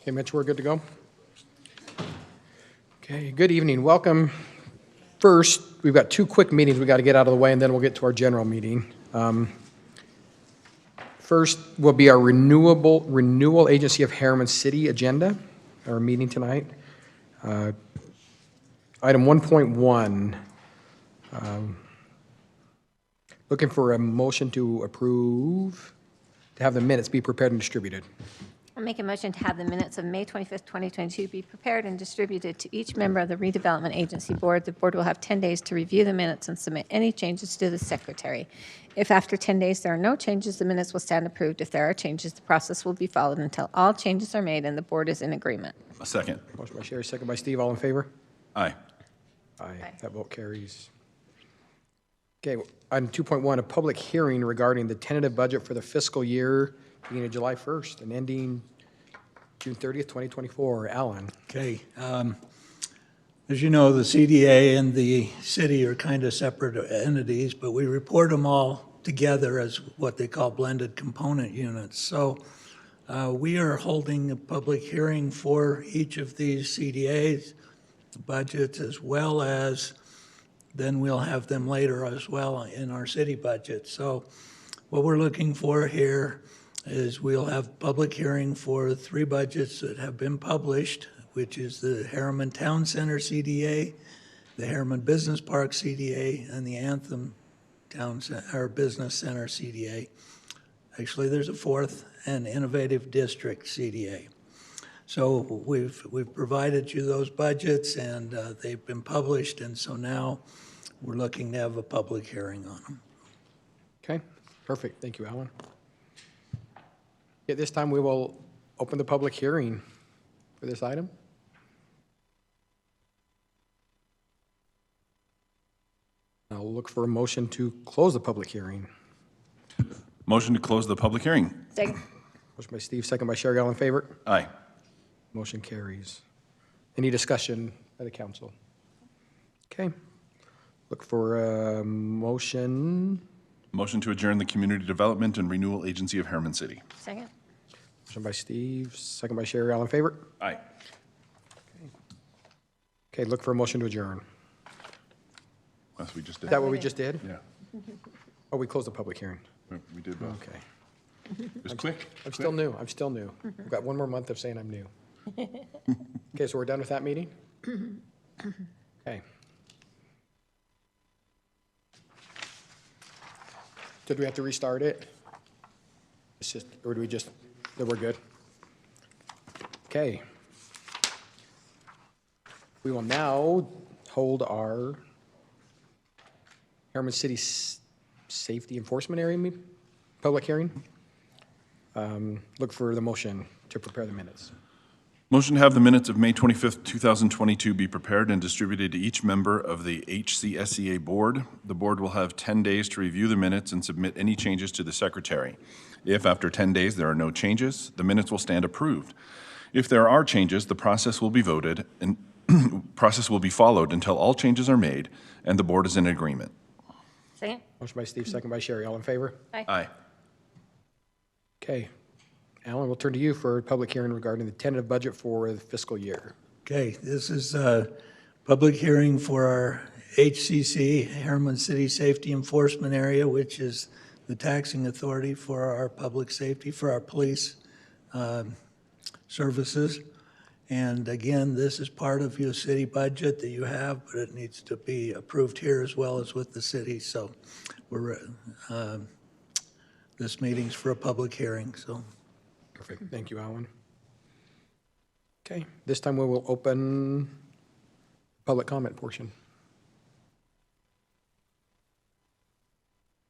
Okay, Mitch, we're good to go? Okay, good evening. Welcome. First, we've got two quick meetings we got to get out of the way, and then we'll get to our general meeting. First will be our Renewal Agency of Harriman City agenda, our meeting tonight. Item 1.1, looking for a motion to approve, to have the minutes be prepared and distributed. I'll make a motion to have the minutes of May 25th, 2022 be prepared and distributed to each member of the redevelopment agency board. The board will have 10 days to review the minutes and submit any changes to the secretary. If after 10 days there are no changes, the minutes will stand approved. If there are changes, the process will be followed until all changes are made and the board is in agreement. A second. Motion by Sherry, second by Steve. All in favor? Aye. Aye. That vote carries. Okay, item 2.1, a public hearing regarding the tentative budget for the fiscal year beginning of July 1st and ending June 30th, 2024. Alan. Okay. As you know, the CDA and the city are kind of separate entities, but we report them all together as what they call blended component units. So we are holding a public hearing for each of these CDAs budgets, as well as then we'll have them later as well in our city budget. So what we're looking for here is we'll have public hearing for 3 budgets that have been published, which is the Harriman Town Center CDA, the Harriman Business Park CDA, and the Anthem Town Center, or Business Center CDA. Actually, there's a 4th, an Innovative District CDA. So we've provided you those budgets, and they've been published, and so now we're looking to have a public hearing on them. Okay, perfect. Thank you, Alan. At this time, we will open the public hearing for this item. I'll look for a motion to close the public hearing. Motion to close the public hearing. Second. Motion by Steve, second by Sherry. All in favor? Aye. Motion carries. Any discussion by the council? Okay. Look for a motion. Motion to adjourn the Community Development and Renewal Agency of Harriman City. Second. Motion by Steve, second by Sherry. All in favor? Aye. Okay, look for a motion to adjourn. That's what we just Is did. that what we just did? Yeah, Oh, we closed the public hearing. we did both. Okay. It was quick. I'm still new. I'm still new. I've got one more month of saying I'm new. Okay, so we're done with that meeting? Okay. Did we have to restart it? It's just, or do we just, no, we're good? Okay. We will now hold our Harriman City Safety Enforcement Area public hearing. Look for the motion to prepare the minutes. Motion to have the minutes of May 25th, 2022 be prepared and distributed to each member of the HCSEA board. The board will have 10 days to review the minutes and submit any changes to the secretary. If after 10 days there are no changes, the minutes will stand approved. If there are changes, the process will be voted and process will be followed until all changes are made and the board is in agreement. Second. Motion by Steve, second by Sherry. All in favor? Aye. Aye. Okay. Alan, we'll turn to you for a public hearing regarding the tentative budget for the fiscal year. Okay, this is a public hearing for our HCC, Harriman City Safety Enforcement Area, which is the taxing authority for our public safety, for our police services. And again, this is part of your city budget that you have, but it needs to be approved here as well as with the city. So we're this meeting's for a public hearing, so. Perfect. Thank you, Alan. Okay, this time we will open public comment portion.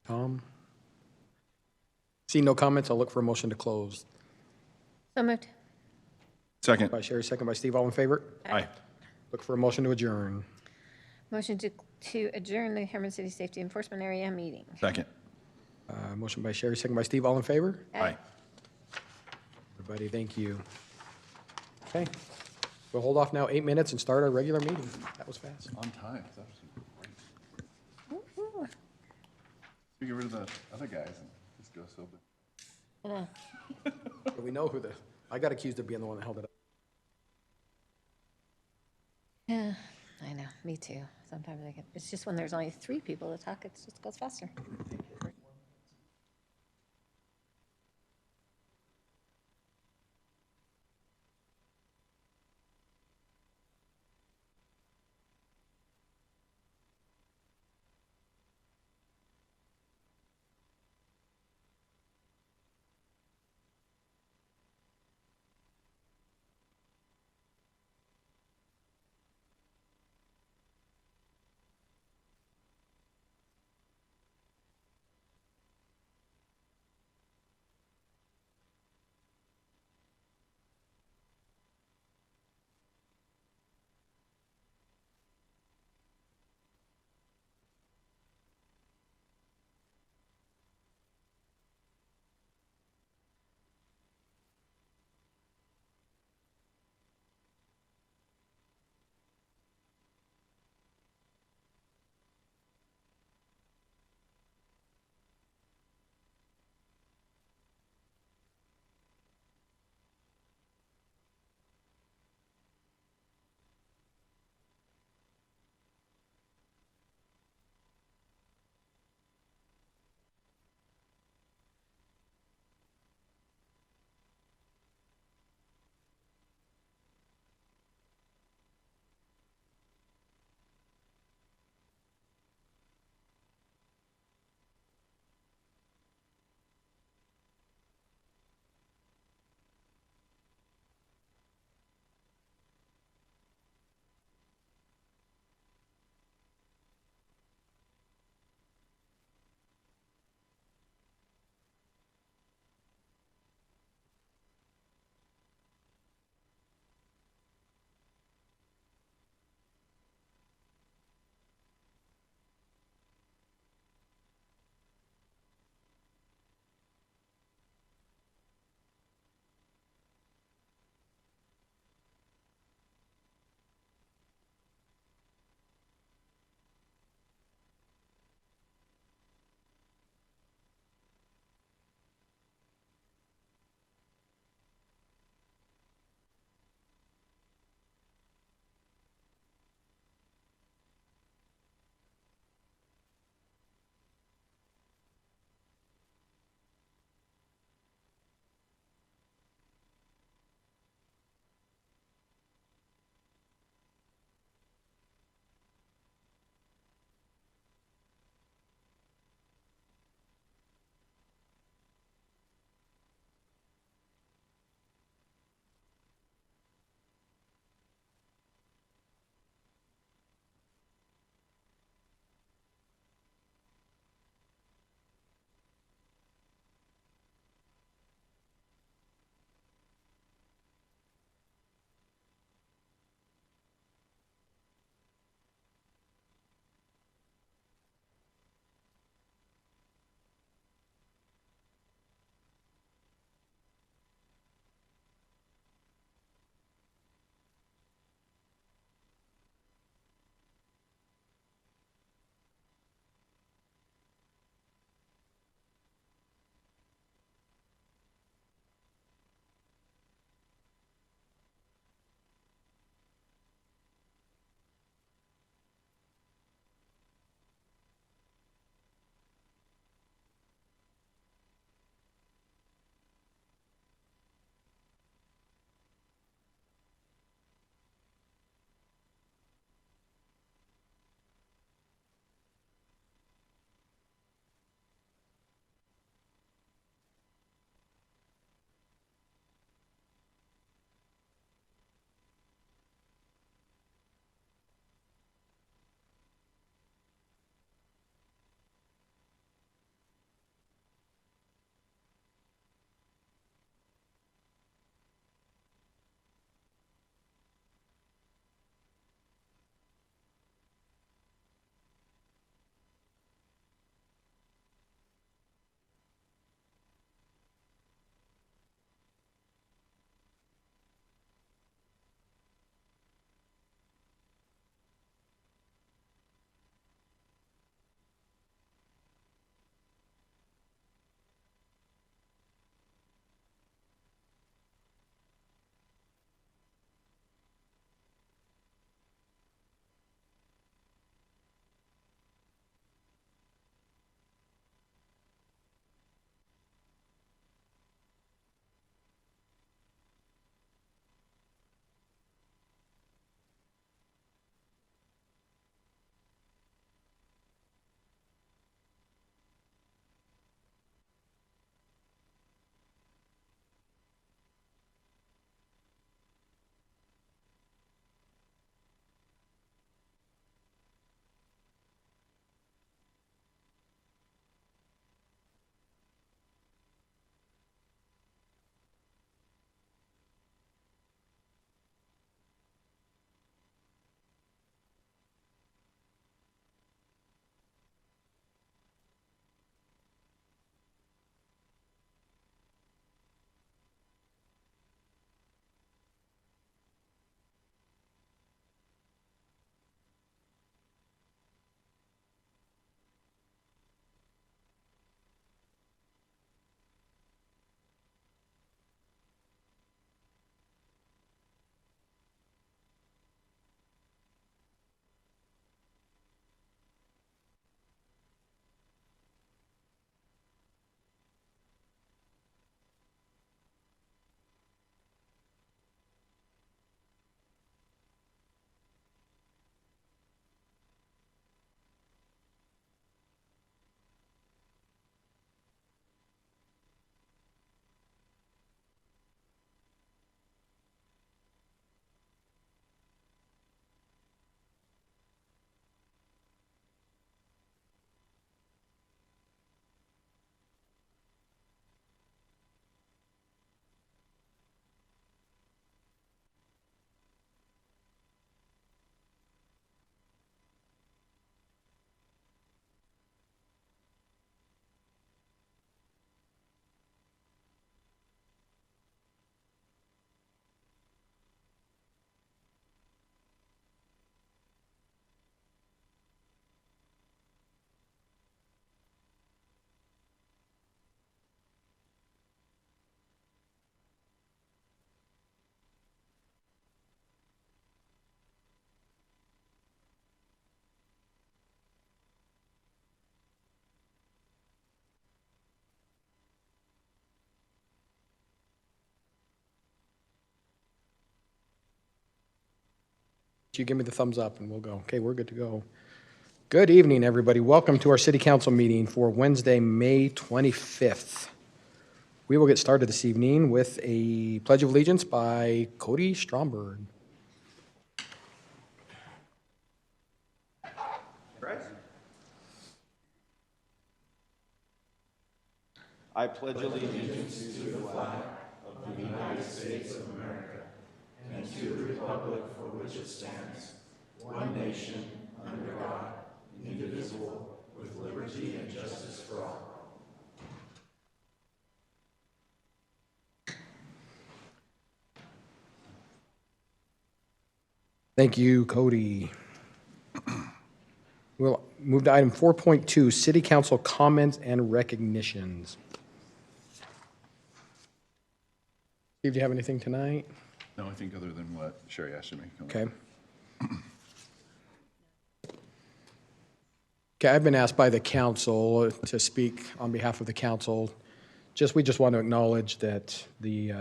Tom? Seeing no comments, I'll look for a motion to close. So moved. Second. By Sherry, second by Steve. All in favor? Aye. Look for a motion to adjourn. Motion to adjourn the Harriman City Safety Enforcement Area meeting. Second. Motion by Sherry, second by Steve. All in favor? Aye. Everybody, thank you. Okay, we'll hold off now 8 minutes and start our regular meeting. That was fast. On time. That was great. We get rid of the other guys and just go so big. But we know who I got accused of being the one that held it up. Yeah, I know, me too. Sometimes it's just when there's only 3 people to talk, it just goes faster. You give me the thumbs up and we'll go. Okay, we're good to go. Good evening, everybody. Welcome to our city council meeting for Wednesday, May 25th. We will get started this evening with a pledge of allegiance by Cody Stromberg. I pledge allegiance to the flag of the United States of America and to the republic for which it stands, one nation, under God, indivisible, with liberty and justice for all. Thank you, Cody. We'll move to item 4.2, City Council comments and recognitions. Steve, do you have anything tonight? No, I think other than what Sherry asked me. Okay. Okay, I've been asked by the council to speak on behalf of the council. We just want to acknowledge that the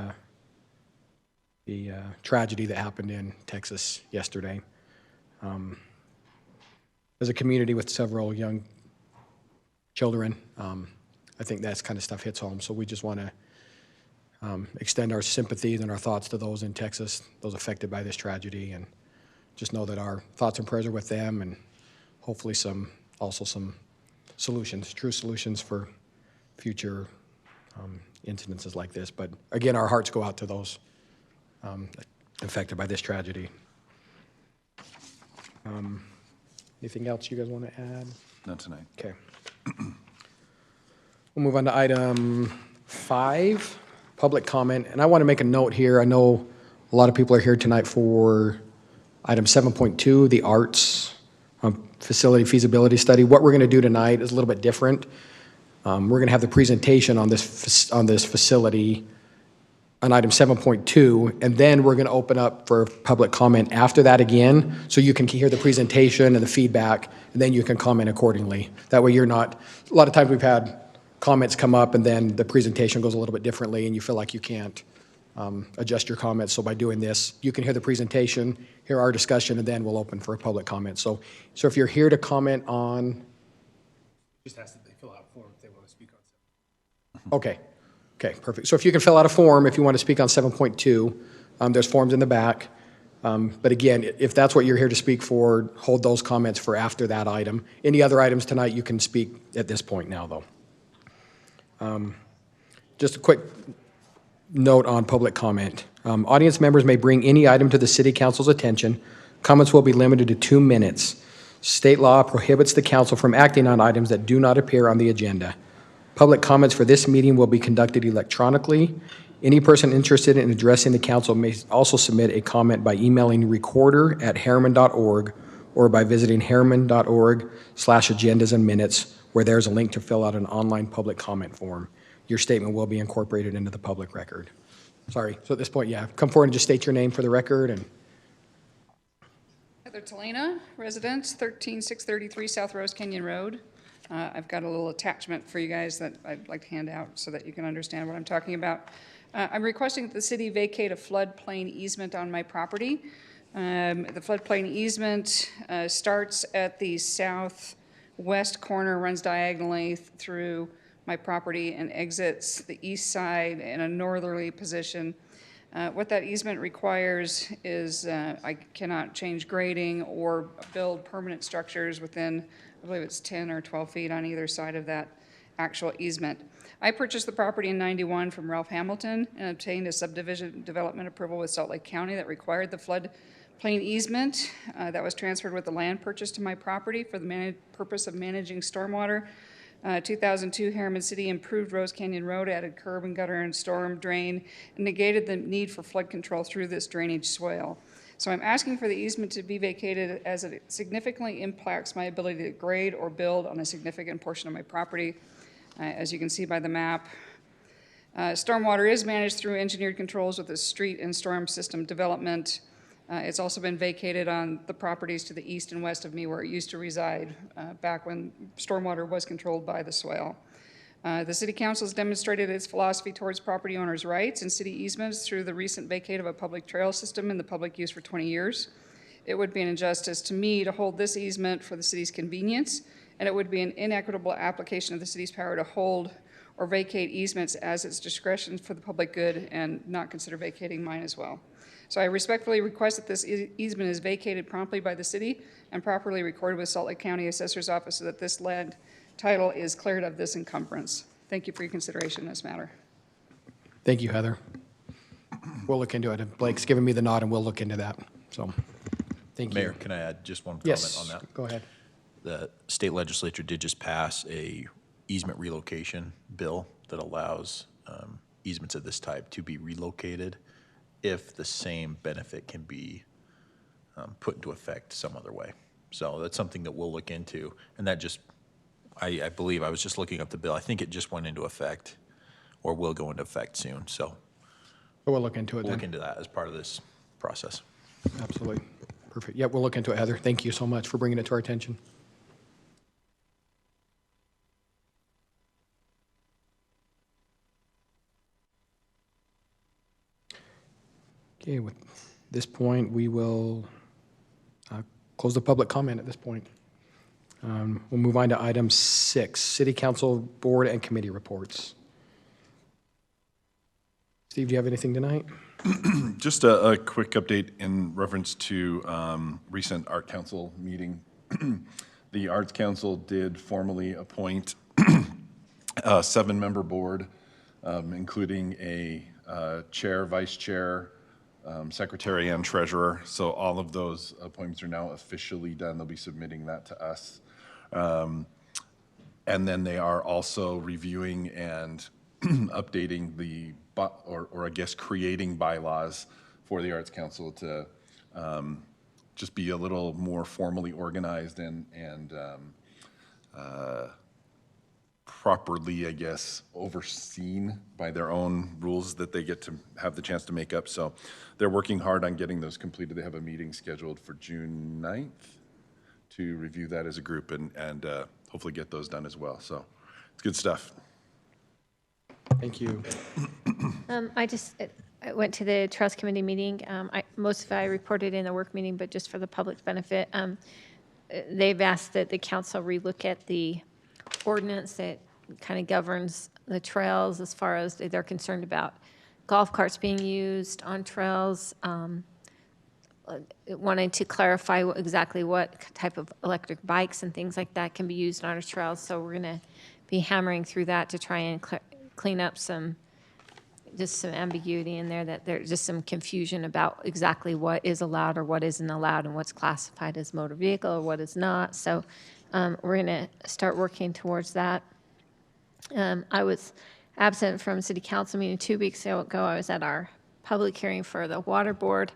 tragedy that happened in Texas yesterday. As a community with several young children, I think that kind of stuff hits home. So we just want to extend our sympathies and our thoughts to those in Texas, those affected by this tragedy, and just know that our thoughts and prayers are with them, and hopefully some solutions, true solutions for future incidences like this. But again, our hearts go out to those affected by this tragedy. Anything else you guys want to add? Not tonight. Okay. We'll move on to item 5, public comment. And I want to make a note here. I know a lot of people are here tonight for item 7.2, the arts facility feasibility study. What we're going to do tonight is a little bit different. We're going to have the presentation on this facility on item 7.2, and then we're going to open up for public comment after that again, so you can hear the presentation and the feedback, and then you can comment accordingly. That way you're not, a lot of times we've had comments come up and then the presentation goes a little bit differently and you feel like you can't adjust your comments. So by doing this, you can hear the presentation, hear our discussion, and then we'll open for a public comment. So if you're here to comment on... Just ask that they fill out a form if they want to speak on something. Okay. Okay, perfect. So if you can fill out a form if you want to speak on 7.2, there's forms in the back. But again, if that's what you're here to speak for, hold those comments for after that item. Any other items tonight, you can speak at this point now, though. Just a quick note on public comment. Audience members may bring any item to the City Council's attention. Comments will be limited to 2 minutes. State law prohibits the council from acting on items that do not appear on the agenda. Public comments for this meeting will be conducted electronically. Any person interested in addressing the council may also submit a comment by emailing recorder@harriman.org or by visiting harriman.org/agendas and minutes, where there's a link to fill out an online public comment form. Your statement will be incorporated into the public record. Sorry, so at this point, yeah, come forward and just state your name for the record. And Heather Talena, resident, 13633 South Rose Canyon Road. I've got a little attachment for you guys that I'd like to hand out so that you can understand what I'm talking about. I'm requesting that the city vacate a floodplain easement on my property. The floodplain easement starts at the southwest corner, runs diagonally through my property, and exits the east side in a northerly position. What that easement requires is I cannot change grading or build permanent structures within, I believe it's 10 or 12 feet on either side of that actual easement. I purchased the property in '91 from Ralph Hamilton and obtained a subdivision development approval with Salt Lake County that required the floodplain easement. That was transferred with the land purchase to my property for the purpose of managing stormwater. 2002, Herriman City improved Rose Canyon Road, added curb and gutter and storm drain, and negated the need for flood control through this drainage swale. So I'm asking for the easement to be vacated as it significantly impacts my ability to grade or build on a significant portion of my property. As you can see by the map, stormwater is managed through engineered controls with the street and storm system development. It's also been vacated on the properties to the east and west of me where it used to reside back when stormwater was controlled by the swale. The City Council has demonstrated its philosophy towards property owners' rights and city easements through the recent vacate of a public trail system in the public use for 20 years. it would be an injustice to me to hold this easement for the city's convenience, and it would be an inequitable application of the city's power to hold or vacate easements as its discretion for the public good and not consider vacating mine as well. So I respectfully request that this easement is vacated promptly by the city and properly recorded with Salt Lake County Assessor's Office so that this land title is cleared of this encumbrance. Thank you for your consideration in this matter. Thank you, Heather. We'll look into it. Blake's given me the nod, and we'll look into that. So, thank you. Mayor, can I add just one comment Yes, on that? go ahead. The state legislature did just pass a easement relocation bill that allows easements of this type to be relocated if the same benefit can be put into effect some other way. So that's something that we'll look into. And that just, I believe, I was just looking up the bill. I think it just went into effect or will go into effect soon. So We'll look into it we'll look then. into that as part of this process. Absolutely. Perfect. Yeah, we'll look into it, Heather. Thank you so much for bringing it to our attention. Okay, with this point, we will close the public comment at this point. We'll move on to item 6, City Council Board and Committee Reports. Steve, do you have anything tonight? Just a quick update in reference to recent Art Council meeting. The Arts Council did formally appoint a 7-member board, including a chair, vice chair, secretary, and treasurer. So all of those appointments are now officially done. They'll be submitting that to us. And then they are also reviewing and updating the, or I guess creating bylaws for the Arts Council to just be a little more formally organized and properly, I guess, overseen by their own rules that they get to have the chance to make up. So they're working hard on getting those completed. They have a meeting scheduled for June 9th to review that as a group and hopefully get those done as well. So it's good stuff. Thank you. I went to the Trust Committee meeting. Most of it I reported in the work meeting, but just for the public's benefit, they've asked that the council relook at the ordinance that kind of governs the trails as far as they're concerned about golf carts being used on trails. Wanted to clarify exactly what type of electric bikes and things like that can be used on our trails. So we're going to be hammering through that to try and clean up some ambiguity in there, that there's just some confusion about exactly what is allowed or what isn't allowed and what's classified as motor vehicle or what is not. So we're going to start working towards that. I was absent from City Council meeting 2 weeks ago. I was at our public hearing for the Water Board.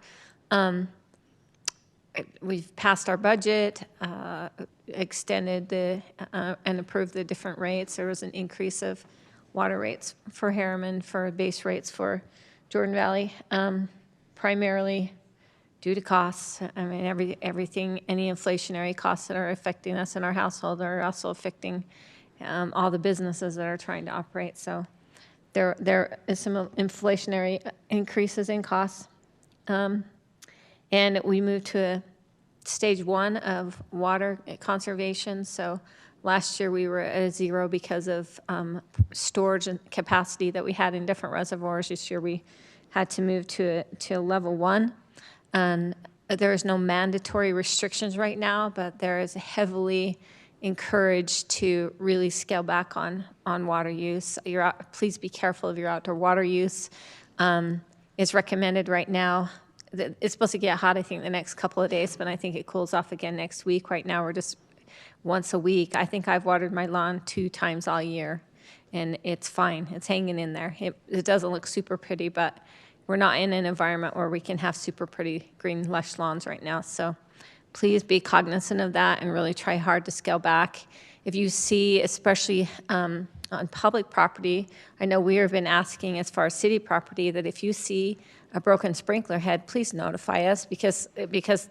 We've passed our budget, extended and approved the different rates. There was an increase of water rates for Harriman, for base rates for Jordan Valley, primarily due to costs. I mean, everything, any inflationary costs that are affecting us in our household are also affecting all the businesses that are trying to operate. So there is some inflationary increases in costs. And we moved to stage 1 of water conservation. So last year we were at a 0 because of storage and capacity that we had in different reservoirs. This year we had to move to level 1. And there is no mandatory restrictions right now, but there is heavily encouraged to really scale back on water use. Please be careful of your outdoor water use. It's recommended right now. It's supposed to get hot, I think, the next couple of days, but I think it cools off again next week. Right now, we're just once a week. I think I've watered my lawn 2 times all year, and it's fine. It's hanging in there. It doesn't look super pretty, but we're not in an environment where we can have super pretty green, lush lawns right now. So please be cognizant of that and really try hard to scale back. If you see, especially on public property, I know we have been asking as far as city property that if you see a broken sprinkler head, please notify us because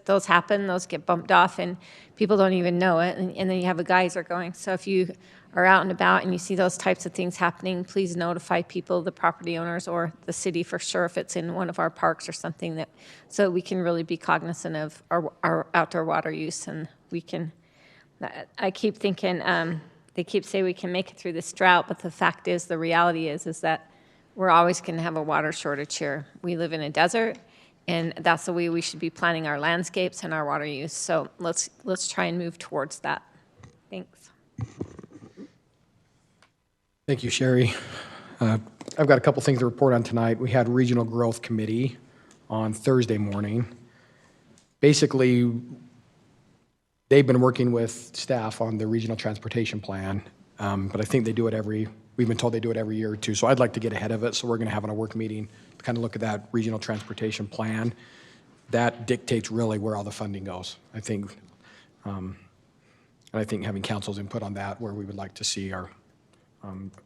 those happen, those get bumped off and people don't even know it. And then you have a geyser going. So if you are out and about and you see those types of things happening, please notify people, the property owners or the city for sure if it's in one of our parks or something that, so we can really be cognizant of our outdoor water use and we can, I keep thinking, they keep saying we can make it through this drought, but the fact is, the reality is that we're always going to have a water shortage here. We live in a desert, and that's the way we should be planning our landscapes and our water use. So let's try and move towards that. Thanks. Thank you, Sherry. I've got a couple things to report on tonight. We had Regional Growth Committee on Thursday morning. Basically, they've been working with staff on the regional transportation plan, but I think they do it we've been told they do it every year or two, so I'd like to get ahead of it, so we're going to have a work meeting to kind of look at that regional transportation plan. That dictates really where all the funding goes, I think. And I think having council's input on that, where we would like to see our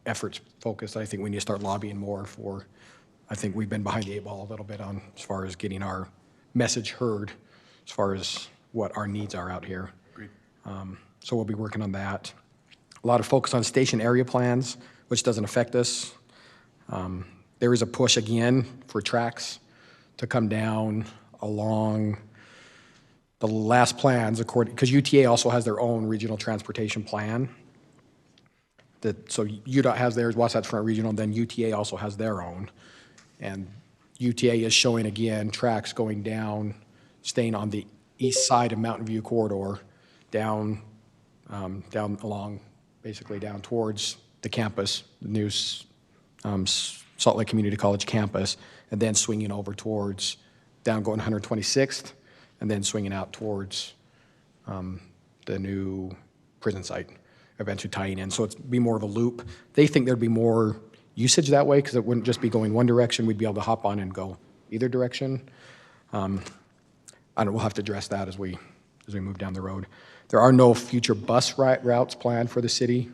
efforts focused, I think we need to start lobbying more for, I think we've been behind the eight ball a little bit on as far as getting our message heard, as far as what our needs are out here. Agreed. So we'll be working on that. A lot of focus on station area plans, which doesn't affect us. There is a push again for tracks to come down along the last plans, because UTA also has their own regional transportation plan. So UDOT has theirs, Wasatch Front Regional, then UTA also has their own. And UTA is showing again tracks going down, staying on the east side of Mountain View corridor, down along, basically down towards the campus, the new Salt Lake Community College campus, and then swinging over towards, down going 126th, and then swinging out towards the new prison site, eventually tying in. So it'd be more of a loop. They think there'd be more usage that way because it wouldn't just be going one direction. We'd be able to hop on and go either direction. We'll have to address that as we move down the road. There are no future bus routes planned for the city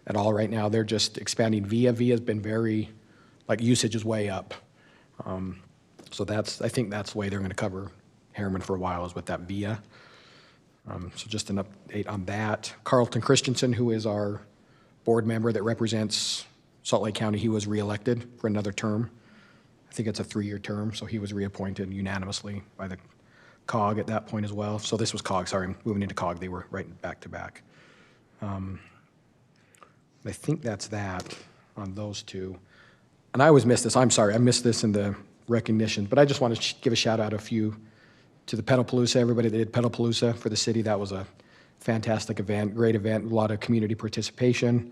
at all right now. They're just expanding VIA. VIA's been very, usage is way up. So I think that's the way they're going to cover Herriman for a while is with that VIA. So just an update on that. Carlton Christensen, who is our board member that represents Salt Lake County, he was reelected for another term. I think it's a 3-year term, so he was reappointed unanimously by the COG at that point as well. So this was COG, sorry, I'm moving into COG. They were right back to back. I think that's that on those two. And I always miss this. I'm sorry, I missed this in the recognition, but I just want to give a shout out to the Pedalpalooza, everybody that did Pedalpalooza for the city. That was a fantastic event, great event, a lot of community participation.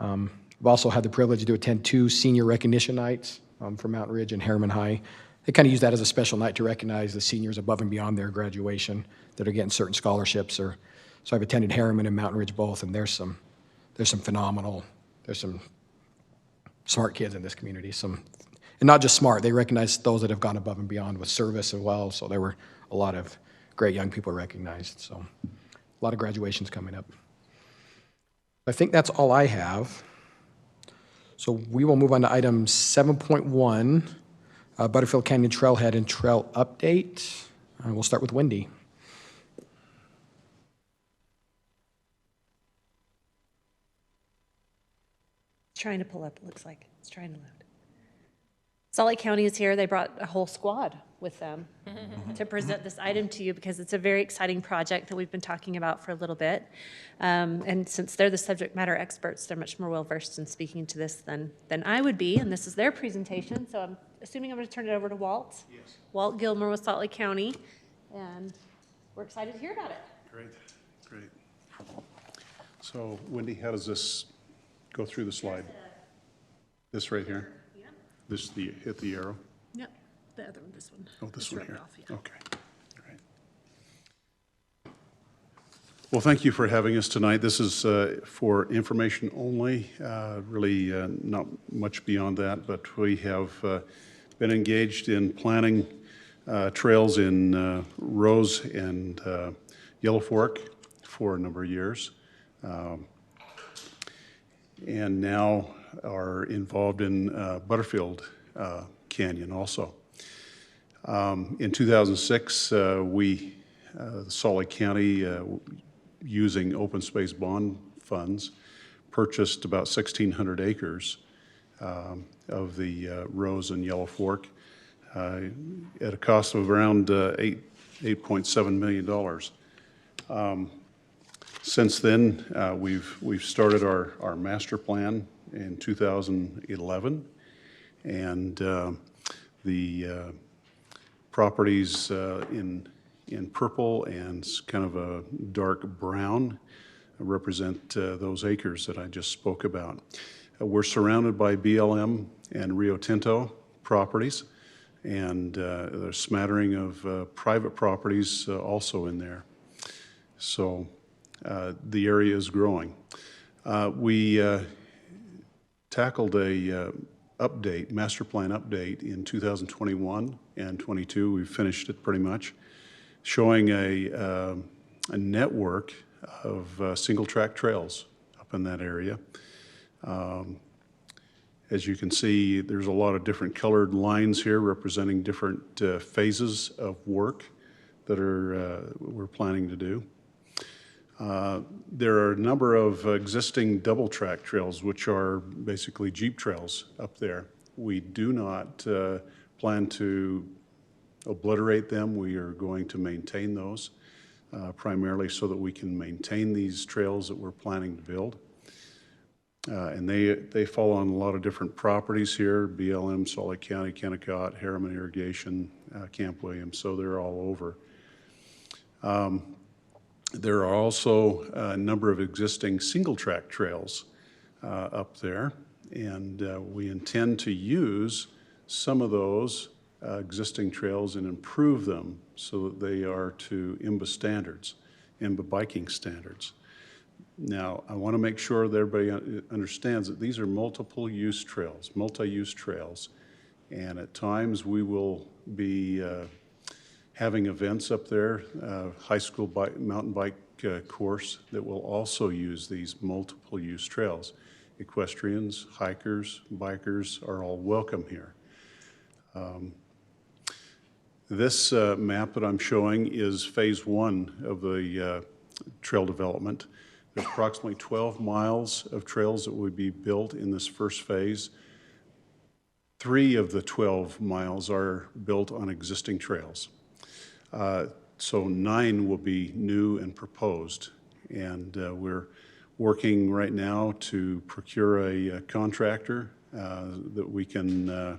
I've also had the privilege to attend 2 senior recognition nights for Mountain Ridge and Harriman High. They kind of use that as a special night to recognize the seniors above and beyond their graduation that are getting certain scholarships. So I've attended Harriman and Mountain Ridge both, and there's some smart kids in this community. And not just smart, they recognize those that have gone above and beyond with service as well. So there were a lot of great young people recognized. So a lot of graduations coming up. I think that's all I have. So we will move on to item 7.1. Butterfield Canyon Trailhead and Trail Update. We'll start with Wendy. It's trying to pull up, it looks like. It's trying to load. Salt Lake County is here. They brought a whole squad with them to present this item to you because it's a very exciting project that we've been talking about for a little bit. And since they're the subject matter experts, they're much more well-versed in speaking to this than I would be, and this is their presentation, so I'm assuming I'm going to turn it over to Walt. Yes. Walt Gilmer with Salt Lake County, and we're excited to hear about it. Great. So, Wendy, how does this go through the slide? This right here? Yeah. Hit the arrow? Yep. The other one, this one. Oh, this Just one rub it here. off, yeah. Okay. All right. Well, thank you for having us tonight. This is for information only, really not much beyond that, but we have been engaged in planning trails in Rose and Yellow Fork for a number of years. and now are involved in Butterfield Canyon also. In 2006, the Salt Lake County, using open space bond funds, purchased about 1,600 acres of the Rose and Yellow Fork at a cost of around $8.7 million. Since then, we've started our master plan in 2011, and the properties in purple and kind of a dark brown represent those acres that I just spoke about. We're surrounded by BLM and Rio Tinto properties, and there's a smattering of private properties also in there. So the area is growing. We tackled a master plan update in 2021 and 22. We've finished it pretty much, showing a network of single track trails up in that area. As you can see, there's a lot of different colored lines here representing different phases of work that we're planning to do. There are a number of existing double track trails, which are basically Jeep trails up there. We do not plan to obliterate them. We are going to maintain those primarily so that we can maintain these trails that we're planning to build. And they fall on a lot of different properties here: BLM, Salt Lake County, Kennecott, Herriman Irrigation, Camp Williams, so they're all over. There are also a number of existing single-track trails up there, and we intend to use some of those existing trails and improve them so that they are to IMBA standards, IMBA biking standards. Now, I want to make sure that everybody understands that these are multi-use trails, and at times we will be having events up there, high school mountain bike course that will also use these multiple use trails. Equestrians, hikers, bikers are all welcome here. This map that I'm showing is phase 1 of the trail development. There's approximately 12 miles of trails that will be built in this first phase. 3 of the 12 miles are built on existing trails. So 9 will be new and proposed. And we're working right now to procure a contractor that we can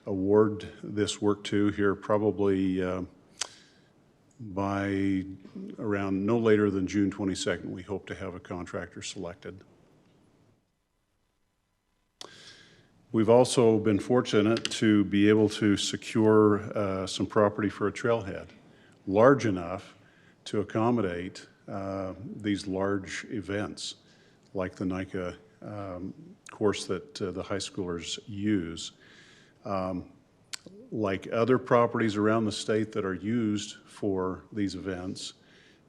award this work to here probably by around no later than June 22nd. We hope to have a contractor selected. We've also been fortunate to be able to secure some property for a trailhead, large enough to accommodate these large events like the NICA course that the high schoolers use. Like other properties around the state that are used for these events,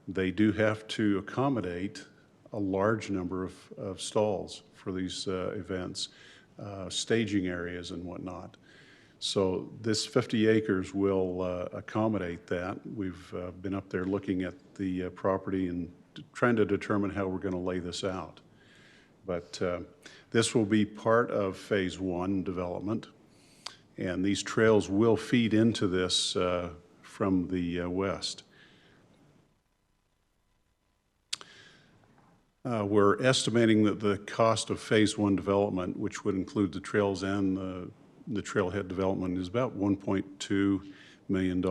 they do have to accommodate a large number of stalls for these events, staging areas and whatnot. So this 50 acres will accommodate that. We've been up there looking at the property and trying to determine how we're going to lay this out. But this will be part of phase 1 development. And these trails will feed into this from the west. We're estimating that the cost of phase 1 development, which would include the trails and the trailhead development, is about $1.2 million.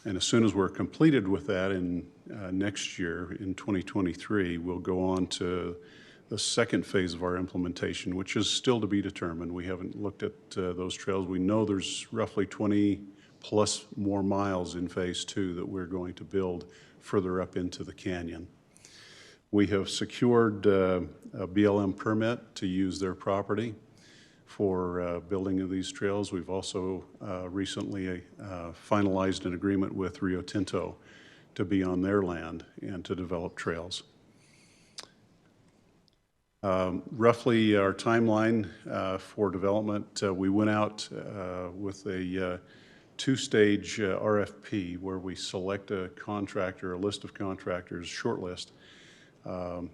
And as soon as we're completed with that in next year, in 2023, we'll go on to the second phase of our implementation, which is still to be determined. We haven't looked at those trails. We know there's roughly 20 plus more miles in phase 2 that we're going to build further up into the canyon. We have secured a BLM permit to use their property for building of these trails. We've also recently finalized an agreement with Rio Tinto to be on their land and to develop trails. Roughly our timeline for development, we went out with a two-stage RFP where we select a contractor, a list of contractors, short list, and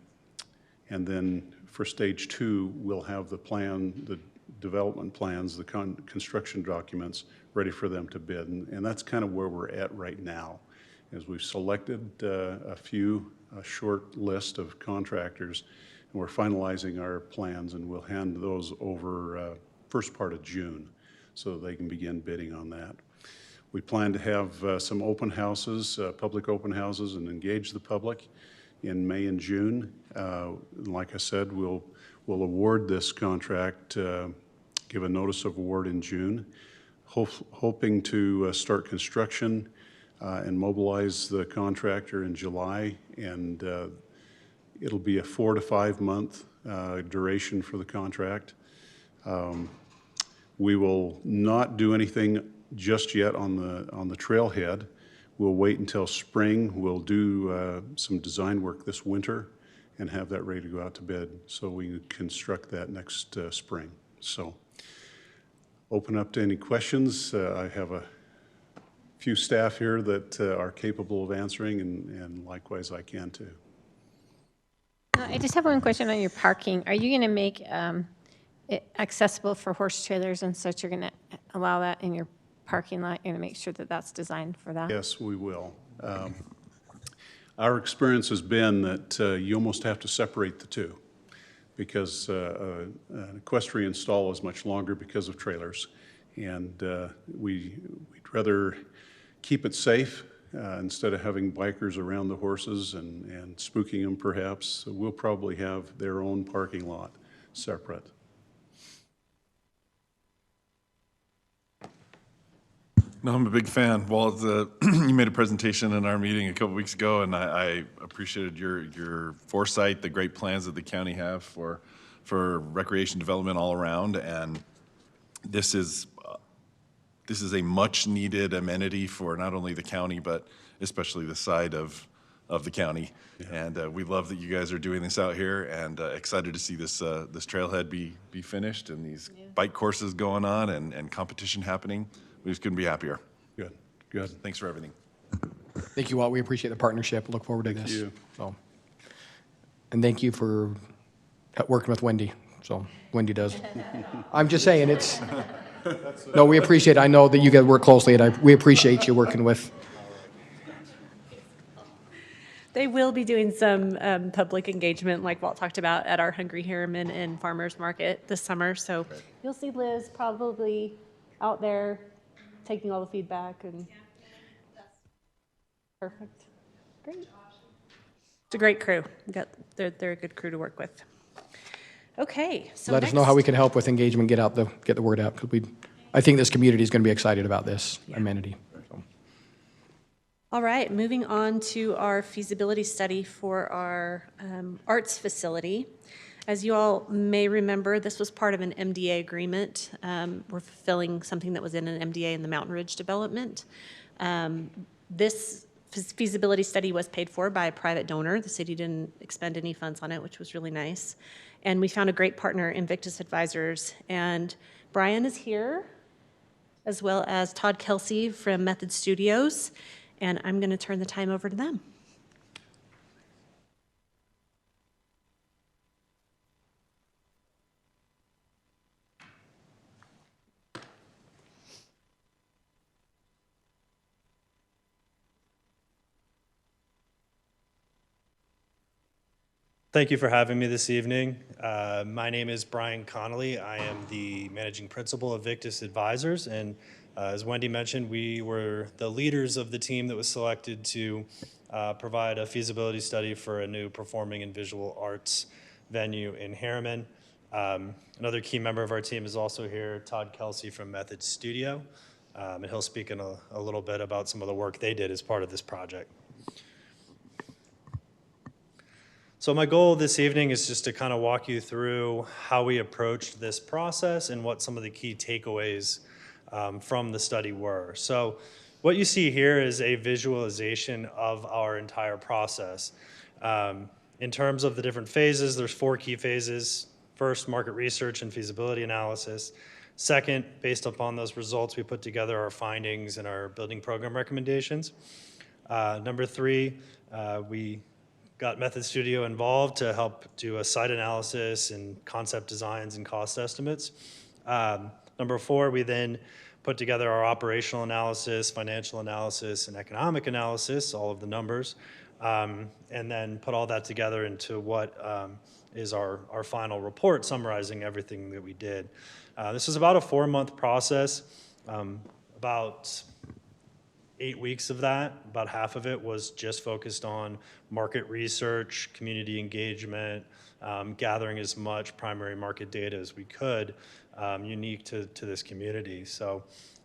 then for stage 2, we'll have the plan, the development plans, the construction documents ready for them to bid. And that's kind of where we're at right now, is we've selected a short list of contractors, and we're finalizing our plans, and we'll hand those over first part of June so they can begin bidding on that. We plan to have some open houses, public open houses, and engage the public in May and June. Like I said, we'll award this contract, give a notice of award in June, hoping to start construction and mobilize the contractor in July, and it'll be a 4 to 5 month duration for the contract. We will not do anything just yet on the trailhead. We'll wait until spring. We'll do some design work this winter and have that ready to go out to bid so we can construct that next spring. So open up to any questions. I have a few staff here that are capable of answering, and likewise I can too. I just have one question on your parking. Are you going to make it accessible for horse trailers and such? You're going to allow that in your parking lot? You're going to make sure that that's designed for that? Yes, we will. Our experience has been that you almost have to separate the two because an equestrian stall is much longer because of trailers, and we'd rather keep it safe instead of having bikers around the horses and spooking them perhaps. So we'll probably have their own parking lot separate. No, I'm a big fan. Well, you made a presentation in our meeting a couple weeks ago, and I appreciated your foresight, the great plans that the county have for recreation development all around, and this is a much-needed amenity for not only the county, but especially the side of the county. Yeah. And we love that you guys are doing this out here, and excited to see this trailhead be finished and these bike courses going on and competition happening. We just couldn't be happier. Good, good. Thanks for everything. Thank you all. We appreciate the partnership. Look forward to this. Thank you. So, and thank you for working with Wendy. So Wendy does. I'm just saying it's. No, we appreciate it. I know that you guys work closely, and we appreciate you working with. They will be doing some public engagement, like Walt talked about, at our Hungry Herriman and Farmers Market this summer. So you'll see Liz probably out there taking all the feedback and. Perfect. Great. It's a great crew. They're a good crew to work with. Okay, so Let us know how we can help with engagement, get the word out, because I think this community is going to be excited about this amenity. So. All right, moving on to our feasibility study for our arts facility. As you all may remember, this was part of an MDA agreement. We're fulfilling something that was in an MDA in the Mountain Ridge development. This feasibility study was paid for by a private donor. The city didn't expend any funds on it, which was really nice. And we found a great partner, Invictus Advisors. And Brian is here, as well as Todd Kelsey from Method Studios. And I'm going to turn the time over to them. Thank you for having me this evening. My name is Brian Connolly. I am the managing principal of Victus Advisors, and as Wendy mentioned, we were the leaders of the team that was selected to provide a feasibility study for a new performing and visual arts venue in Harriman. Another key member of our team is also here, Todd Kelsey from Method Studio, and he'll speak in a little bit about some of the work they did as part of this project. So my goal this evening is just to kind of walk you through how we approached this process and what some of the key takeaways from the study were. So what you see here is a visualization of our entire process. In terms of the different phases, there's 4 key phases. First, market research and feasibility analysis. Second, based upon those results, we put together our findings and our building program recommendations. Number 3, we got Method Studio involved to help do a site analysis and concept designs and cost estimates. Number 4, we then put together our operational analysis, financial analysis, and economic analysis, all of the numbers, and then put all that together into what is our final report summarizing everything that we did. This is about a 4-month process. About 8 weeks of that, about half of it was just focused on market research, community engagement, gathering as much primary market data as we could, unique to this community. So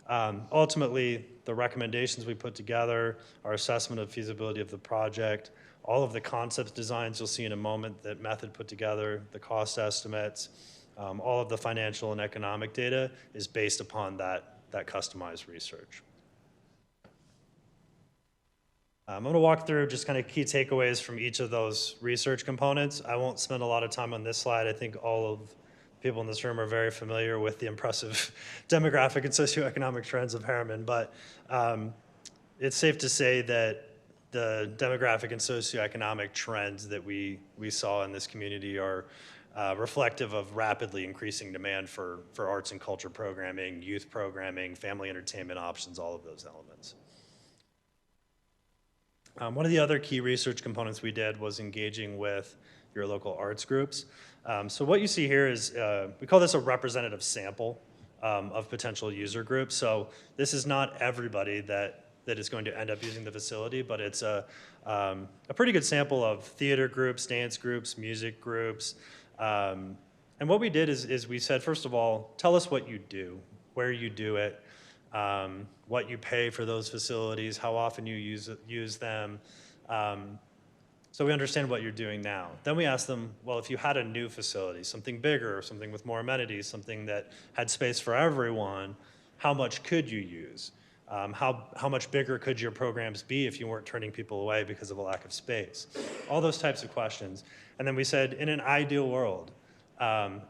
ultimately, the recommendations we put together, our assessment of feasibility of the project, all of the concept designs you'll see in a moment that Method put together, the cost estimates, all of the financial and economic data is based upon that customized research. I'm going to walk through just kind of key takeaways from each of those research components. I won't spend a lot of time on this slide. I think all of people in this room are very familiar with the impressive demographic and socioeconomic trends of Herriman, but it's safe to say that the demographic and socioeconomic trends that we saw in this community are reflective of rapidly increasing demand for arts and culture programming, youth programming, family entertainment options, all of those elements. One of the other key research components we did was engaging with your local arts groups. So what you see here is, we call this a representative sample of potential user groups. So this is not everybody that is going to end up using the facility, but it's a pretty good sample of theater groups, dance groups, music groups. And what we did is we said, first of all, tell us what you do, where you do it, what you pay for those facilities, how often you use them, so we understand what you're doing now. Then we ask them, well, if you had a new facility, something bigger, something with more amenities, something that had space for everyone, how much could you use? How much bigger could your programs be if you weren't turning people away because of a lack of space? All those types of questions. And then we said, in an ideal world,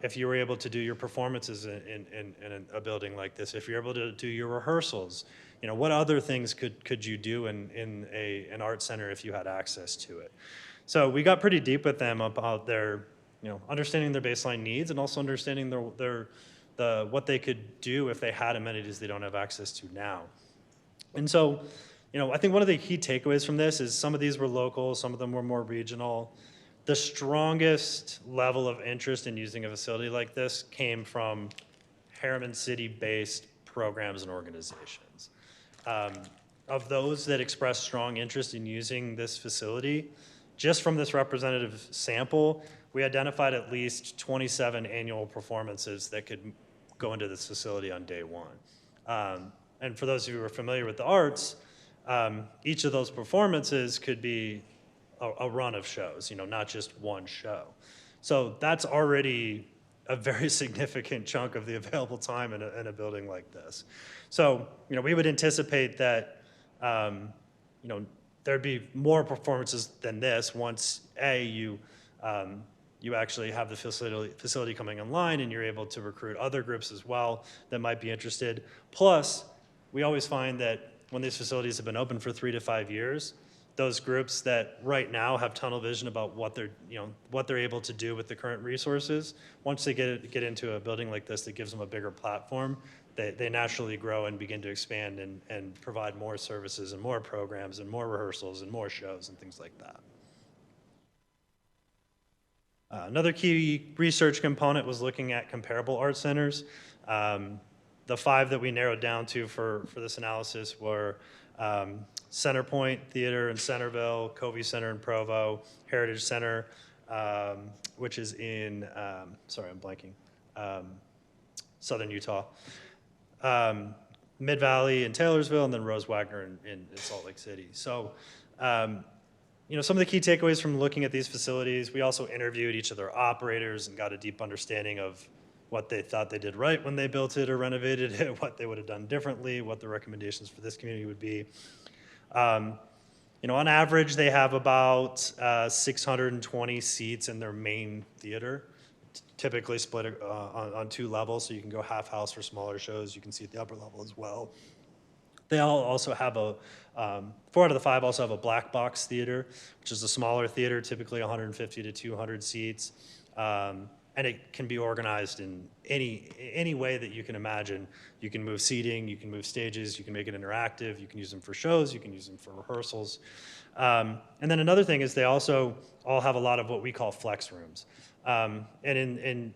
if you were able to do your performances in a building like this, if you're able to do your rehearsals, what other things could you do in an art center if you had access to it? So we got pretty deep with them about their, understanding their baseline needs and also understanding what they could do if they had amenities they don't have access to now. And so, I think one of the key takeaways from this is some of these were local, some of them were more regional. The strongest level of interest in using a facility like this came from Harriman City-based programs and organizations. Of those that expressed strong interest in using this facility, just from this representative sample, we identified at least 27 annual performances that could go into this facility on day one. And for those of you who are familiar with the arts, each of those performances could be a run of shows, not just one show. So that's already a very significant chunk of the available time in a building like this. So, we would anticipate that, there'd be more performances than this once, you actually have the facility coming online and you're able to recruit other groups as well that might be interested. Plus, we always find that when these facilities have been open for 3 to 5 years, those groups that right now have tunnel vision about what they're able to do with the current resources, once they get into a building like this that gives them a bigger platform, they naturally grow and begin to expand and provide more services and more programs and more rehearsals and more shows and things like that. Another key research component was looking at comparable art centers. The 5 that we narrowed down to for this analysis were Centerpoint Theater in Centerville, Covey Center in Provo, Heritage Center, which is in, sorry, I'm blanking, Southern Utah, Mid-Valley in Taylorsville, and then Rose Wagner in Salt Lake City. So, some of the key takeaways from looking at these facilities, we also interviewed each of their operators and got a deep understanding of what they thought they did right when they built it or renovated it, what they would have done differently, what the recommendations for this community would be. On average, they have about 620 seats in their main theater, typically split on 2 levels, so you can go half house for smaller shows. You can see at the upper level as well. They all also have 4 out of the 5 also have a black box theater, which is a smaller theater, typically 150 to 200 seats. And it can be organized in any way that you can imagine. You can move seating, you can move stages, you can make it interactive, you can use them for shows, you can use them for rehearsals. And then another thing is they also all have a lot of what we call flex rooms. And in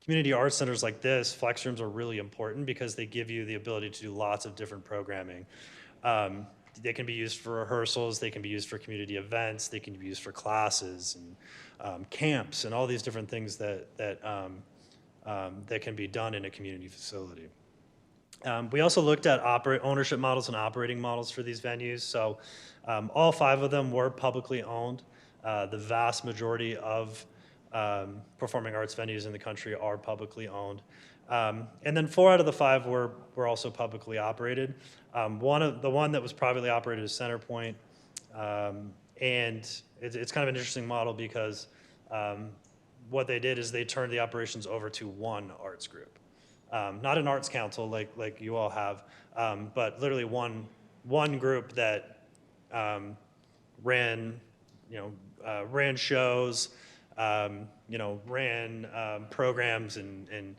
community arts centers like this, flex rooms are really important because they give you the ability to do lots of different programming. They can be used for rehearsals, they can be used for community events, they can be used for classes and camps and all these different things that can be done in a community facility. We also looked at ownership models and operating models for these venues. So all 5 of them were publicly owned. The vast majority of performing arts venues in the country are publicly owned. And then 4 out of the 5 were also publicly operated. The one that was privately operated is Centerpoint. And it's kind of an interesting model because what they did is they turned the operations over to one arts group. Not an arts council like you all have, but literally one group that ran shows, ran programs and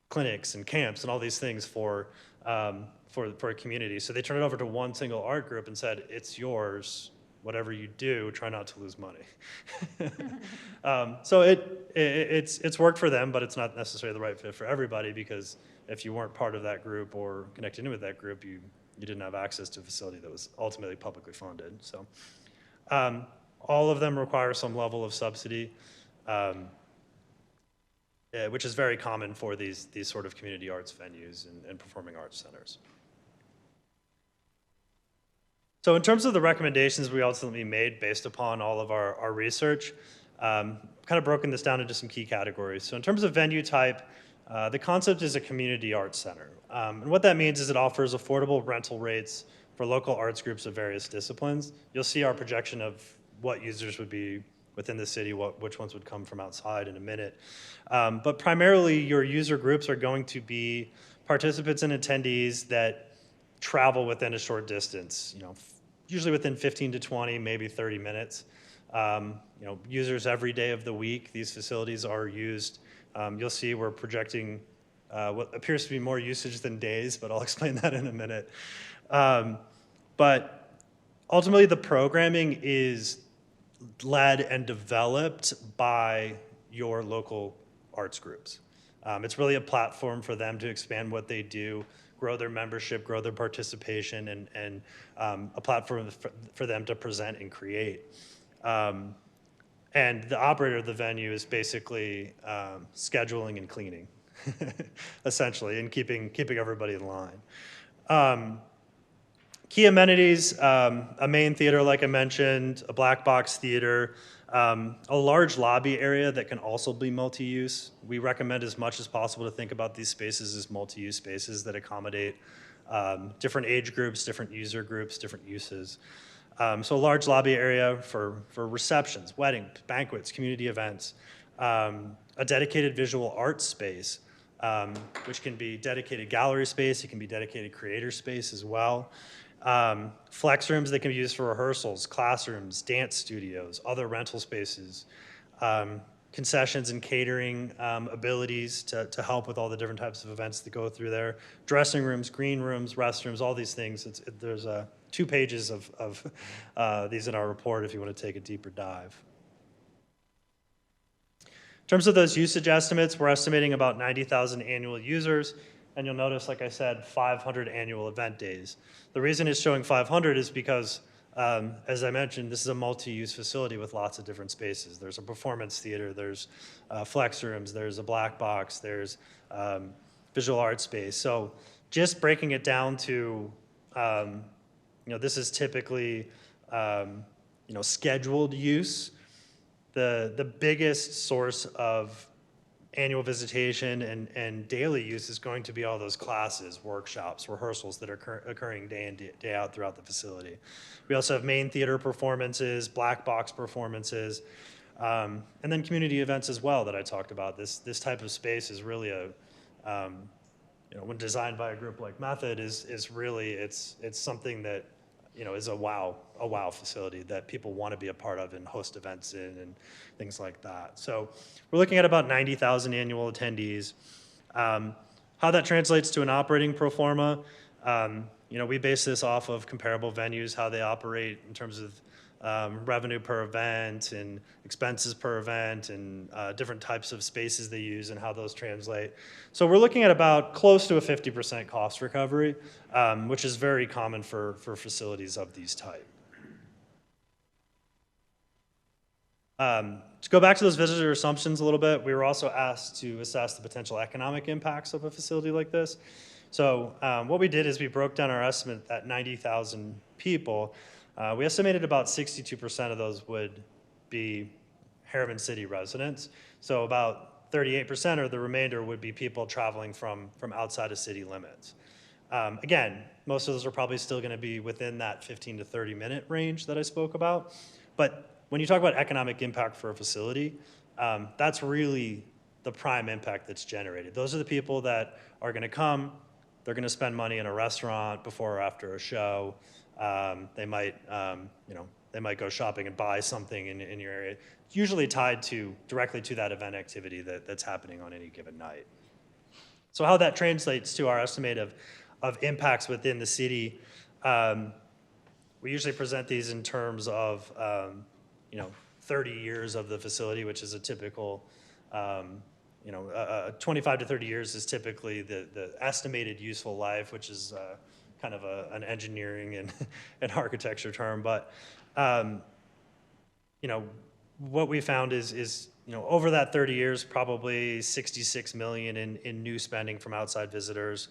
clinics and camps and all these things for a community. So they turned it over to one single art group and said, it's yours. Whatever you do, try not to lose money. So it's worked for them, but it's not necessarily the right fit for everybody because if you weren't part of that group or connected in with that group, you didn't have access to a facility that was ultimately publicly funded. So all of them require some level of subsidy, which is very common for these sort of community arts venues and performing arts centers. So in terms of the recommendations we ultimately made based upon all of our research, kind of broken this down into some key categories. So in terms of venue type, the concept is a community arts center. And what that means is it offers affordable rental rates for local arts groups of various disciplines. You'll see our projection of what users would be within the city, which ones would come from outside in a minute. But primarily your user groups are going to be participants and attendees that travel within a short distance, usually within 15 to 20, maybe 30 minutes. Users every day of the week, these facilities are used. You'll see we're projecting what appears to be more usage than days, but I'll explain that in a minute. But ultimately the programming is led and developed by your local arts groups. It's really a platform for them to expand what they do, grow their membership, grow their participation, and a platform for them to present and create. And the operator of the venue is basically scheduling and cleaning, essentially, and keeping everybody in line. Key amenities, a main theater, like I mentioned, a black box theater, a large lobby area that can also be multi-use. We recommend as much as possible to think about these spaces as multi-use spaces that accommodate different age groups, different user groups, different uses. So a large lobby area for receptions, weddings, banquets, community events, a dedicated visual arts space, which can be dedicated gallery space, it can be dedicated creator space as well. Flex rooms that can be used for rehearsals, classrooms, dance studios, other rental spaces, concessions and catering abilities to help with all the different types of events that go through there, dressing rooms, green rooms, restrooms, all these things. There's 2 pages of these in our report if you want to take a deeper dive. In terms of those usage estimates, we're estimating about 90,000 annual users. And you'll notice, like I said, 500 annual event days. The reason it's showing 500 is because, as I mentioned, this is a multi-use facility with lots of different spaces. There's a performance theater, there's flex rooms, there's a black box, there's visual art space. So just breaking it down to, this is typically, scheduled use. The biggest source of annual visitation and daily use is going to be all those classes, workshops, rehearsals that are occurring day in, day out throughout the facility. We also have main theater performances, black box performances, and then community events as well that I talked about. This type of space is really a, when designed by a group like Method, is really, it's something that, is a wow facility that people want to be a part of and host events in and things like that. So we're looking at about 90,000 annual attendees. How that translates to an operating pro forma, we base this off of comparable venues, how they operate in terms of revenue per event and expenses per event and different types of spaces they use and how those translate. So we're looking at about close to a 50% cost recovery, which is very common for facilities of these type. To go back to those visitor assumptions a little bit, we were also asked to assess the potential economic impacts of a facility like this. So what we did is we broke down our estimate at 90,000 people. We estimated about 62% of those would be Harriman City residents. So about 38% or the remainder would be people traveling from outside of city limits. Again, most of those are probably still going to be within that 15 to 30 minute range that I spoke about. But when you talk about economic impact for a facility, that's really the prime impact that's generated. Those are the people that are going to come. They're going to spend money in a restaurant before or after a show. They might, they might go shopping and buy something in your area. It's usually tied directly to that event activity that's happening on any given night. So how that translates to our estimate of impacts within the city, we usually present these in terms of 30 years of the facility, which is a typical, 25 to 30 years is typically the estimated useful life, which is kind of an engineering and architecture term. But, what we found is over that 30 years, probably 66 million in new spending from outside visitors,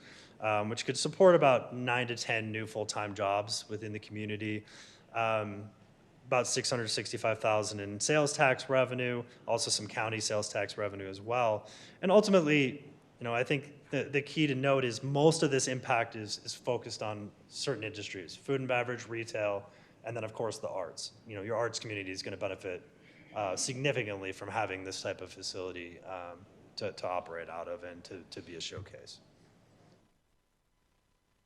which could support about 9 to 10 new full-time jobs within the community. About 665,000 in sales tax revenue, also some county sales tax revenue as well. And ultimately, I think the key to note is most of this impact is focused on certain industries, food and beverage, retail, and then of course the arts. Your arts community is going to benefit significantly from having this type of facility to operate out of and to be a showcase.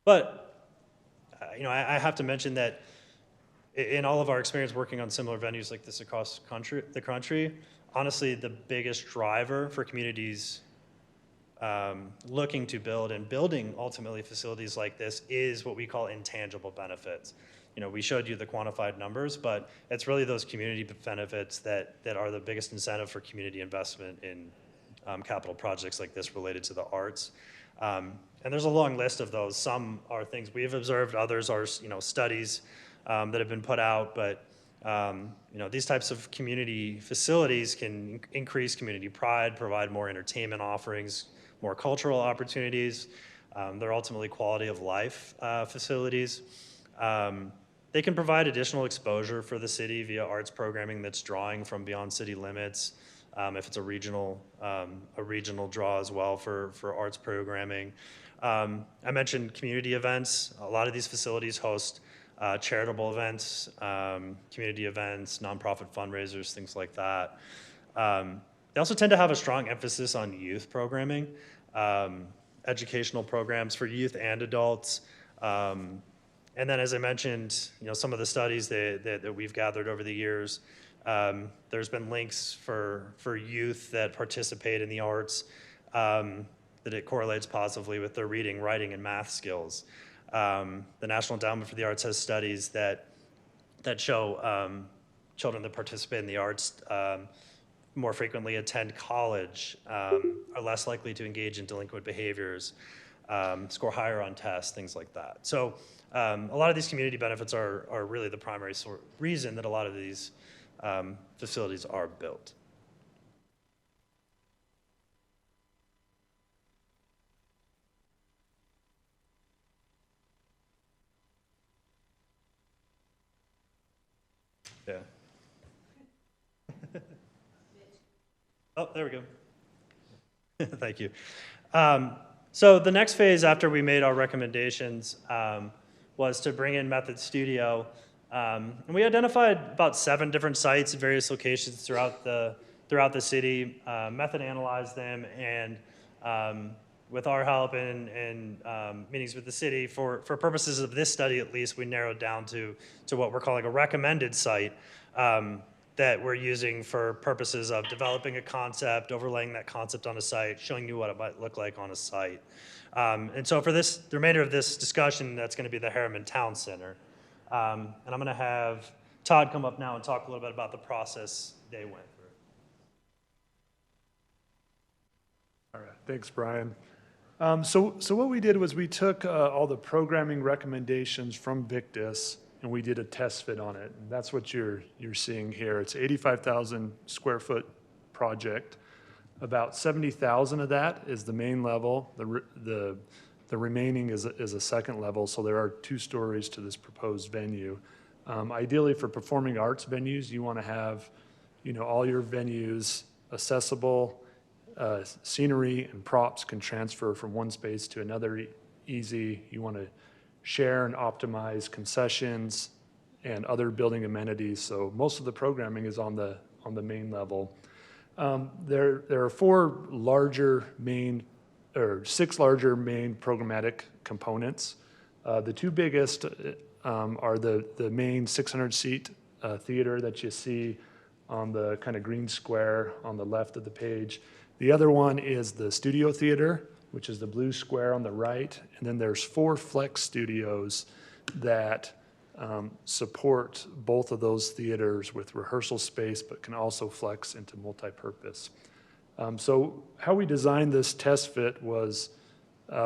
But, I have to mention that in all of our experience working on similar venues like this across the country, honestly, the biggest driver for communities looking to build and building ultimately facilities like this is what we call intangible benefits. We showed you the quantified numbers, but it's really those community benefits that are the biggest incentive for community investment in capital projects like this related to the arts. And there's a long list of those. Some are things we've observed, others are studies that have been put out, but these types of community facilities can increase community pride, provide more entertainment offerings, more cultural opportunities. They're ultimately quality of life facilities. They can provide additional exposure for the city via arts programming that's drawing from beyond city limits. If it's a regional draw as well for arts programming. I mentioned community events. A lot of these facilities host charitable events, community events, nonprofit fundraisers, things like that. They also tend to have a strong emphasis on youth programming, educational programs for youth and adults. And then, as I mentioned, some of the studies that we've gathered over the years, there's been links for youth that participate in the arts, that it correlates positively with their reading, writing, and math skills. The National Endowment for the Arts has studies that show children that participate in the arts more frequently attend college, are less likely to engage in delinquent behaviors, score higher on tests, things like that. So a lot of these community benefits are really the primary reason that a lot of these facilities are built. Yeah. Oh, there we go. Thank you. So the next phase after we made our recommendations was to bring in Method Studio. And we identified about 7 different sites at various locations throughout the city. Method analyzed them, and with our help and meetings with the city, for purposes of this study at least, we narrowed down to what we're calling a recommended site that we're using for purposes of developing a concept, overlaying that concept on a site, showing you what it might look like on a site. And so for the remainder of this discussion, that's going to be the Harriman Town Center. And I'm going to have Todd come up now and talk a little bit about the process they went through. All right, thanks, Brian. So what we did was we took all the programming recommendations from Victus and we did a test fit on it. And that's what you're seeing here. It's 85,000 square foot project. About 70,000 of that is the main level. The remaining is a second level, so there are 2 stories to this proposed venue. Ideally, for performing arts venues, you want to have, all your venues accessible. Scenery and props can transfer from one space to another easy. You want to share and optimize concessions and other building amenities. So most of the programming is on the main level. There are 6 larger main programmatic components. The 2 biggest are the main 600-seat theater that you see on the kind of green square on the left of the page. The other one is the studio theater, which is the blue square on the right. And then there's 4 flex studios that support both of those theaters with rehearsal space, but can also flex into multi-purpose. So how we designed this test fit was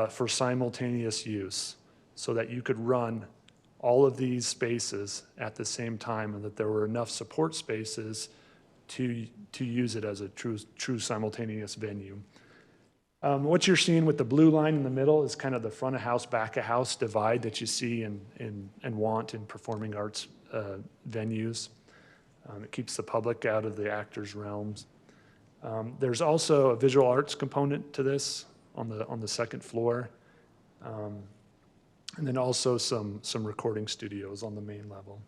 for simultaneous use, so that you could run all of these spaces at the same time, and that there were enough support spaces to use it as a true simultaneous venue. What you're seeing with the blue line in the middle is kind of the front of house, back of house divide that you see and want in performing arts venues. It keeps the public out of the actors' realms. There's also a visual arts component to this on the second floor. And then also some recording studios on the main level.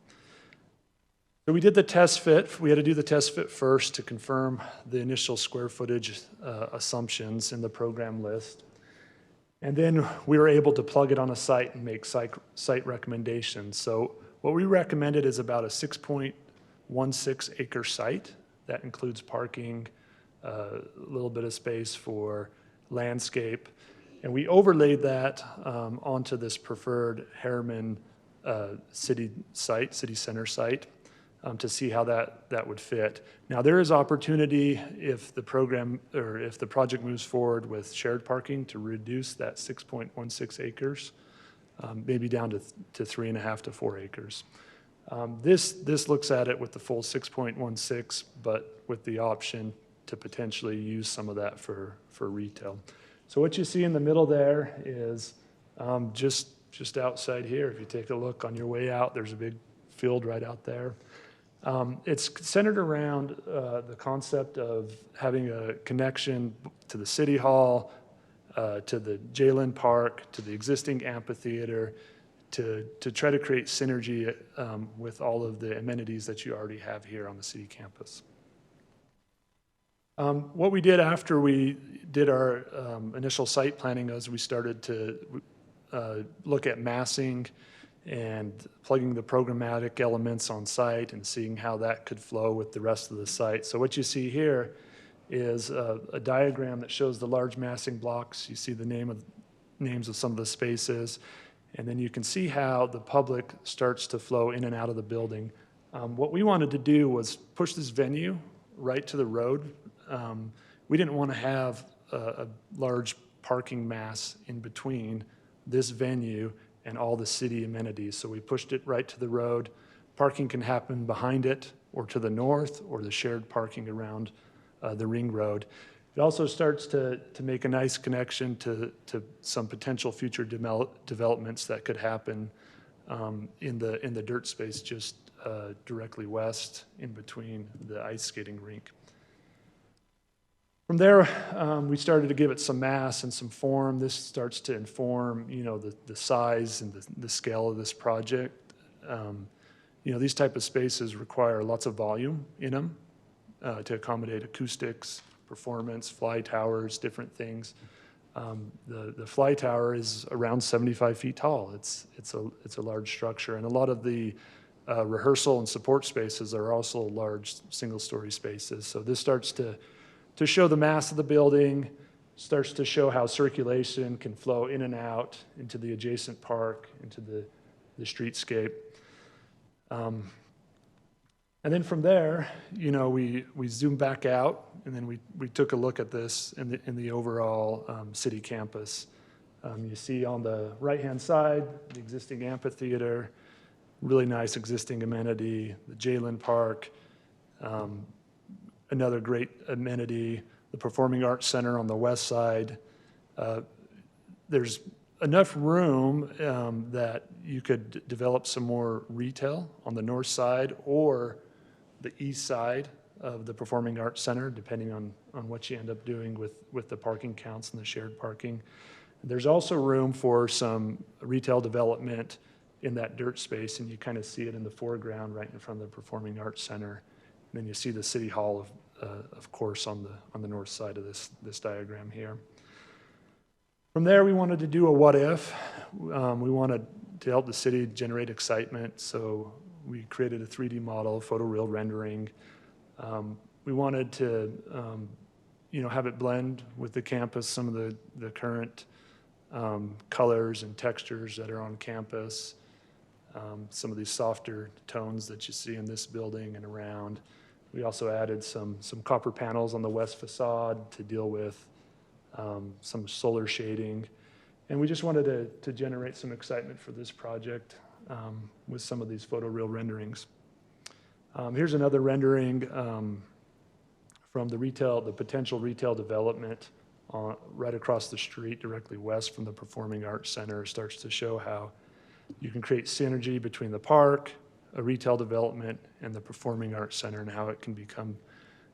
So we did the test fit. We had to do the test fit first to confirm the initial square footage assumptions in the program list. And then we were able to plug it on a site and make site recommendations. So what we recommended is about a 6.16 acre site. That includes parking, a little bit of space for landscape. And we overlaid that onto this preferred Harriman city center site. To see how that would fit. Now, there is opportunity if the project moves forward with shared parking to reduce that 6.16 acres, maybe down to 3.5 to 4 acres. This looks at it with the full 6.16, but with the option to potentially use some of that for retail. So what you see in the middle there is just outside here. If you take a look on your way out, there's a big field right out there. It's centered around the concept of having a connection to the city hall, to the Jalen Park, to the existing amphitheater, to try to create synergy with all of the amenities that you already have here on the city campus. What we did after we did our initial site planning is we started to look at massing and plugging the programmatic elements on site and seeing how that could flow with the rest of the site. So what you see here is a diagram that shows the large massing blocks. You see the names of some of the spaces, and then you can see how the public starts to flow in and out of the building. What we wanted to do was push this venue right to the road. We didn't want to have a large parking mass in between this venue and all the city amenities. So we pushed it right to the road. Parking can happen behind it or to the north, or the shared parking around the ring road. It also starts to make a nice connection to some potential future developments that could happen in the dirt space just directly west in between the ice skating rink. From there, we started to give it some mass and some form. This starts to inform, the size and the scale of this project. These type of spaces require lots of volume in them to accommodate acoustics, performance, fly towers, different things. The fly tower is around 75 feet tall. It's a large structure, and a lot of the rehearsal and support spaces are also large single-story spaces. So this starts to show the mass of the building, starts to show how circulation can flow in and out into the adjacent park, into the streetscape. And then from there, we zoomed back out, and then we took a look at this in the overall city campus. You see on the right-hand side, the existing amphitheater, really nice existing amenity, the Jalen Park, another great amenity, the Performing Arts Center on the west side. There's enough room that you could develop some more retail on the north side or the east side of the Performing Arts Center, depending on what you end up doing with the parking counts and the shared parking. There's also room for some retail development in that dirt space, and you kind of see it in the foreground right in front of the Performing Arts Center. And then you see the City Hall, of course, on the north side of this diagram here. From there, we wanted to do a what if. We wanted to help the city generate excitement, so we created a 3D model, photoreal rendering. We wanted to, have it blend with the campus, some of the current colors and textures that are on campus, some of these softer tones that you see in this building and around. We also added some copper panels on the west facade to deal with some solar shading. And we just wanted to generate some excitement for this project with some of these photoreal renderings. Here's another rendering from the potential retail development right across the street, directly west from the Performing Arts Center. It starts to show how you can create synergy between the park, a retail development, and the Performing Arts Center, and how it can become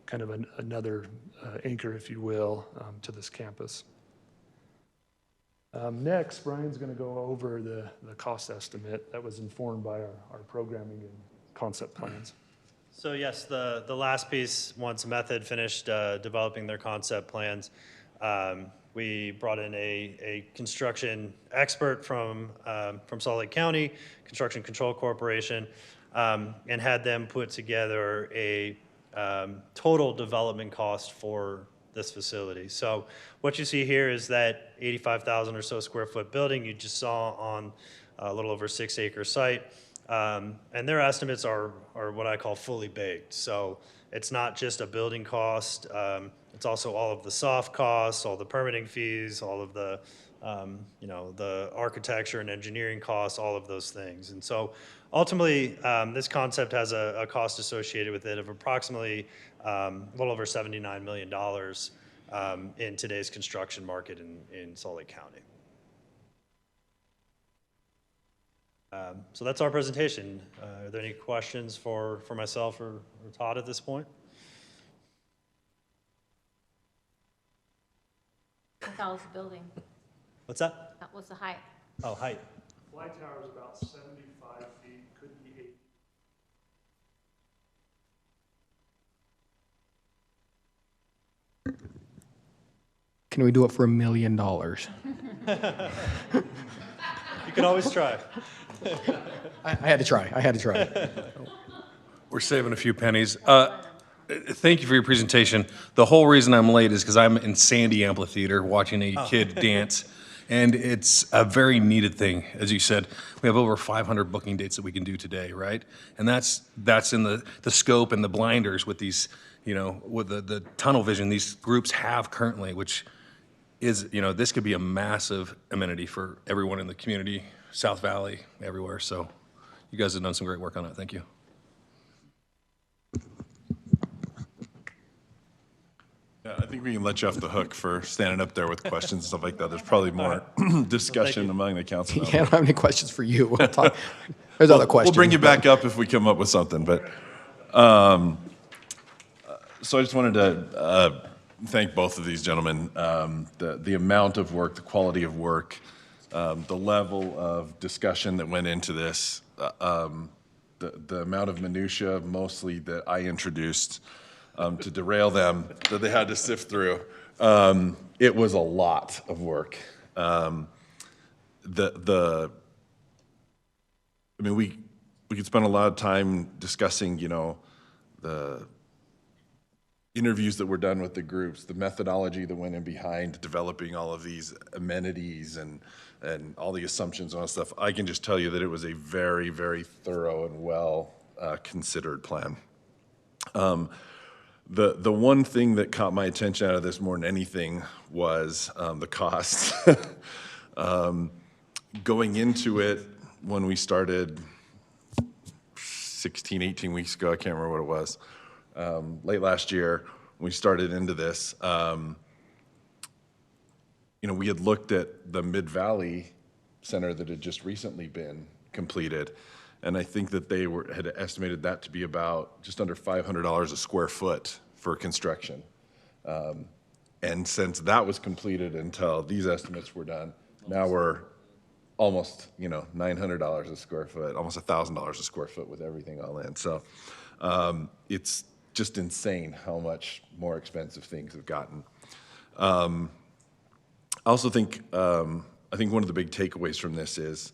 kind of another anchor, if you will, to this campus. Next, Brian's going to go over the cost estimate that was informed by our programming and concept plans. So yes, the last piece, once Method finished developing their concept plans, we brought in a construction expert from Salt Lake County, Construction Control Corporation, and had them put together a total development cost for this facility. So what you see here is that 85,000 or so square foot building you just saw on a little over 6 acre site. And their estimates are what I call fully baked. So it's not just a building cost, it's also all of the soft costs, all the permitting fees, all of the the architecture and engineering costs, all of those things. And so ultimately, this concept has a cost associated with it of approximately a little over $79 million in today's construction market in Salt Lake County. So that's our presentation. Are there any questions for myself or Todd at this point? How tall is the building? What's that? That was the height. Oh, height. Fly tower is about 75 feet, could be 80. Can we do it for $1 million? You can always try. I had to try. We're saving a few pennies. Thank you for your presentation. The whole reason I'm late is because I'm in Sandy Amphitheater watching a kid dance, and it's a very needed thing. As you said, we have over 500 booking dates that we can do today, right? And that's in the scope and the blinders with these, with the tunnel vision these groups have currently, which is, this could be a massive amenity for everyone in the community, South Valley, everywhere. So you guys have done some great work on it. Thank you. Yeah, I think we can let you off the hook for standing up there with questions and stuff like that. There's probably more discussion among the council. Yeah, I don't have any questions for you. We'll talk. There's other questions. We'll bring you back up if we come up with something. But so I just wanted to thank both of these gentlemen. The amount of work, the quality of work, the level of discussion that went into this, the amount of minutia, mostly that I introduced to derail them, that they had to sift through. It was a lot of work. I mean, we could spend a lot of time discussing, you know, the interviews that were done with the groups, the methodology that went in behind developing all of these amenities and all the assumptions and all that stuff. I can just tell you that it was a very, very thorough and well considered plan. The one thing that caught my attention out of this more than anything was the costs. Going into it, when we started 16, 18 weeks ago, I can't remember what it was, late last year, when we started into this, you know, we had looked at the Mid-Valley Center that had just recently been completed, and I think that they had estimated that to be about just under $500 a square foot for construction. And since that was completed until these estimates were done, now we're almost, you know, $900 a square foot, almost $1,000 a square foot with everything all in. So it's just insane how much more expensive things have gotten. I also think, I think one of the big takeaways from this is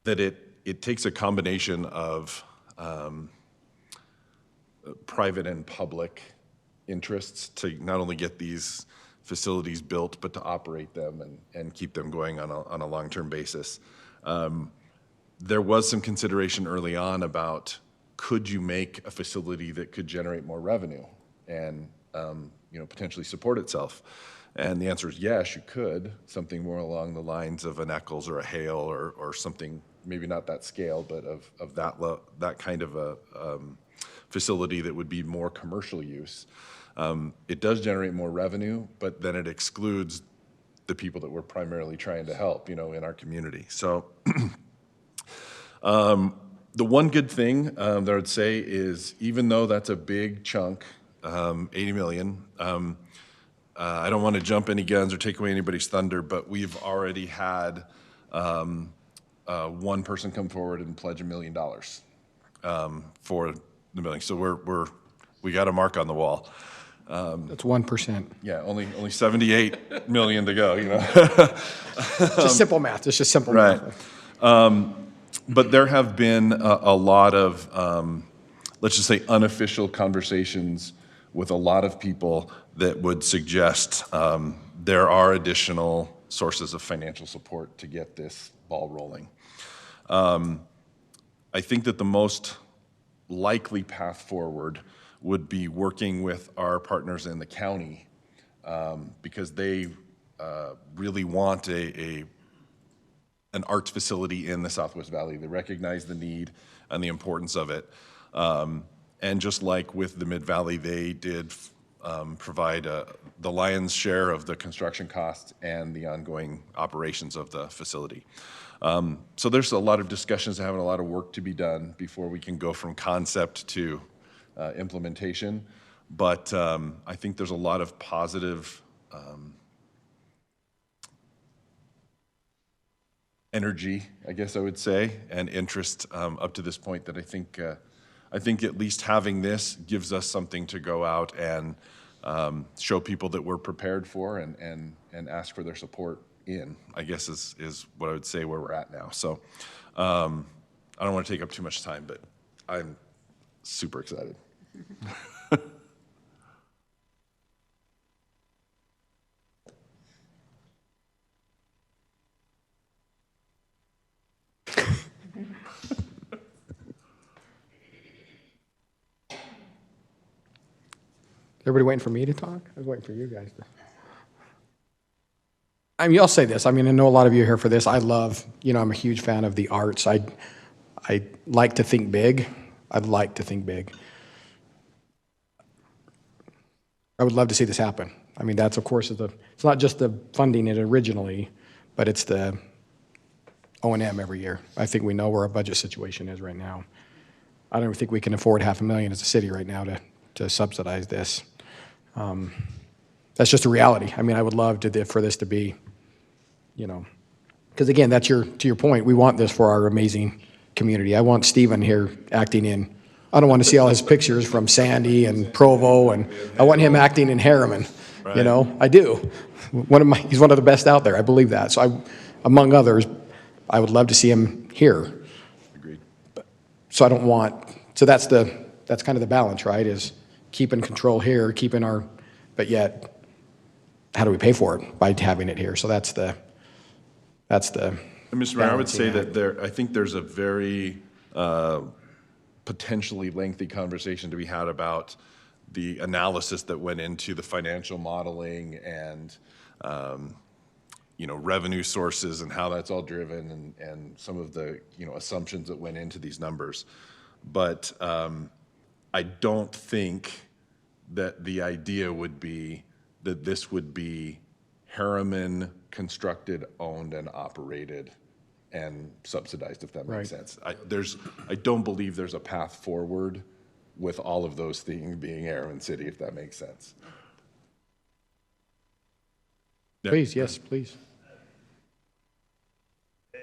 that it takes a combination of private and public interests to not only get these facilities built, but to operate them and keep them going on a long-term basis. There was some consideration early on about, could you make a facility that could generate more revenue and you know, potentially support itself? And the answer is yes, you could. Something more along the lines of an Eccles or a Hale or something, maybe not that scale, but of that kind of a facility that would be more commercial use. It does generate more revenue, but then it excludes the people that we're primarily trying to help, you know, in our community. So the one good thing that I would say is, even though that's a big chunk, 80 million, I don't want to jump any guns or take away anybody's thunder, but we've already had one person come forward and pledge $1 million for the building. So we got a mark on the wall. That's 1%. Yeah, only 78 million to go, you know. Just simple math, it's just simple math. Right. But there have been a lot of, let's just say, unofficial conversations with a lot of people that would suggest there are additional sources of financial support to get this ball rolling. I think that the most likely path forward would be working with our partners in the county, because they really want an arts facility in the Southwest Valley. They recognize the need and the importance of it. And just like with the Mid-Valley, they did provide the lion's share of the construction costs and the ongoing operations of the facility. So there's a lot of discussions and having a lot of work to be done before we can go from concept to implementation. But I think there's a lot of positive energy, I guess I would say, and interest up to this point that I think at least having this gives us something to go out and show people that we're prepared for and ask for their support in, I guess is what I would say where we're at now. So I don't want to take up too much time, but I'm super excited. Everybody waiting for me to talk? I was waiting for you guys to. I mean, I'll say this. I mean, I know a lot of you are here for this. I love, you know, I'm a huge fan of the arts. I like to think big. I'd like to think big. I would love to see this happen. I mean, that's, of course, it's not just the funding it originally, but it's the O&M every year. I think we know where our budget situation is right now. I don't think we can afford $500,000 as a city right now to to subsidize this. That's just a reality. I mean, I would love for this to be, because again, to your point, we want this for our amazing community. I want Stephen here acting in, I don't want to see all his pictures from Sandy and Provo, and I want him acting in Harriman. I do. He's one of the best out there. I believe that. So among others, I would love to see him here. Agreed. So I don't want, so that's kind of the balance, right? Is keeping control here, but yet, how do we pay for it by having it here? So that's the. And Mr. Mayor, I would say balancing that I think there's a very potentially lengthy conversation to be had about the analysis that went into the financial modeling and, revenue sources and how that's all driven and some of the, assumptions that went into these numbers. But I don't think that the idea would be that this would be Herriman constructed, owned, and operated and subsidized, if that makes sense. I don't believe there's a path forward with all of those things being Harriman City, if that makes sense. Please, yes, please.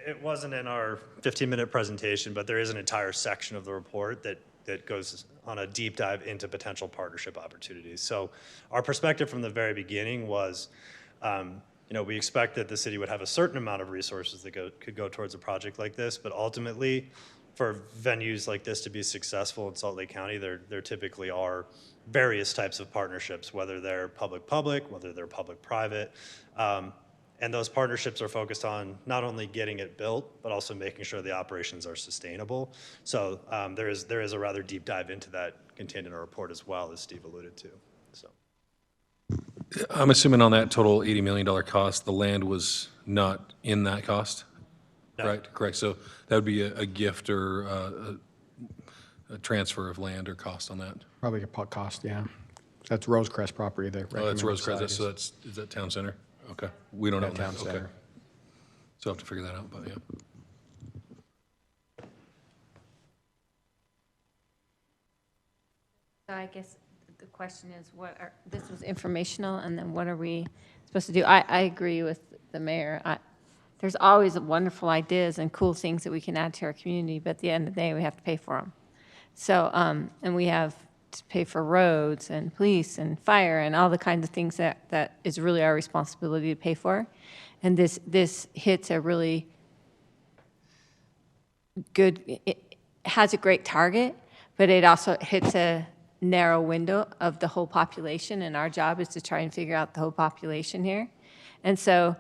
It wasn't in our 15-minute presentation, but there is an entire section of the report that goes on a deep dive into potential partnership opportunities. So our perspective from the very beginning was, we expect that the city would have a certain amount of resources that could go towards a project like this, but ultimately, for venues like this to be successful in Salt Lake County, there typically are various types of partnerships, whether they're public-public, whether they're public-private. And those partnerships are focused on not only getting it built, but also making sure the operations are sustainable. So there is a rather deep dive into that contained in our report as well, as Steve alluded to. So I'm assuming on that total $80 million cost, the land was not in that cost? No. Right, correct. So that would be a gift or a transfer of land or cost on that? Probably a cost, yeah. That's Rosecrest property there. Oh, that's Rosecrest, so is that town center? Okay, we don't own that, town okay. center. So I'll have to figure that out, but yeah. So I guess the question is, this was informational, and then what are we supposed to do? I agree with the mayor. There's always wonderful ideas and cool things that we can add to our community, but at the end of the day, we have to pay for them. So, and we have to pay for roads and police and fire and all the kinds of things that is really our responsibility to pay for. And this hits a really good, it has a great target, but it also hits a narrow window of the whole population, and our job is to try and figure out the whole population here. And so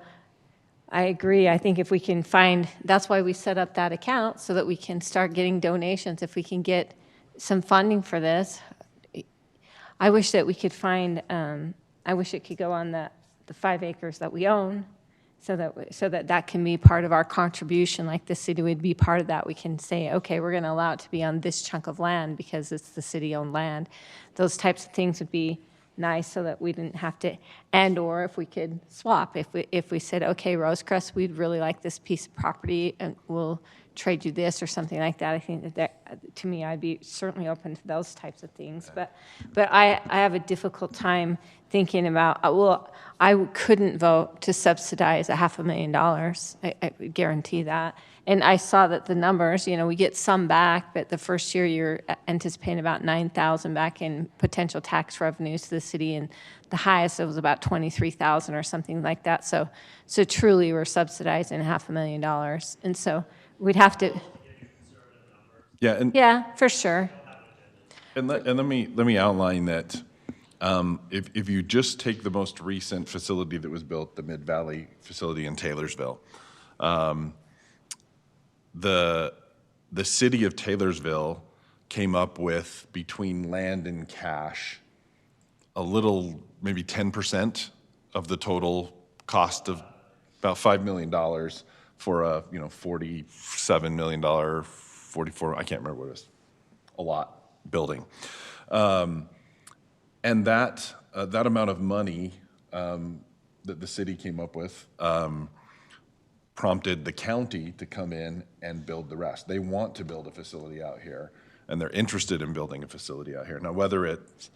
I agree. I think if we can find, that's why we set up that account, so that we can start getting donations. If we can get some funding for this, I wish that we could find, I wish it could go on the 5 acres that we own, so that can be part of our contribution, like the city would be part of that. We can say, okay, we're going to allow it to be on this chunk of land because it's the city-owned land. Those types of things would be nice, so that we didn't have to, or if we could swap. If we said, okay, Rosecrest, we'd really like this piece of property, and we'll trade you this or something like that. I think that to me, I'd be certainly open to those types of things. But I have a difficult time thinking about, I couldn't vote to subsidize $500,000. I would guarantee that. And I saw that the numbers, we get some back, but the first year you're anticipating about $9,000 back in potential tax revenues to the city, and the highest it was about $23,000 or something like that. So truly, we're subsidizing $500,000, and so we'd have to. Yeah, for sure. And let me outline that. If you just take the most recent facility that was built, the Mid-Valley facility in Taylorsville, the city of Taylorsville came up with, between land and cash, a little, maybe 10% of the total cost of about $5 million for a $47 million, 44, I can't remember what it is, a lot, building. And that amount of money that the city came up with prompted the county to come in and build the rest. They want to build a facility out here. and they're interested in building a facility out here. Now, whether it's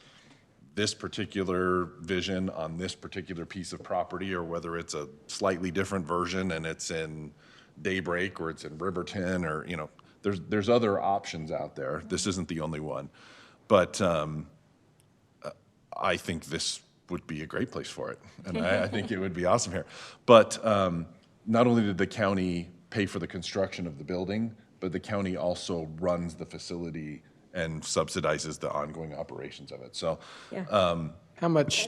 this particular vision on this particular piece of property, or whether it's a slightly different version and it's in Daybreak or it's in Riverton, or, you know, there's other options out there. This isn't the only one. But I think this would be a great place for it. And I think it would be awesome here. But not only did the county pay for the construction of the building, but the county also runs the facility and subsidizes the ongoing operations of it. So How much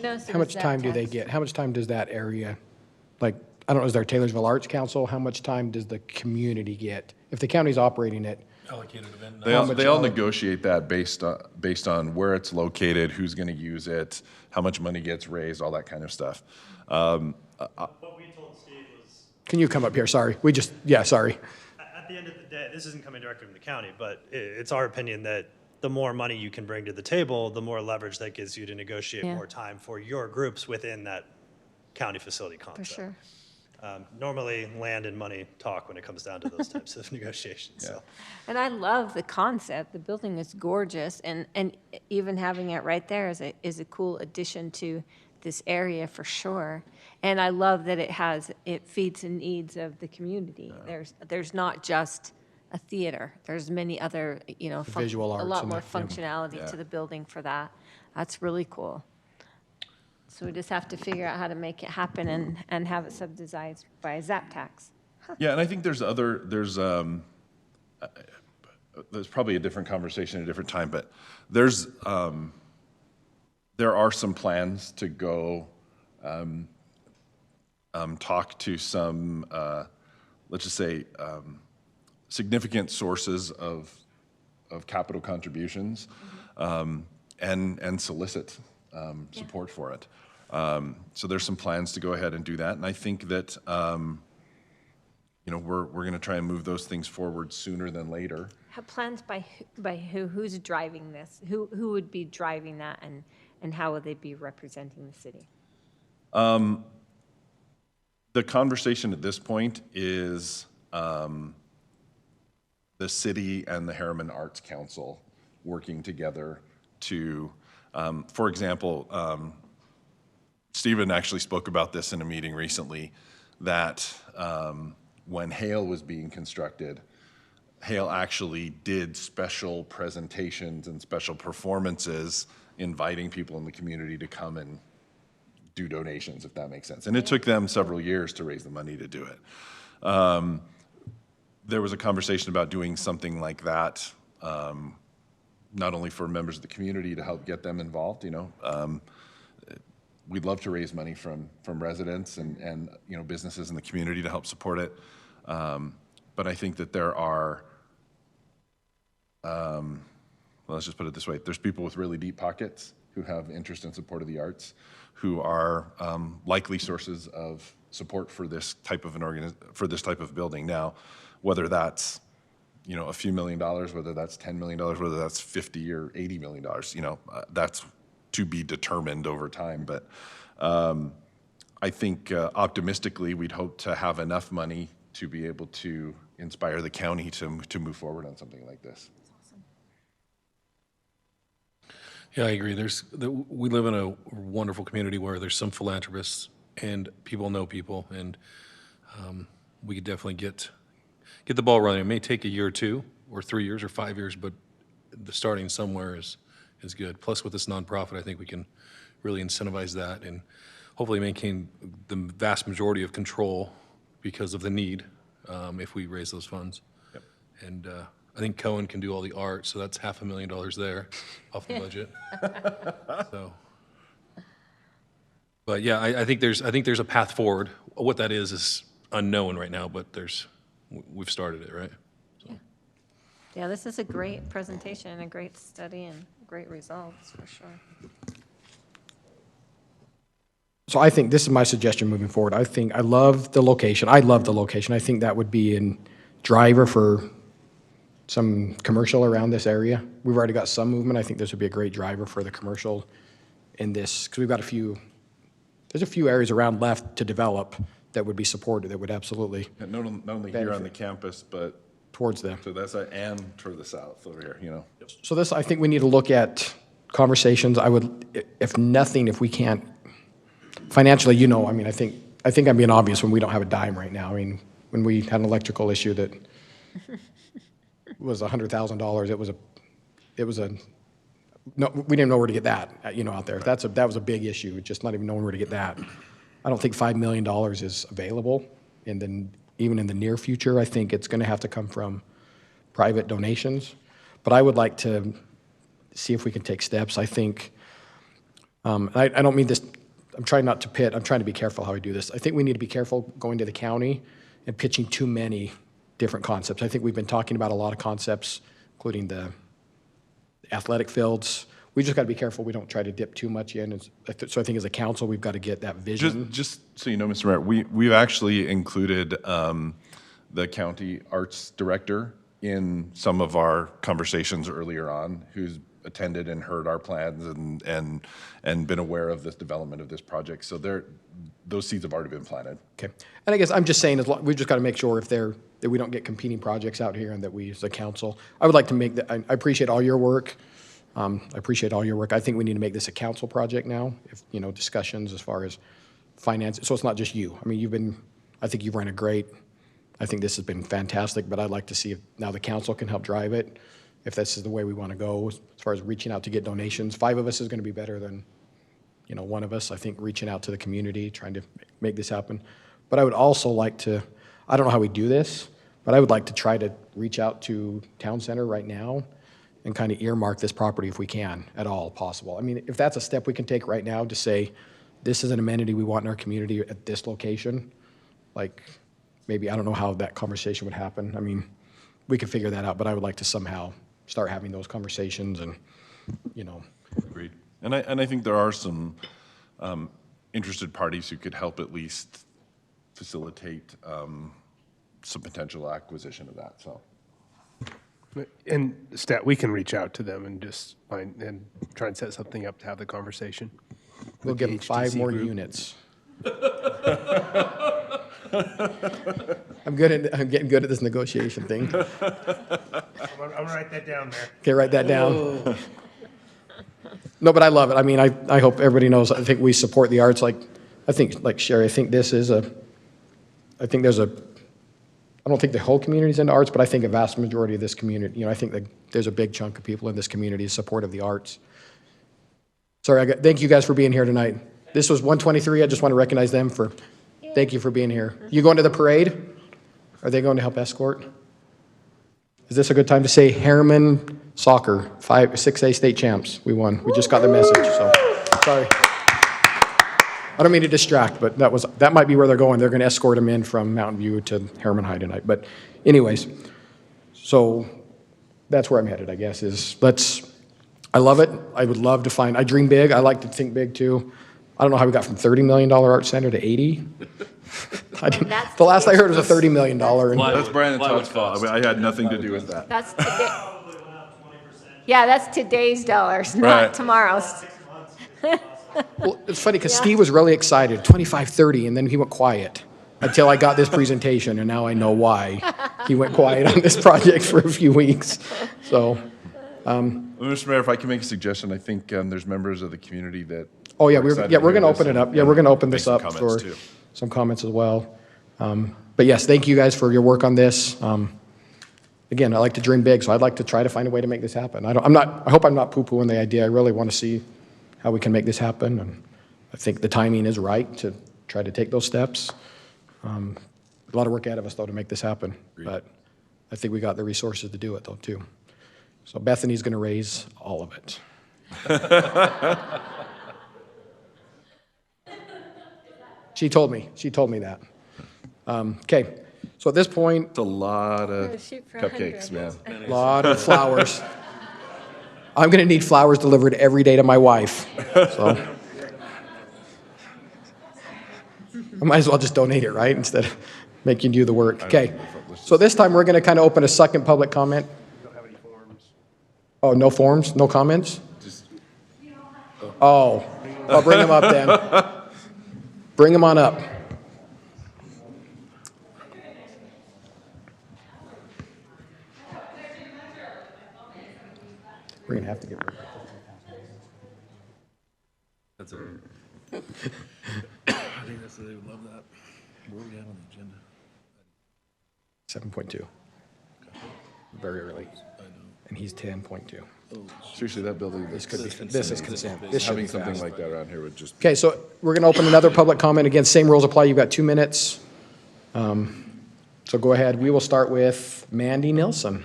time do they get? How much time does that area, like, I don't know, is there a Taylorsville Arts Council? How much time does the community get? If the county's operating it, Allocated event. they all negotiate that based on where it's located, who's going to use it, how much money gets raised, all that kind of stuff. What we told Steve was, can you come up here? Sorry. Sorry. at the end of the day, this isn't coming directly from the county, but it's our opinion that the more money you can bring to the table, the more leverage that gives you to negotiate more time for your groups within that county facility concept. For sure. Normally, land and money talk when it comes down to those types of negotiations. So. And I love the concept. The building is gorgeous, and even having it right there is a cool addition to this area for sure. And I love that it feeds the needs of the community. There's not just a theater. There's many other, Visual arts a lot and more that, yeah. functionality to the building for that. That's really cool. So we just have to figure out how to make it happen and have it subsidized by a ZAP tax. Yeah, and I think there's probably a different conversation at a different time, but there are some plans to go talk to some, let's just say, significant sources of capital contributions and solicit support for it. So there's some plans to go ahead and do that, and I think that we're going to try and move those things forward sooner than later. Have plans by who? Who's driving this? Who would be driving that, and how would they be representing the city? The conversation at this point is the city and the Herriman Arts Council working together to, for example, Stephen actually spoke about this in a meeting recently, that when Hale was being constructed, Hale actually did special presentations and special performances inviting people in the community to come and do donations, if that makes sense. And it took them several years to raise the money to do it. There was a conversation about doing something like that, not only for members of the community to help get them involved, we'd love to raise money from residents and businesses in the community to help support it. But I think that there are, let's just put it this way, there's people with really deep pockets who have interest and support of the arts, who are likely sources of support for this type of building. Now, whether that's a few $1 million, whether that's $10 million, whether that's $50 or $80 million, that's to be determined over time. But I think optimistically, we'd hope to have enough money to be able to inspire the county to move forward on something like this. Yeah, I agree. We live in a wonderful community where there's some philanthropists and people know people, and we could definitely get the ball running. It may take a year or two, or 3 years, or 5 years, but the starting somewhere is good. Plus, with this nonprofit, I think we can really incentivize that and hopefully maintain the vast majority of control because of the need if we raise those funds. Yep. And I think Cohen can do all the art, so that's $500,000 there off the budget. So, but yeah, I think there's a path forward. What that is unknown right now, but we've started it, right? So. Yeah, this is a great presentation and a great study and great results for sure. So I think this is my suggestion moving forward. I love the location. I think that would be a driver for some commercial around this area. We've already got some movement. I think this would be a great driver for the commercial in this, because we've got there's a few areas around left to develop that would be supported, that would absolutely And not only here on the campus, but towards the. So that's and toward the south over here, you know? So this, I think we need to look at conversations. I would, if nothing, if we can't, financially, you know, I mean, I think I'm being obvious when we don't have a dime right now. I mean, when we had an electrical issue that was $100,000, it was a, no, we didn't know where to get that, you know, out there. That was a big issue, just not even knowing where to get that. I don't think $5 million is available, and then even in the near future, I think it's gonna have to come from private donations. But I would like to see if we can take steps. I think, I don't mean this, I'm trying not to pit, I'm trying to be careful how I do this. I think we need to be careful going to the county and pitching too many different concepts. I think we've been talking about a lot of concepts, including the athletic fields. We just got to be careful we don't try to dip too much in. So I think as a council, we've got to get that vision. Just so you know, Mr. Mayor, we've actually included the county arts director in some of our conversations earlier on, who's attended and heard our plans and been aware of this development of this project. So those seeds have already been planted. Okay. And I guess I'm just saying, we've just got to make sure that we don't get competing projects out here and that we, as a council, I would like to make that, I appreciate all your work. I appreciate all your work. I think we need to make this a council project now, if, you know, discussions as far as finance. So it's not just you. I mean, I think you've run a great, I think this has been fantastic, but I'd like to see if now the council can help drive it, if this is the way we want to go, as far as reaching out to get donations. 5 of us is going to be better than, you know, 1 of us. I think reaching out to the community, trying to make this happen. But I would also like to, I don't know how we do this, but I would like to try to reach out to Town Center right now and kind of earmark this property if we can, at all possible. I mean, if that's a step we can take right now to say, this is an amenity we want in our community at this location, like, maybe, I don't know how that conversation would happen. I mean, we could figure that out, but I would like to somehow start having those conversations and, you know. Agreed. And I think there are some interested parties who could help at least facilitate some potential acquisition of that, so. And we can reach out to them and just find, and try and set something up to have the conversation. We'll with give the them 5 more HTC group. units. I'm getting good at this negotiation thing. I'm gonna write that down there. Okay, write that down. No, but I love it. I mean, I hope everybody knows, I think we support the arts. Like, I think, like Sherry, I think this is I don't think the whole community's into arts, but I think a vast majority of this community, you know, I think that there's a big chunk of people in this community support of the arts. Sorry, thank you guys for being here tonight. This was 123. I just want to recognize them for, thank you for being here. You going to the parade? Are they going to help escort? Is this a good time to say Herriman soccer, 6A state champs? We won. We just got the message, so sorry. I don't mean to distract, but that might be where they're going. They're going to escort them in from Mountain View to Harriman High tonight. But anyways, so that's where I'm headed, I guess, I love it. I would love to I dream big. I like to think big too. I don't know how we got from $30 million art center to 80. The last I heard was a $30 million. That's Brandon Todd's fault. I mean, I had nothing to do with that. That's today. Yeah, that's today's dollars, not Right. tomorrow's. Well, it's funny because Steve was really excited, 25, 30, and then he went quiet until I got this presentation, and now I know why he went quiet on this project for a few weeks. So, Mr. Mayor, if I can make a suggestion, I think there's members of the community that. oh yeah, are excited we're hear going to this open it and- up. Yeah, we're going to open make this some up comments, for too. some comments as well. But yes, thank you guys for your work on this. Again, I like to dream big, so I'd like to try to find a way to make this happen. I hope I'm not poo-pooing the idea. I really want to see how we can make this happen, and I think the timing is right to try to take those steps. A lot of work ahead of us, though, to make this happen. Agreed. But I think we got the resources to do it, though, too. So Bethany's going to raise all of it. She told me that. Okay, so at this point, It's a lot of shoot for cupcakes, 100. man. a lot of flowers. I'm going to need flowers delivered every day to my wife, so. I might as well just donate it, right, instead of making you do the work. Okay, so this time we're going to kind of open a second public comment. Don't have any forms. Oh, no forms, no comments? Oh, I'll bring them up then. Bring them on up. We're gonna have to get rid of it. That's it. I think that's, they would love that. Where are we at on the agenda? 7.2. Very early. And he's 10.2. Seriously, that building, This could be, this is consent. This should be having something fast. like that around here would just. Okay, so we're going to open another public comment. Again, same rules apply. You've got 2 minutes. So go ahead. We will start with Mandy Nilsson.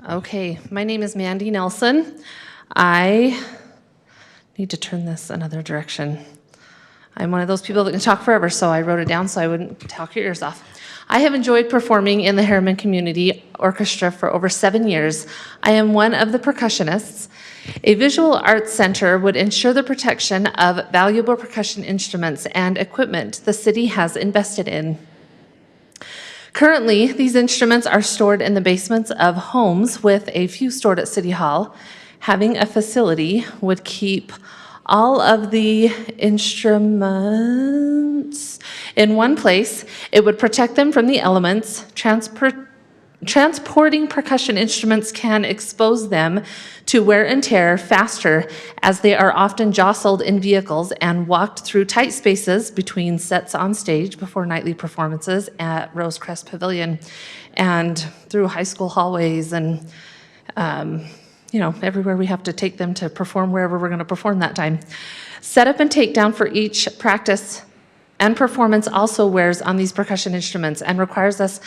Okay, my name is Mandy Nelson. I need to turn this another direction. I'm one of those people that can talk forever, so I wrote it down so I wouldn't talk your ears off. I have enjoyed performing in the Herriman Community Orchestra for over 7 years. I am one of the percussionists. A visual arts center would ensure the protection of valuable percussion instruments and equipment the city has invested in. Currently, these instruments are stored in the basements of homes, with a few stored at City Hall. Having a facility would keep all of the instruments in one place. It would protect them from the elements. Transporting percussion instruments can expose them to wear and tear faster, as they are often jostled in vehicles and walked through tight spaces between sets on stage before nightly performances at Rosecrest Pavilion and through high school hallways and everywhere we have to take them to perform wherever we're going to perform that time. Setup and takedown for each practice and performance also wears on these percussion instruments and requires us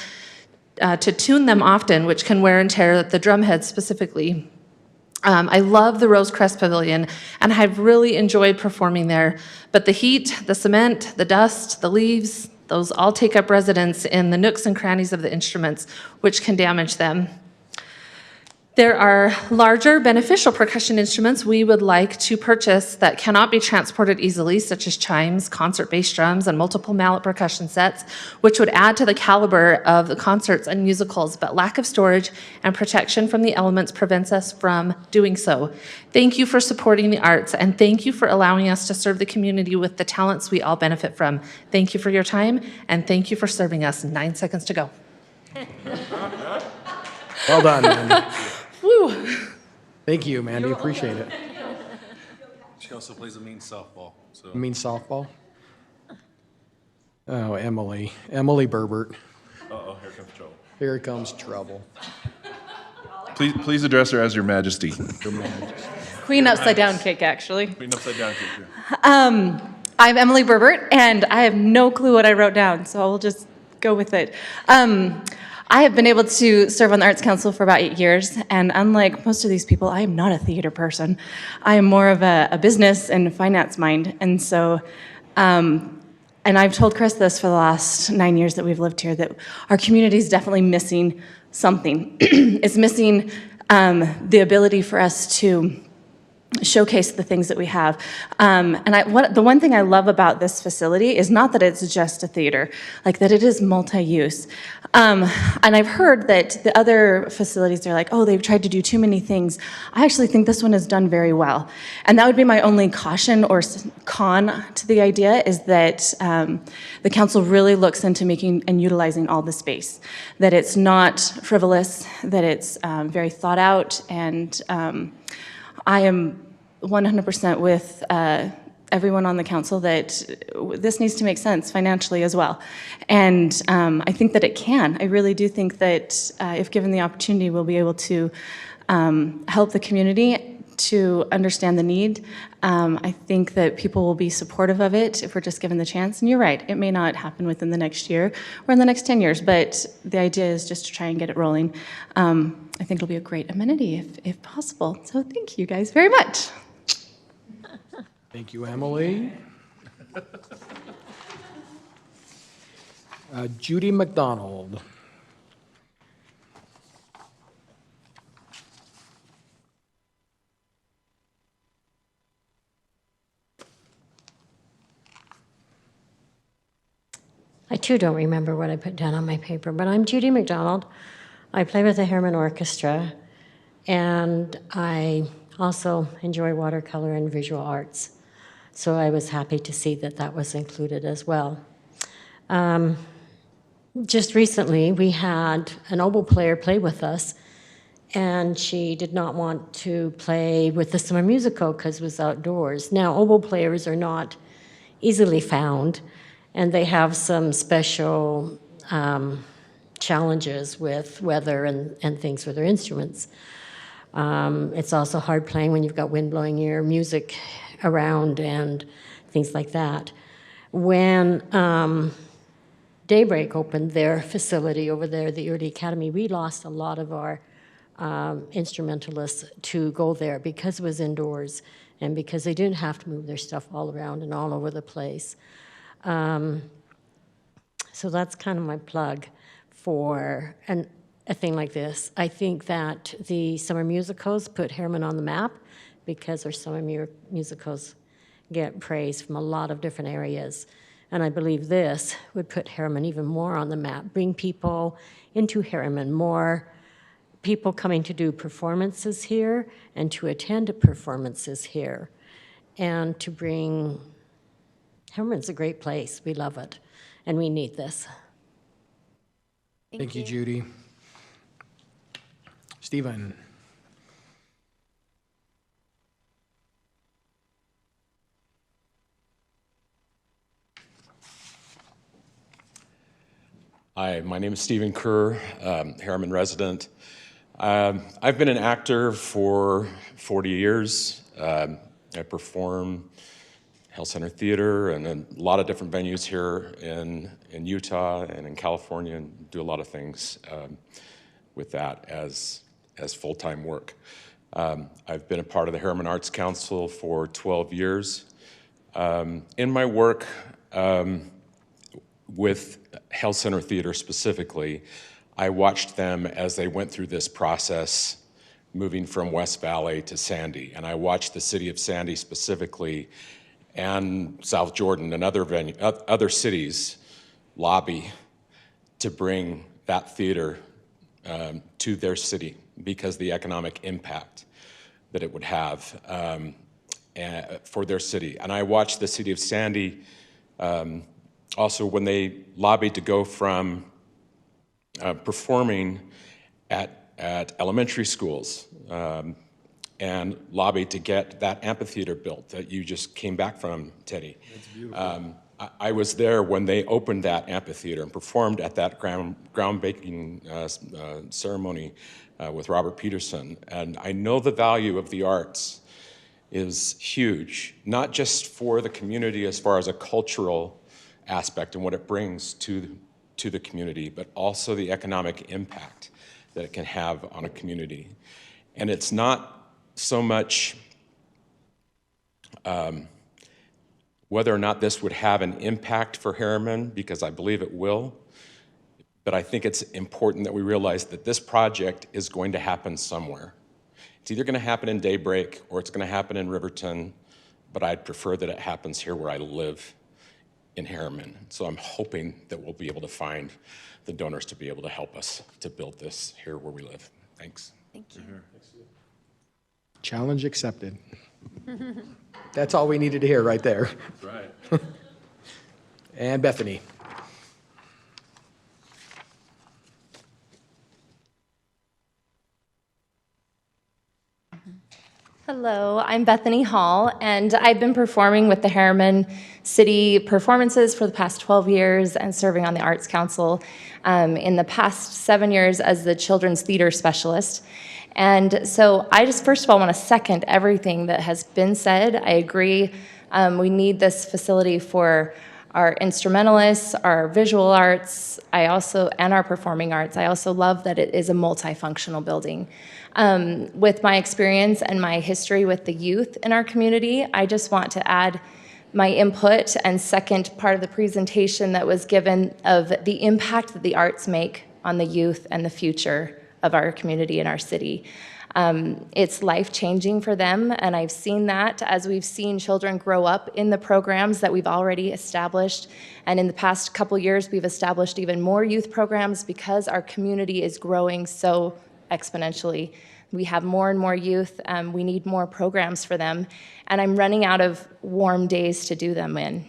to tune them often, which can wear and tear the drum head specifically. I love the Rosecrest Pavilion, and I've really enjoyed performing there, but the heat, the cement, the dust, the leaves, those all take up residence in the nooks and crannies of the instruments, which can damage them. There are larger beneficial percussion instruments we would like to purchase that cannot be transported easily, such as chimes, concert bass drums, and multiple mallet percussion sets, which would add to the caliber of the concerts and musicals, but lack of storage and protection from the elements prevents us from doing so. Thank you for supporting the arts, and thank you for allowing us to serve the community with the talents we all benefit from. Thank you for your time, and thank you for serving us. 9 seconds to go. Well done, Mandy. Woo. Thank you, Mandy. Appreciate it. She also plays a mean softball, so. You mean softball? Oh, Emily. Emily Berbert. Uh-oh, here comes trouble. Here comes trouble. Please address her as Your Majesty. Queen upside down cake, actually. Queen upside down kick, yeah. I'm Emily Berbert, and I have no clue what I wrote down, so I'll just go with it. I have been able to serve on the Arts Council for about 8 years, and unlike most of these people, I am not a theater person. I am more of a business and finance mind, and so, and I've told Chris this for the last 9 years that we've lived here, that our community is definitely missing something. It's missing the ability for us to showcase the things that we have. The one thing I love about this facility is not that it's just a theater, like that it is multi-use. And I've heard that the other facilities are like, oh, they've tried to do too many things. I actually think this one is done very well. And that would be my only caution or con to the idea, is that the council really looks into making and utilizing all the space, that it's not frivolous, that it's very thought out, and I am 100% with everyone on the council that this needs to make sense financially as well. And I think that it can. I really do think that if given the opportunity, we'll be able to help the community to understand the need. I think that people will be supportive of it if we're just given the chance. And you're right, it may not happen within the next year or in the next 10 years, but the idea is just to try and get it rolling. I think it'll be a great amenity if possible. So thank you guys very much. Thank you, Emily. Judy McDonald. I too don't remember what I put down on my paper, but I'm Judy McDonald. I play with the Harriman Orchestra, and I also enjoy watercolor and visual arts. So I was happy to see that that was included as well. Just recently, we had an oboe player play with us, and she did not want to play with the summer musical because it was outdoors. Now, oboe players are not easily found, and they have some special challenges with weather and things with their instruments. It's also hard playing when you've got wind blowing your music around and things like that. When Daybreak opened their facility over there, the Early Academy, we lost a lot of our instrumentalists to go there because it was indoors and because they didn't have to move their stuff all around and all over the place. So that's kind of my plug for a thing like this. I think that the summer musicals put Herriman on the map because our summer musicals get praise from a lot of different areas. And I believe this would put Herriman even more on the map, bring people into Herriman, more people coming to do performances here and to attend to performances here, and to bring, Herriman's a great place. We love it, and we need this. Thank you, Judy. Stephen. Hi, my name is Stephen Kerr, Harriman resident. I've been an actor for 40 years. I perform Health Center Theater and a lot of different venues here in Utah and in California, and do a lot of things with that as full-time work. I've been a part of the Harriman Arts Council for 12 years. In my work with Health Center Theater specifically, I watched them as they went through this process moving from West Valley to Sandy, and I watched the city of Sandy specifically and South Jordan and other cities lobby to bring that theater to their city because the economic impact that it would have for their city. And I watched the city of Sandy also when they lobbied to go from performing at elementary schools and lobbied to get that amphitheater built that you just came back from, Teddy. That's beautiful. I was there when they opened that amphitheater and performed at that groundbreaking ceremony with Robert Peterson. And I know the value of the arts is huge, not just for the community as far as a cultural aspect and what it brings to the community, but also the economic impact that it can have on a community. And it's not so much whether or not this would have an impact for Harriman, because I believe it will, but I think it's important that we realize that this project is going to happen somewhere. It's either going to happen in Daybreak or it's going to happen in Riverton, but I'd prefer that it happens here where I live in Harriman. So I'm hoping that we'll be able to find the donors to be able to help us to build this here where we live. Thanks. Thank you. Challenge accepted. That's all we needed to hear right there. That's right. And Bethany. Hello, I'm Bethany Hall, and I've been performing with the Harriman City Performances for the past 12 years and serving on the Arts Council in the past 7 years as the Children's Theater Specialist. And so I just first of all want to second everything that has been said. I agree. We need this facility for our instrumentalists, our visual arts, and our performing arts. I also love that it is a multifunctional building. With my experience and my history with the youth in our community, I just want to add my input and second part of the presentation that was given of the impact that the arts make on the youth and the future of our community and our city. It's life-changing for them, and I've seen that as we've seen children grow up in the programs that we've already established. And in the past couple years, we've established even more youth programs because our community is growing so exponentially. We have more and more youth. We need more programs for them. And I'm running out of warm days to do them in.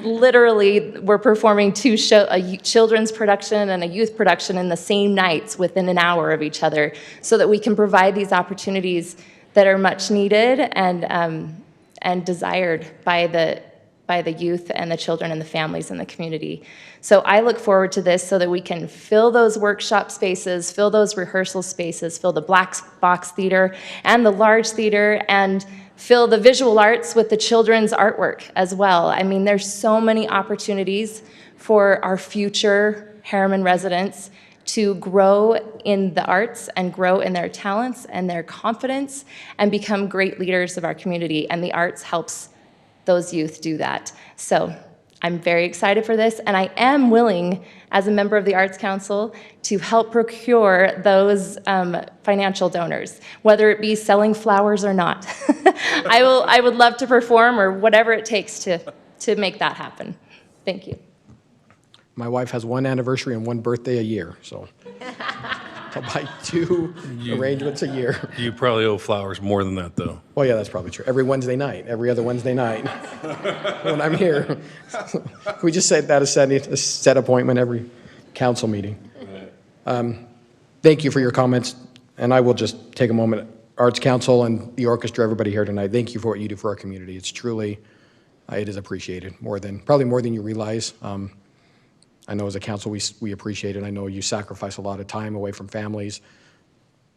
Literally, we're performing two a children's production and a youth production in the same nights within an hour of each other so that we can provide these opportunities that are much needed and desired by the youth and the children and the families in the community. So I look forward to this so that we can fill those workshop spaces, fill those rehearsal spaces, fill the black box theater and the large theater, and fill the visual arts with the children's artwork as well. I mean, there's so many opportunities for our future Herriman residents to grow in the arts and grow in their talents and their confidence and become great leaders of our community, and the arts helps those youth do that. So I'm very excited for this, and I am willing, as a member of the Arts Council, to help procure those financial donors, whether it be selling flowers or not. I would love to perform or whatever it takes to make that happen. Thank you. My wife has one anniversary and one birthday a year, so I'll buy 2 arrangements a year. You probably owe flowers more than that, though. Well, yeah, that's probably true. Every Wednesday night, every other Wednesday night when I'm here. We just set that a set appointment every council meeting. Thank you for your comments, and I will just take a moment. Arts Council and the orchestra, everybody here tonight, thank you for what you do for our community. It's truly, it is appreciated probably more than you realize. I know as a council we appreciate it. I know you sacrifice a lot of time away from families.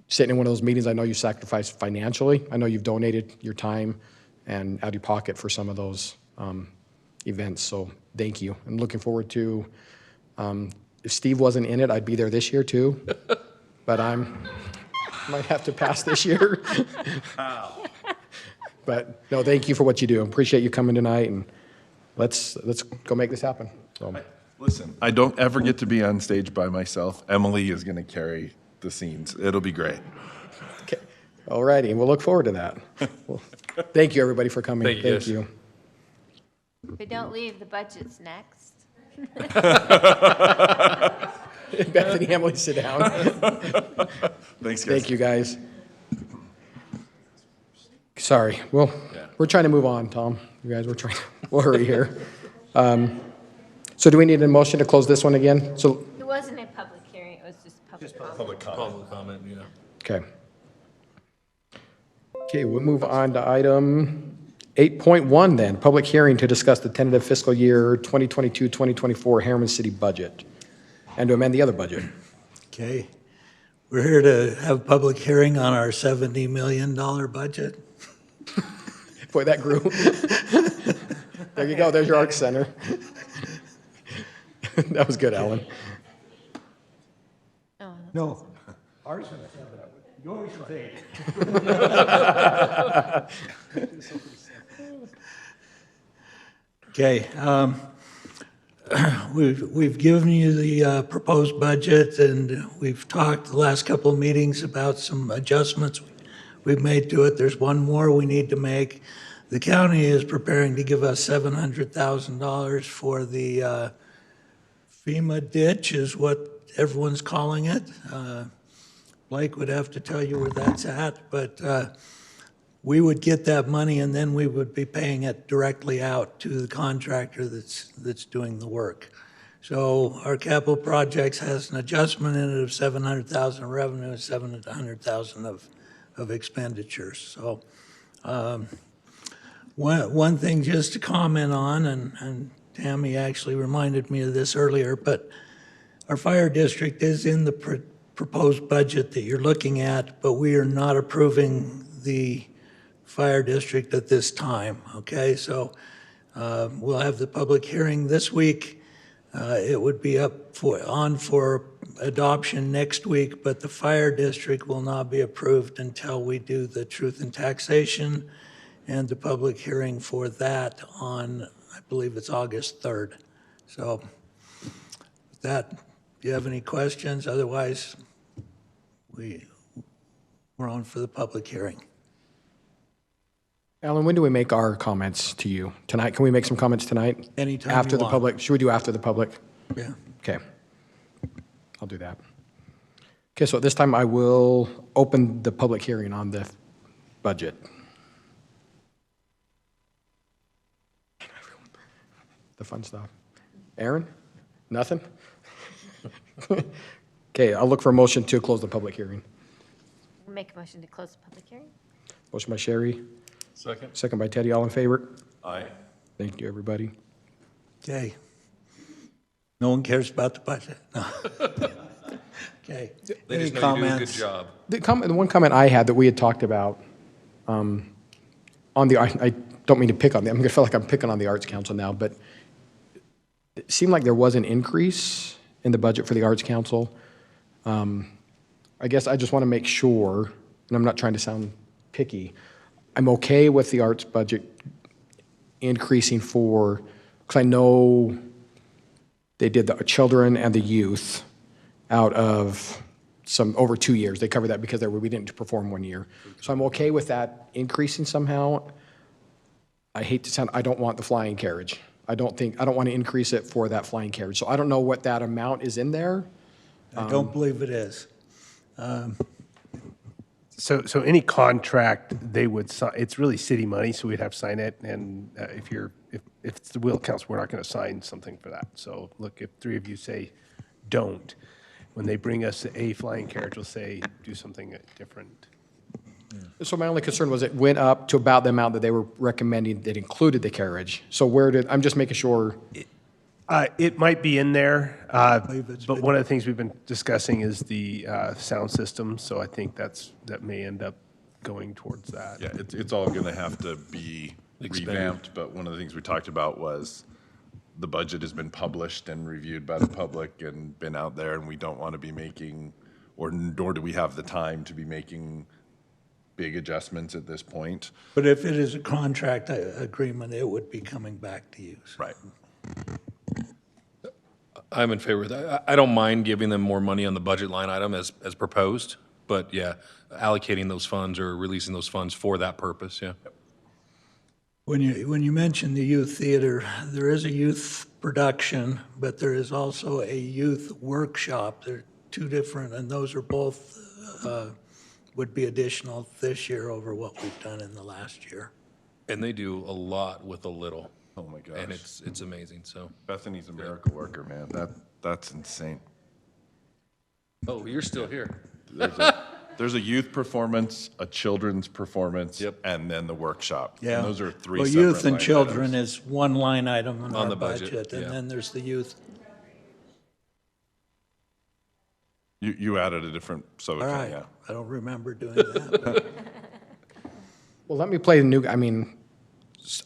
Sitting in one of those meetings, I know you sacrifice financially. I know you've donated your time and out of your pocket for some of those events, so thank you. I'm looking forward to, if Steve wasn't in it, I'd be there this year too, but might have to pass this year. But no, thank you for what you do. Appreciate you coming tonight, and let's go make this happen. So. Listen, I don't ever get to be on stage by myself. Emily is going to carry the scenes. It'll be great. Okay. All righty. We'll look forward to that. Well, thank you, everybody, for coming. Thank you. But don't leave, the budget's next. Bethany, Emily, sit down. Thanks, guys. Thank you, guys. Sorry. Well, we're trying to move on, Tom. You guys, we'll hurry here. So do we need a motion to close this one again? So It wasn't a public hearing, it was just public comment. Public comment, yeah. Okay. Okay, we'll move on to item 8.1 then, public hearing to discuss the tentative fiscal year 2022-2024 Harriman City budget and to amend the other budget. Okay. We're here to have a public hearing on our $70 million budget. Boy, that grew. There you go, there's your Arts Center. That was good, Alan. No. Ours is 7. Yours is 8. Okay. We've given you the proposed budget, and we've talked the last couple of meetings about some adjustments we've made to it. There's one more we need to make. The county is preparing to give us $700,000 for the FEMA ditch, is what everyone's calling it. Blake would have to tell you where that's at, but we would get that money and then we would be paying it directly out to the contractor that's doing the work. So our capital projects has an adjustment in it of $700,000 revenue and $700,000 of expenditures. So one thing just to comment on, and Tammy actually reminded me of this earlier, but our fire district is in the proposed budget that you're looking at, but we are not approving the fire district at this time, okay? So we'll have the public hearing this week. It would be on for adoption next week, but the fire district will not be approved until we do the truth in taxation and the public hearing for that on, I believe it's August 3rd. So with that, do you have any questions? Otherwise, we're on for the public hearing. Alan, when do we make our comments to you? Tonight? Can we make some comments tonight? Anytime After you the want. public? Should we do after the public? Yeah. Okay. I'll do that. Okay, so at this time, I will open the public hearing on the budget. The fun stuff. Aaron? Nothing? Okay, I'll look for a motion to close the public hearing. Make a motion to close the public hearing. Motion by Sherry, Second? second by Teddy, all in favor? Aye. Thank you, everybody. Okay. No one cares about the budget? No. Okay. They Any just know you do a good comments? job. The one comment I had that we had talked about, on the, I don't mean to pick on them, I'm gonna feel like I'm picking on the Arts Council now, but it seemed like there was an increase in the budget for the Arts Council. I guess I just want to make sure, and I'm not trying to sound picky, I'm okay with the arts budget increasing for, because I know they did the children and the youth out of some, over 2 years. They covered that because we didn't perform 1 year. So I'm okay with that increasing somehow. I hate to sound, I don't want the flying carriage. I don't want to increase it for that flying carriage. So I don't know what that amount is in there. I don't believe it is. So any contract, they would sign, it's really city money, so we'd have to sign it, and if it's the will council, we're not going to sign something for that. So look, if three of you say don't, when they bring us a flying carriage, we'll say do something different. So my only concern was it went up to about the amount that they were recommending that included the carriage. So I'm just making sure. It might be in there, believe it's but been- one of the things we've been discussing is the sound system, so I think that may end up going towards that. Yeah, it's all going to have to be revamped, but one of the things we talked about was the budget has been published and reviewed by the public and been out there, and we don't want to be making, nor do we have the time to be making big adjustments at this point. But if it is a contract agreement, it would be coming back to you. Right. I'm in favor of that. I don't mind giving them more money on the budget line item as proposed, but yeah, allocating those funds or releasing those funds for that purpose, yeah. When you mention the youth theater, there is a youth production, but there is also a youth workshop. They're two different, and those are both, would be additional this year over what we've done in the last year. And they do a lot with a little. Oh my gosh. And it's amazing, so. Bethany's a miracle worker, man. That's insane. Oh, you're still here. There's a youth performance, a children's performance, Yep. and then the workshop. Yeah. And those are three Well, separate youth and line children items. is one line item in On our the budget, budget, and yeah. then there's the youth. You added a different, so All okay, right, yeah. I don't remember doing that. Well, let me play the new,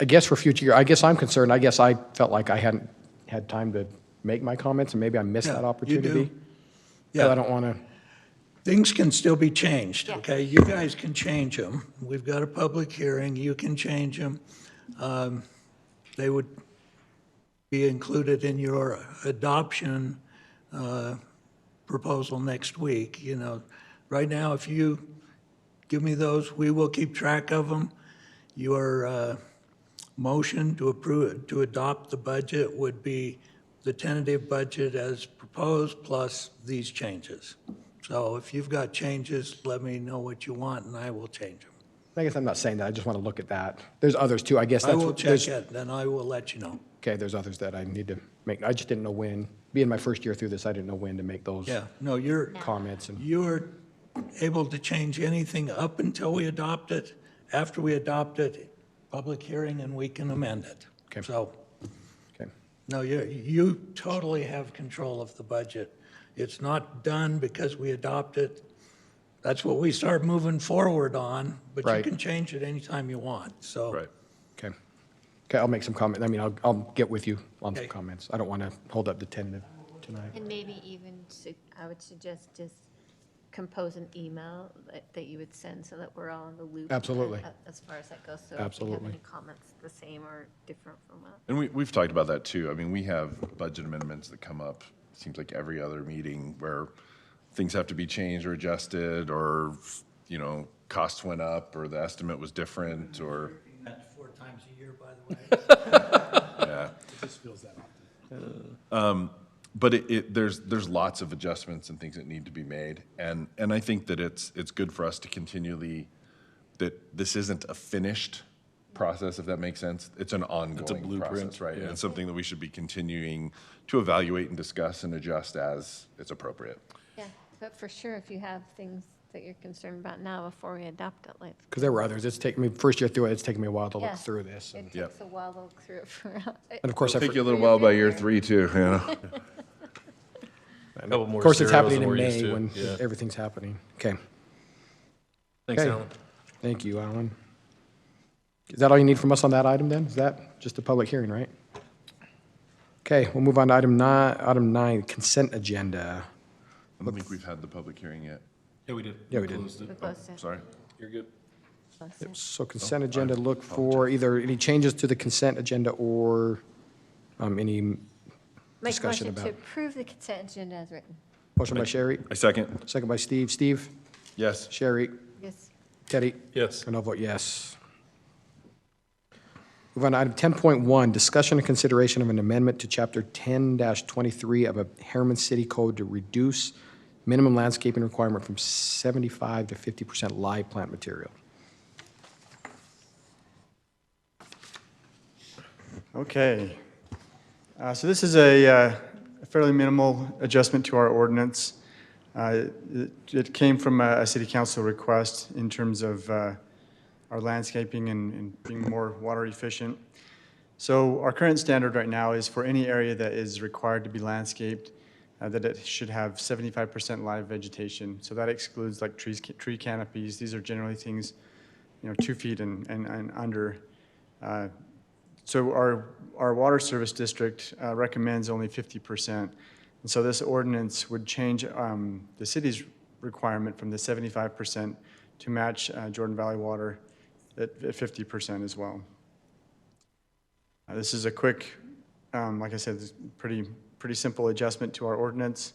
I guess for future year, I guess I'm concerned, I guess I felt like I hadn't had time to make my comments, and maybe I missed Yeah, that you opportunity. do. Yeah. Yeah. I don't want to, Things can still be changed, okay? You guys can change them. We've got a public hearing, you can change them. They would be included in your adoption proposal next week, you know. Right now, if you give me those, we will keep track of them. Your motion to approve, to adopt the budget would be the tentative budget as proposed plus these changes. So if you've got changes, let me know what you want and I will change them. I guess I'm not saying that, I just want to look at that. There's others too, I guess I that's. will what- check there's- it, then I will let you know. Okay, there's others that I need to make, I just didn't know when. Being my first year through this, I didn't know when to make those Yeah, no, you're, comments. And you're able to change anything up until we adopt it. After we adopt it, public hearing and we can amend it. Okay. So, Okay. no, you totally have control of the budget. It's not done because we adopt it. That's what we start moving forward on, but you Right. can change it anytime you want, so. Right. Okay. Okay, I'll make some comment, I'll get with you on some Okay. comments. I don't want to hold up the tentative tonight. And maybe even, I would suggest just compose an email that you would send so that we're all in the loop. Absolutely. As far as that goes. So Absolutely. if you have any comments the same or different from that. And we've talked about that too. I mean, we have budget amendments that come up, seems like every other meeting where things have to be changed or adjusted, or, you know, costs went up, or the estimate was different, or, That's 4 times a year, by the way. yeah. It just feels that often. But there's lots of adjustments and things that need to be made. And I think that it's good for us to continually, that this isn't a finished process, if that makes sense. It's an ongoing process, right? And it's something that we should be continuing to evaluate and discuss and adjust as it's appropriate. Yeah, but for sure, if you have things that you're concerned about now before we adopt it later. Because there were others. It's taken me, first year through it, it's taken me a while to look Yeah, through this. It takes a while to look through it for us. And of course, It'll take you a little while by year 3 too, you know? Of course, it's happening in May when everything's happening. Okay. Thanks, Okay. Alan. Thank you, Alan. Is that all you need from us on that item then? Is that just a public hearing, right? Okay, we'll move on to item 9, consent agenda. I don't think we've had the public hearing yet. Yeah, we did. Yeah, we did. We closed it. Sorry. You're good. Closed it. So consent agenda, look for either any changes to the consent agenda or any Make a discussion motion to about. approve the consent agenda as written. Motion by Sherry, I second. second by Steve. Steve? Yes. Sherry? Yes. Teddy? Yes. And I'll vote yes. Move on to item 10.1, discussion and consideration of an amendment to Chapter 10-23 of a Harriman City Code to reduce minimum landscaping requirement from 75 to 50% live plant material. Okay. So this is a fairly minimal adjustment to our ordinance. It came from a city council request in terms of our landscaping and being more water efficient. So our current standard right now is for any area that is required to be landscaped, that it should have 75% live vegetation. So that excludes like trees, tree canopies. These are generally things, 2 feet and under. So our water service district recommends only 50%. And so this ordinance would change the city's requirement from the 75% to match Jordan Valley Water at 50% as well. This is a quick, like I said, pretty simple adjustment to our ordinance,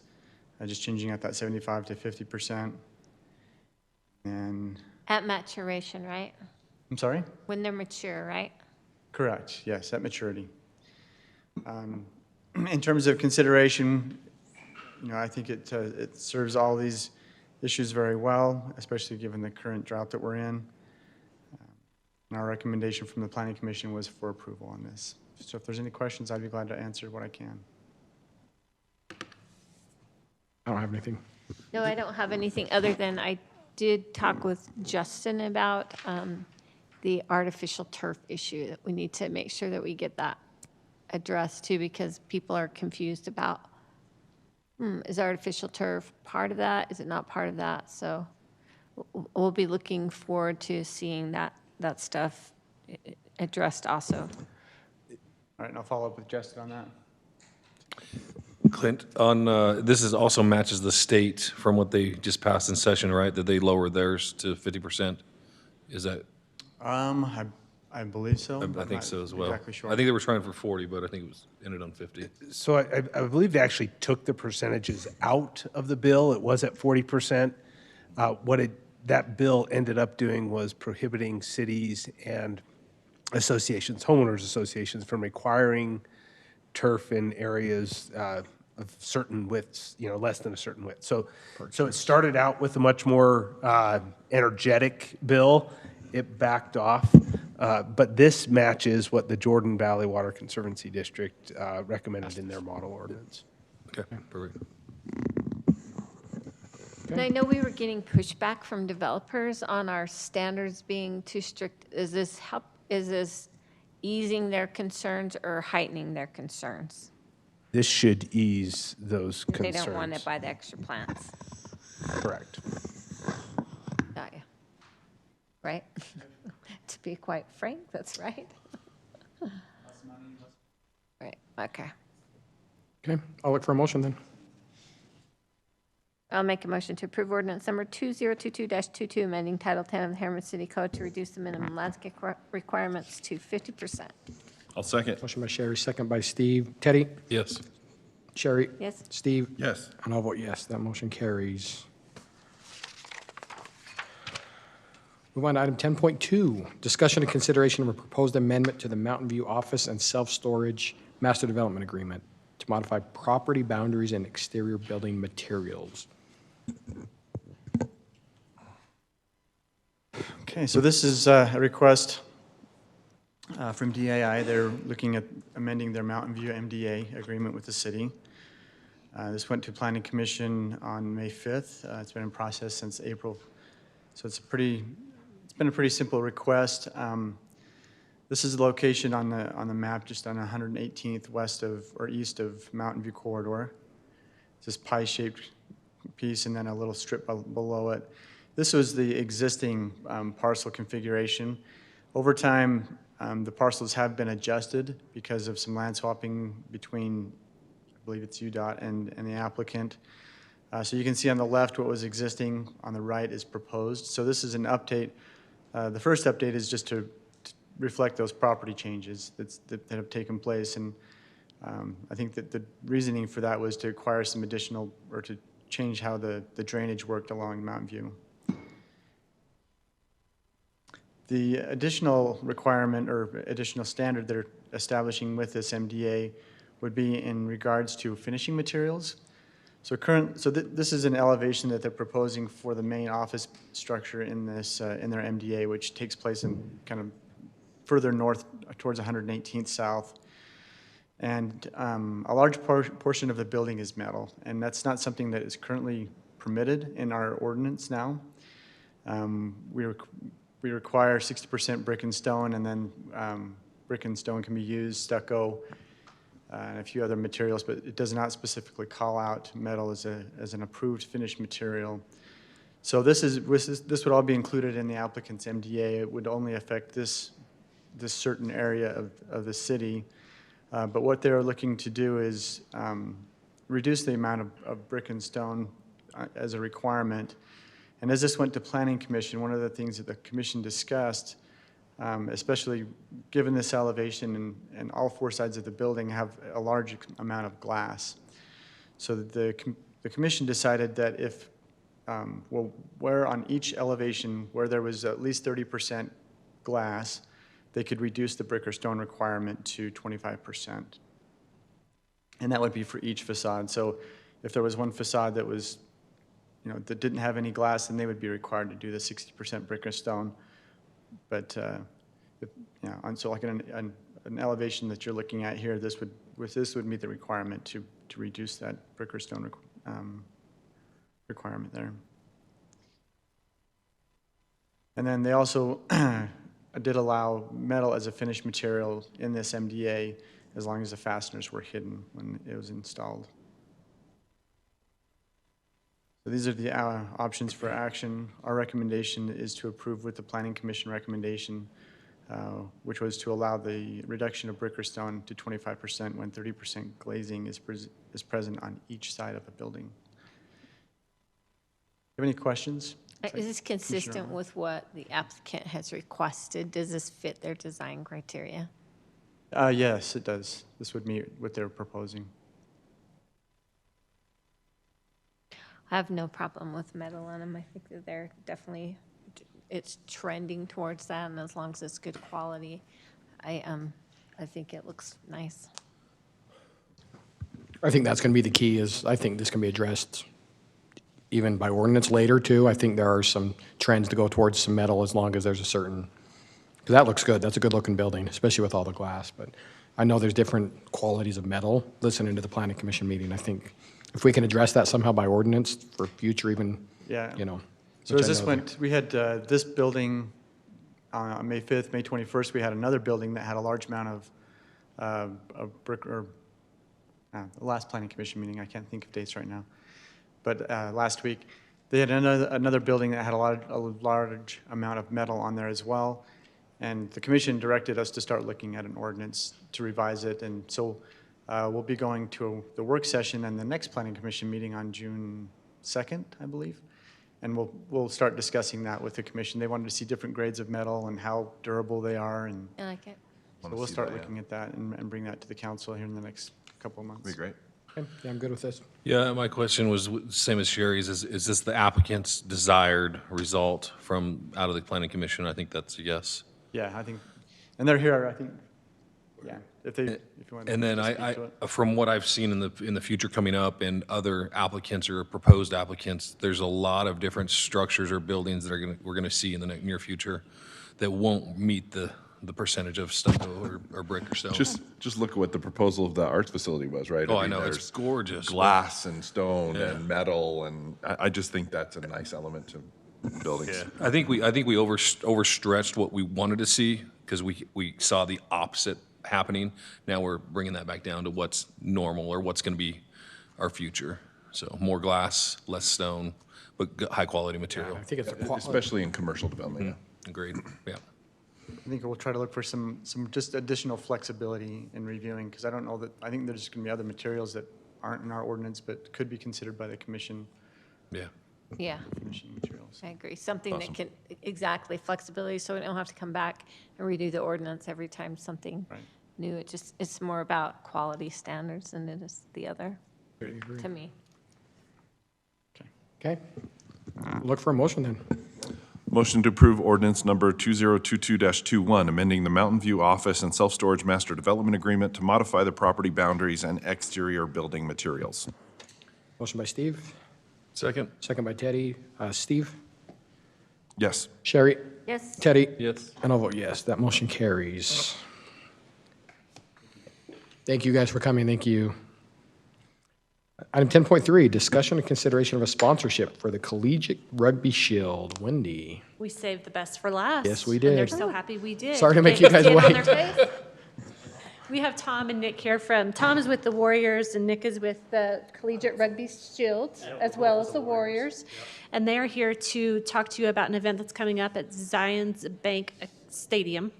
just changing out that 75 to 50%. And At maturation, right? I'm sorry? When they're mature, right? Correct, yes, at maturity. In terms of consideration, I think it serves all these issues very well, especially given the current drought that we're in. And our recommendation from the Planning Commission was for approval on this. So if there's any questions, I'd be glad to answer what I can. I don't have anything. No, I don't have anything other than I did talk with Justin about the artificial turf issue, that we need to make sure that we get that addressed too, because people are confused about, is artificial turf part of that? Is it not part of that? So we'll be looking forward to seeing that stuff addressed also. All right, and I'll follow up with Justin on that. Clint, this is also matches the state from what they just passed in session, right? That they lowered theirs to 50%. Is that? I believe so. I think so as well. Exactly sure. I think they were trying for 40, but I think it was ended on 50. So I believe they actually took the percentages out of the bill. It was at 40%. That bill ended up doing was prohibiting cities and associations, homeowners associations, from requiring turf in areas of certain widths, less than a certain width. So it started out with a much more energetic bill. It backed off, but this matches what the Jordan Valley Water Conservancy District recommended in their model ordinance. Okay, perfect. And I know we were getting pushback from developers on our standards being too strict. Is this easing their concerns or heightening their concerns? This should ease those concerns. They don't want to buy the extra plants. Correct. Got you. Right? To be quite frank, that's right. Right, okay. Okay, I'll look for a motion then. I'll make a motion to approve ordinance number 2022-22, amending Title 10 of the Harriman City Code to reduce the minimum landscape requirements to 50%. I'll second. Motion by Sherry, second by Steve. Teddy? Yes. Sherry? Yes. Steve? Yes. And I'll vote yes. That motion carries. Move on to item 10.2, discussion and consideration of a proposed amendment to the Mountain View Office and Self-Storage Master Development Agreement, to modify property boundaries and exterior building materials. Okay, so this is a request from DAI. They're looking at amending their Mountain View MDA agreement with the city. This went to Planning Commission on May 5th. It's been in process since April. So it's been a pretty simple request. This is the location on the map, just on 118th west of, or east of Mountain View Corridor. It's this pie-shaped piece and then a little strip below it. This was the existing parcel configuration. Over time, the parcels have been adjusted because of some land swapping between, I believe it's UDOT and the applicant. So you can see on the left what was existing, on the right is proposed. So this is an update. The first update is just to reflect those property changes that have taken place. And I think that the reasoning for that was to acquire some additional, or to change how the drainage worked along Mountain View. The additional requirement or additional standard they're establishing with this MDA would be in regards to finishing materials. So this is an elevation that they're proposing for the main office structure in this in their MDA, which takes place in kind of further north towards 118th south. And a large portion of the building is metal, and that's not something that is currently permitted in our ordinance now. We require 60% brick and stone, and then brick and stone can be used, stucco, and a few other materials, but it does not specifically call out metal as an approved finished material. So this would all be included in the applicant's MDA. It would only affect this certain area of the city. But what they're looking to do is reduce the amount of brick and stone as a requirement. And as this went to Planning Commission, one of the things that the commission discussed, especially given this elevation and all four sides of the building have a large amount of glass. So the commission decided that if, where on each elevation where there was at least 30% glass, they could reduce the brick or stone requirement to 25%. And that would be for each facade. So if there was one facade that was, that didn't have any glass, then they would be required to do the 60% brick or stone. But so like an elevation that you're looking at here, this would meet the requirement to reduce that brick or stone requirement there. And then they also did allow metal as a finished material in this MDA as long as the fasteners were hidden when it was installed. So these are the options for action. Our recommendation is to approve with the Planning Commission recommendation, which was to allow the reduction of brick or stone to 25% when 30% glazing is present on each side of a building. Have any questions? Is this consistent with what the applicant has requested? Does this fit their design criteria? Yes, it does. This would meet what they're proposing. I have no problem with metal on them. I think that they're definitely, it's trending towards that, and as long as it's good quality, I think it looks nice. I think that's going to be the key, is I think this can be addressed even by ordinance later, too. I think there are some trends to go towards some metal as long as there's a certain, because that looks good. That's a good-looking building, especially with all the glass. But I know there's different qualities of metal. Listening to the Planning Commission meeting, I think if we can address that somehow by ordinance for future even, So as this went, we had this building on May 5th, May 21st, we had another building that had a large amount of brick, or the last Planning Commission meeting, I can't think of dates right now. But last week, they had another building that had a large amount of metal on there as well. And the commission directed us to start looking at an ordinance to revise it. And so we'll be going to the work session and the next Planning Commission meeting on June 2nd, I believe. And we'll start discussing that with the commission. They wanted to see different grades of metal and how durable they are. And I like it. so we'll start looking at that and bring that to the council here in the next couple of months. That'd be great. Okay. Yeah, I'm good with this. Yeah, my question was same as Sherry's. Is this the applicant's desired result from out of the Planning Commission? I think that's a yes. Yeah, I think, and they're here, I think, Yeah, if you want to. And then speak to it. from what I've seen in the future coming up and other applicants or proposed applicants, there's a lot of different structures or buildings that we're gonna see in the near future that won't meet the percentage of stucco or brick or stone. Just look at what the proposal of the arts facility was, right? Oh, I mean, know, it's there's gorgeous. Glass and stone Yeah. and metal, and I just think that's a nice element to buildings. Yeah, I think we overstretched what we wanted to see because we saw the opposite happening. Now we're bringing that back down to what's normal or what's going to be our future. So more glass, less stone, but high quality material. I think it's Especially in commercial development. Yeah. Agreed. Yeah. I think we'll try to look for some just additional flexibility in reviewing, because I don't know that, I think there's going to be other materials that aren't in our ordinance, but could be considered by the commission. Yeah. Yeah, Finishing materials. I agree. Something that Awesome. can, exactly, flexibility, so we don't have to come back and redo the ordinance every time something Right. new. It's more about quality standards than it is the other, to me. Okay. Look for a motion then. Motion to approve ordinance number 2022-21, amending the Mountain View Office and Self-Storage Master Development Agreement to modify the property boundaries and exterior building materials. Motion by Steve, Second. second by Teddy. Steve? Yes. Sherry? Yes. Teddy? Yes. And I'll vote yes. That motion carries. Thank you guys for coming. Thank you. Item 10.3, discussion and consideration of a sponsorship for the Collegiate Rugby Shield. Wendy? We saved the best for last. Yes, we And they're did. so happy we did. Sorry to make Can't you guys see it on wait. their face? We have Tom and Nick here Tom is with the Warriors and Nick is with the Collegiate Rugby Shield, as well as the Warriors. And they are here to talk to you about an event that's coming up at Zions Bank Stadium,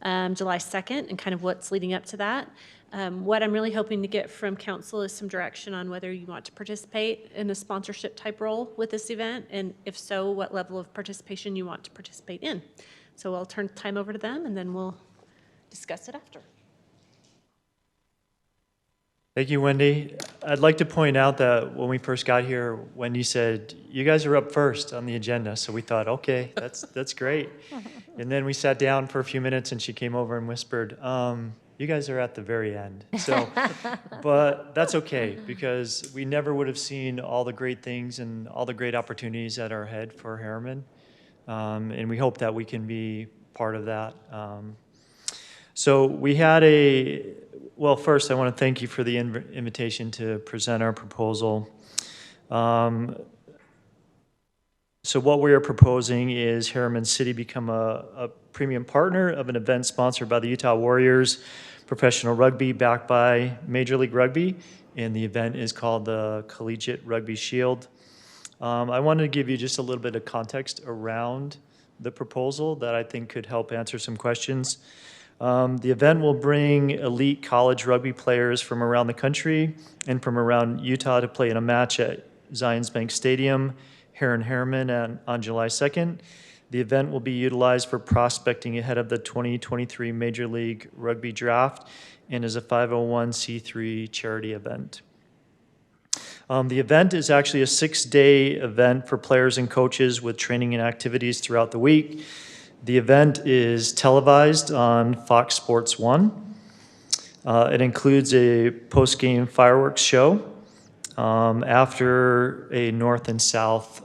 July 2nd, and kind of what's leading up to that. What I'm really hoping to get from council is some direction on whether you want to participate in a sponsorship type role with this event, and if so, what level of participation you want to participate in. So I'll turn time over to them, and then we'll discuss it after. Thank you, Wendy. I'd like to point out that when we first got here, Wendy said, you guys are up first on the agenda. So we thought, okay, that's great. And then we sat down for a few minutes and she came over and whispered, you guys are at the very end. So, but that's okay, because we never would have seen all the great things and all the great opportunities that are ahead for Harriman. And we hope that we can be part of that. So we had well, first I want to thank you for the invitation to present our proposal. So what we are proposing is Harriman City become a premium partner of an event sponsored by the Utah Warriors Professional Rugby, backed by Major League Rugby, and the event is called the Collegiate Rugby Shield. I wanted to give you just a little bit of context around the proposal that I think could help answer some questions. The event will bring elite college rugby players from around the country and from around Utah to play in a match at Zions Bank Stadium here in Harriman on July 2nd. The event will be utilized for prospecting ahead of the 2023 Major League Rugby Draft and is a 501c3 charity event. The event is actually a 6-day event for players and coaches with training and activities throughout the week. The event is televised on Fox Sports 1. It includes a post-game fireworks show after a north and south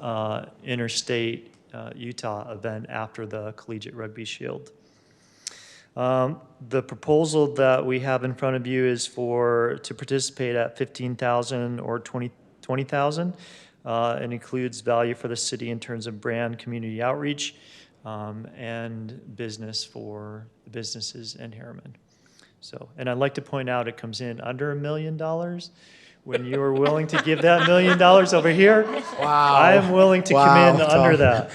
interstate Utah event after the Collegiate Rugby Shield. The proposal that we have in front of you is to participate at $15,000 or $20,000. It includes value for the city in terms of brand, community outreach, and business for the businesses in Harriman. So, and I'd like to point out it comes in under $1 million. When you are willing to give that $1 million over here, Wow. I am willing to come in Wow, under Tom.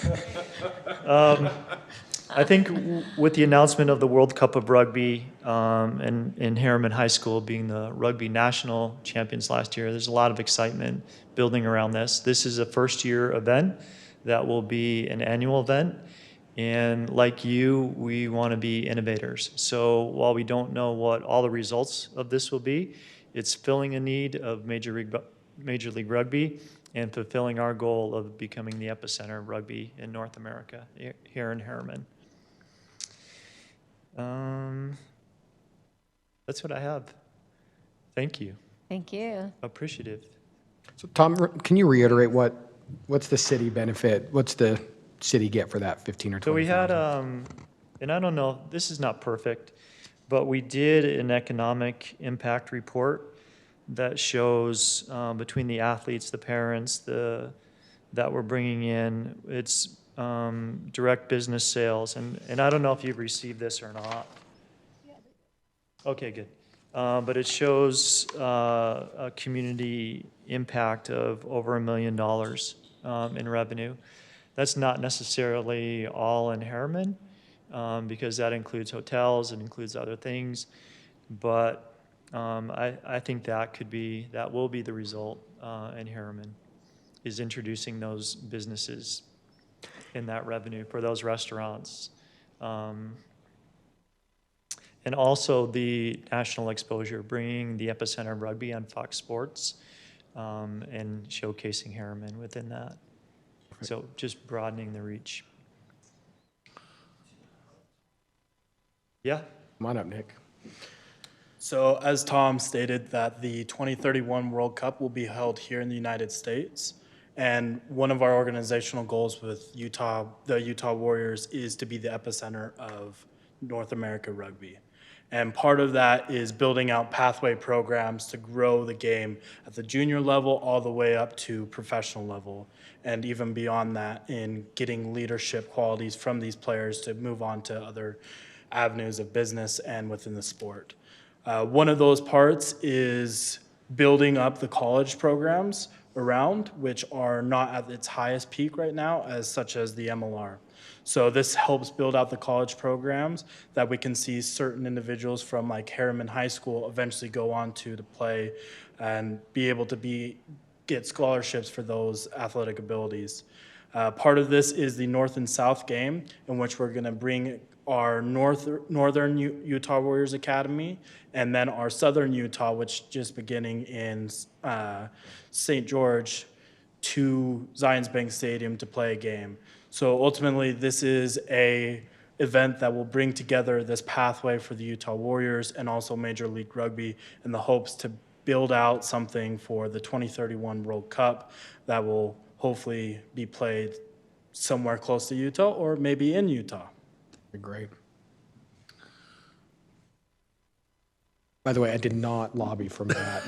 that. I think with the announcement of the World Cup of Rugby and Harriman High School being the rugby national champions last year, there's a lot of excitement building around this. This is a first-year event that will be an annual event. And like you, we want to be innovators. So while we don't know what all the results of this will be, it's filling a need of Major League Rugby and fulfilling our goal of becoming the epicenter of rugby in North America here in Harriman. That's what I have. Thank you. Thank you. Appreciative. So Tom, can you reiterate what's the city benefit? What's the city get for that 15 or 20? So we had, and I don't know, this is not perfect, but we did an economic impact report that shows between the athletes, the parents, that we're bringing in, it's direct business sales. And I don't know if you've received this or not. Okay, good. But it shows a community impact of over $1 million in revenue. That's not necessarily all in Herriman, because that includes hotels, it includes other things. But I think that will be the result in Harriman, is introducing those businesses in that revenue for those restaurants. And also the national exposure, bringing the epicenter of rugby on Fox Sports and showcasing Harriman within that. So just broadening the reach. Yeah. Come on up, Nick. So as Tom stated, that the 2031 World Cup will be held here in the United States. And one of our organizational goals with the Utah Warriors is to be the epicenter of North America rugby. And part of that is building out pathway programs to grow the game at the junior level all the way up to professional level, and even beyond that in getting leadership qualities from these players to move on to other avenues of business and within the sport. One of those parts is building up the college programs around, which are not at its highest peak right now, as such as the MLR. So this helps build out the college programs that we can see certain individuals from like Harriman High School eventually go on to play and be able to get scholarships for those athletic abilities. Part of this is the North and South game, in which we're going to bring our Northern Utah Warriors Academy and then our Southern Utah, which just beginning in St. George, to Zions Bank Stadium to play a game. So ultimately, this is a event that will bring together this pathway for the Utah Warriors and also Major League Rugby in the hopes to build out something for the 2031 World Cup that will hopefully be played somewhere close to Utah or maybe in Utah. Great. By the way, I did not lobby from that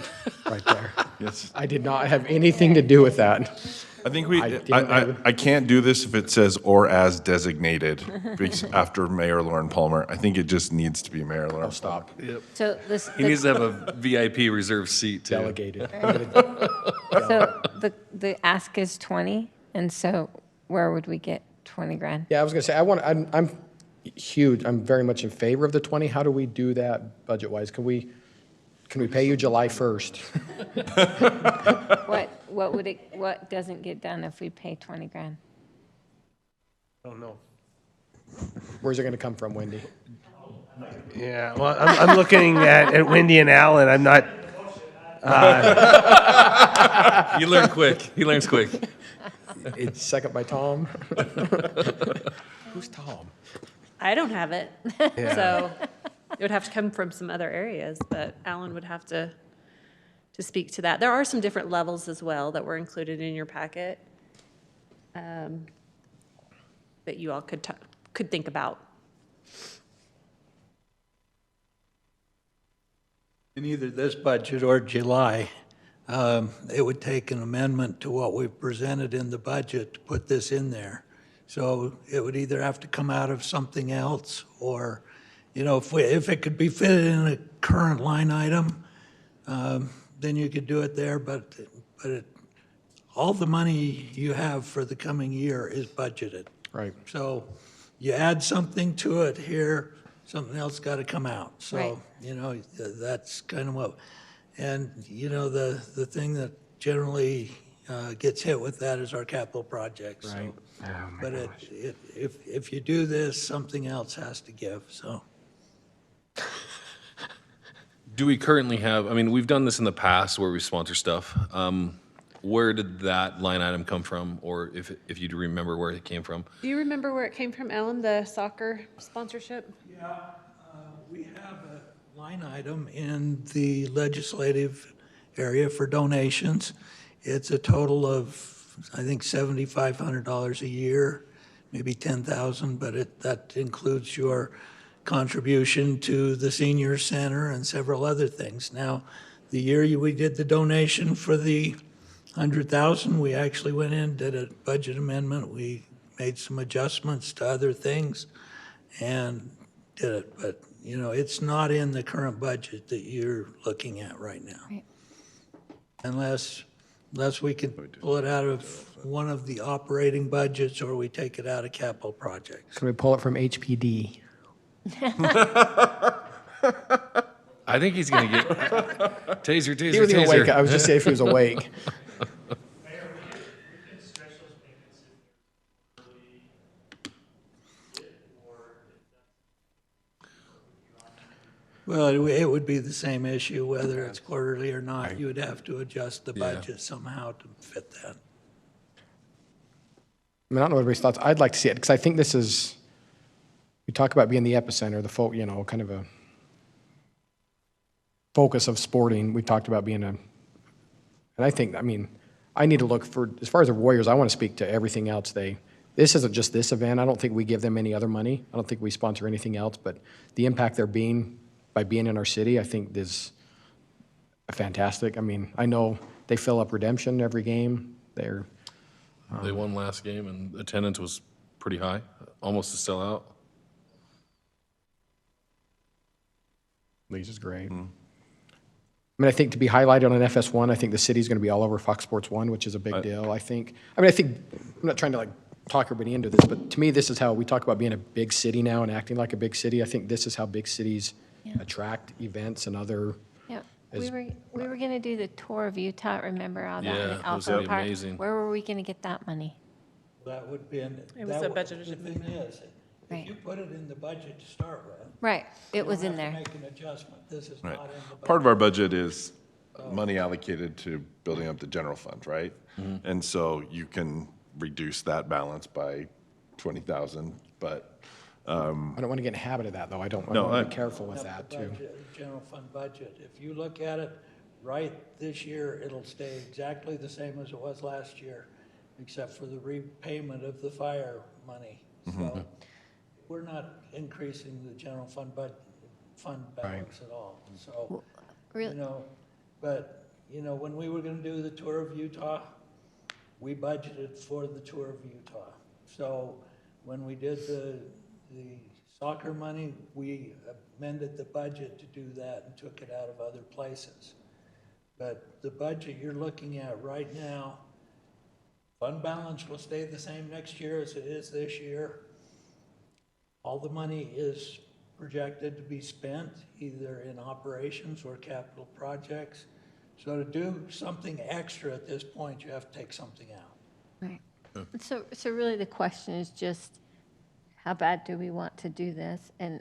right there. Yes. I did not have anything to do with that. I think I can't do this if it says "or as designated" after Mayor Lauren Palmer. I think it just needs to be Mayor Lauren. Stop. Yep. So He needs to have a VIP reserved seat too. Delegated. So the ask is 20, and so where would we get 20 grand? Yeah, I was going to say, I'm huge. I'm very much in favor of the 20. How do we do that budget-wise? Can we pay you July 1st? What doesn't get done if we pay 20 grand? I don't know. Where's it going to come from, Wendy? Yeah, well, I'm looking at Wendy and Alan. I'm not. You learn quick. He learns quick. It's second by Tom. Who's Tom? I don't have it. Yeah. So it would have to come from some other areas, but Alan would have to speak to that. There are some different levels as well that were included in your packet that you all could think about. In either this budget or July, it would take an amendment to what we've presented in the budget to put this in there. So it would either have to come out of something else, or, if it could be fitted in a current line item, then you could do it there. But all the money you have for the coming year is budgeted. Right. So you add something to it here, something else got to come out. So, Right. that's kind of what, and, the thing that generally gets hit with that is our capital projects. Right. So, but if you do this, something else has to give, so. Do we currently have, we've done this in the past where we sponsor stuff. Where did that line item come from? Or if you do remember where it came from? Do you remember where it came from, Ellen, the soccer sponsorship? Yeah, we have line item in the legislative area for donations. It's a total of, I think, $7,500 a year, maybe $10,000, but that includes your contribution to the senior center and several other things. Now, the year we did the donation for the 100,000, we actually went in, did a budget amendment. We made some adjustments to other things and did it. But, you know, it's not in the current budget that you're looking at right now. Right. Unless we can pull it out of one of the operating budgets or we take it out of capital projects. Can we pull it from HPD? I think he's going to get taser, He was awake. I was just saying if he was awake. Well, it would be the same issue whether it's quarterly or not. You would have to adjust the budget somehow to fit that. I mean, I don't know what everybody's thoughts. I'd like to see it because I think this is, we talk about being the epicenter, you know, kind of a focus of sporting. We talked about being and I think, I mean, I need to look for, as far as the Warriors, I want to speak to everything else this isn't just this event. I don't think we give them any other money. I don't think we sponsor anything else, but the impact by being in our city, I think is fantastic. I mean, I know they fill up Redemption every game. They won last game, and attendance was pretty high, almost a sellout. Lisa's great. I mean, I think to be highlighted on FS1, I think the city's going to be all over Fox Sports 1, which is a big deal. I think, I'm not trying to talk everybody into this, but to me, this is how we talk about being a big city now and acting like a big city. I think this is how big cities attract events and other. Yeah, we were going to do the tour of Utah. Remember all that? Yeah, in it was Alpha gonna be Park? amazing. Where were we going to get that money? That would be, It was a budgeted the thing is, Right. if you put it in the budget to start with. Right, it you was don't in have there. to make an adjustment. This is Right. not in the budget. Part of our budget is money allocated to building up the general fund, right? And so you can reduce that balance by 20,000, but I don't want to get in the habit of that, though. I want to be careful with that, too. General fund budget. If you look at it, right this year, it'll stay exactly the same as it was last year, except for the repayment of the fire money. So we're not increasing the general fund balance at all. So, Really? you know, but, you know, when we were going to do the tour of Utah, we budgeted for the tour of Utah. So when we did the soccer money, we amended the budget to do that and took it out of other places. But the budget you're looking at right now, fund balance will stay the same next year as it is this year. All the money is projected to be spent either in operations or capital projects. So to do something extra at this point, you have to take something out. Right. So really the question is just, how bad do we want to do this? And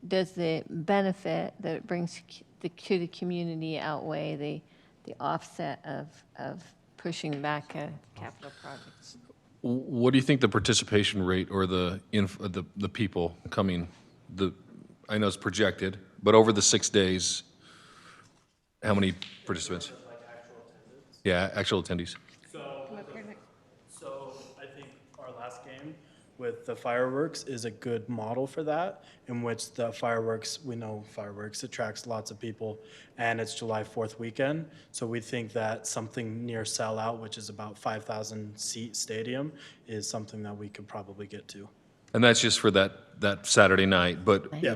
does the benefit that it brings to the community outweigh the offset of pushing back capital projects? What do you think the participation rate or the people coming, I know it's projected, but over the 6 days, how many participants? Yeah, actual attendees. So I think our last game with the fireworks is a good model for that, in which the fireworks, we know fireworks attracts lots of people, and it's July 4th weekend. So we think that something near sellout, which is about 5,000 seat stadium, is something that we could probably get to. And that's just for that Saturday night, but Yeah.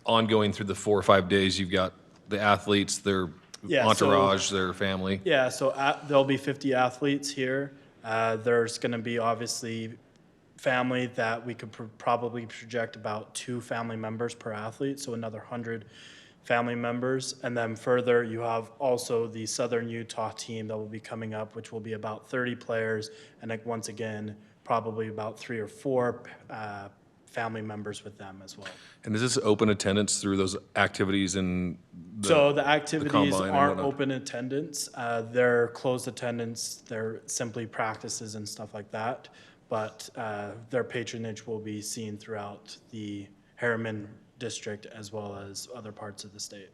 ongoing through the 4 or 5 days, you've got the athletes, their Yeah, entourage, their family. Yeah, so there'll be 50 athletes here. There's going to be obviously family that we could probably project about 2 family members per athlete, so another 100 family members. And then further, you have also the Southern Utah team that will be coming up, which will be about 30 players, and like, once again, probably about 3 or 4 family members with them as well. And is this open attendance through those activities and So the activities combine and aren't whatnot? open attendance. They're closed attendance. They're simply practices and stuff like that. But their patronage will be seen throughout the Herriman district as well as other parts of the state.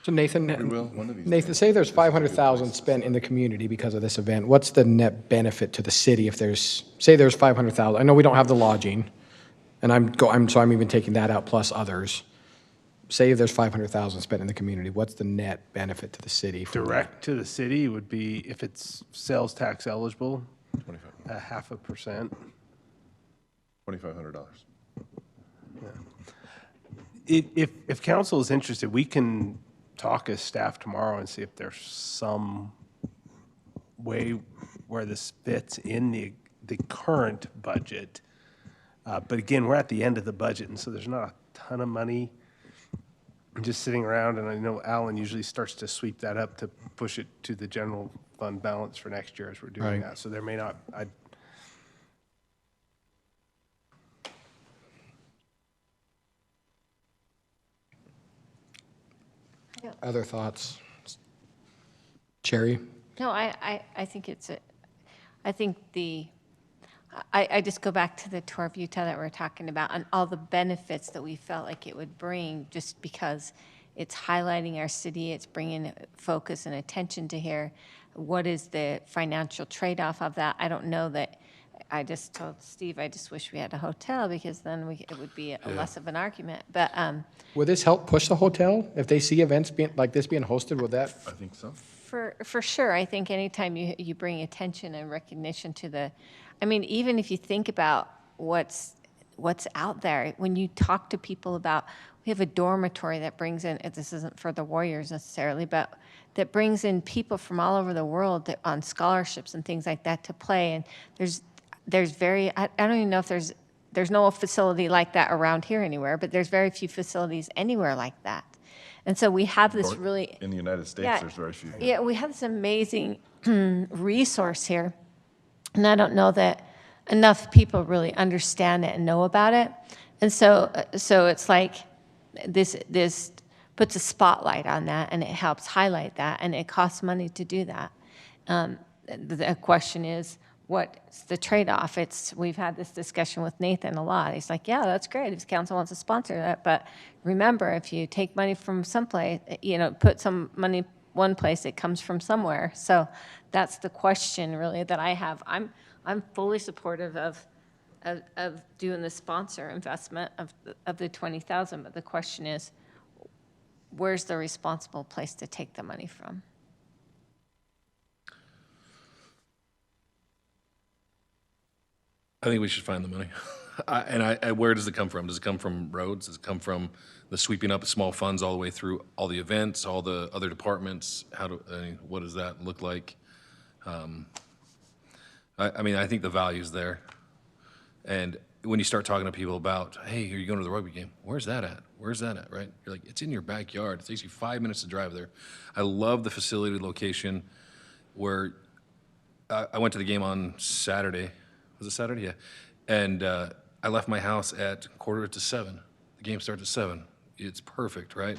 So Nathan, We will, one of these Nathan, days. say there's This is a good 500,000 place to spent in the community because of this event. What's the net benefit to the city if there's, say there's 500,000? I know we don't have the lodging, and I'm even taking that out plus others. Say there's 500,000 spent in the community, what's the net benefit to the city? from that? Direct to the city would be, if it's sales tax eligible, 0.5%. $2,500. If council is interested, we can talk as staff tomorrow and see if there's some way where this fits in the current budget. But again, we're at the end of the budget, and so there's not a ton of money just sitting around, and I know Alan usually starts to sweep that up to push it to the general fund balance for next year as we're doing Right. that. So there may not, Other thoughts? Cherry? No, I think I just go back to the tour of Utah that we're talking about and all the benefits that we felt like it would bring just because it's highlighting our city, it's bringing focus and attention to here. What is the financial trade-off of that? I don't know that. I just told Steve, I just wish we had a hotel because then it would be less of an argument. But Will this help push the hotel? If they see events like this being hosted, will that? I think so. For sure, I think anytime you bring attention and recognition to even if you think about what's out there, when you talk to people about, we have a dormitory that brings in, this isn't for the Warriors necessarily, but that brings in people from all over the world on scholarships and things like that to play. And I don't even know if there's no facility like that around here anywhere, but there's very few facilities anywhere like that. And so we have this really... In the United States, there's very few. Yeah, we have this amazing resource here. And I don't know that enough people really understand it and know about it. And so it's like this puts a spotlight on that, and it helps highlight that, and it costs money to do that. The question is, what's the trade-off? We've had this discussion with Nathan a lot. He's like, yeah, that's great if the council wants to sponsor that, but remember, if you take money from someplace, put some money one place, it comes from somewhere. So that's the question really that I have. I'm fully supportive of doing the sponsor investment of the 20,000, but the question is, where's the responsible place to take the money from? I think we should find the money. Where does it come from? Does it come from roads? Does it come from the sweeping up of small funds all the way through all the events, all the other departments? What does that look like? I think the value's there. And when you start talking to people about, hey, are you going to the rugby game? Where's that at? Where's that at, right? You're like, it's in your backyard. It takes you 5 minutes to drive there. I love the facility location where I went to the game on Saturday. Was it Saturday? Yeah. And I left my house at 7:15. The game starts at 7. It's perfect, right?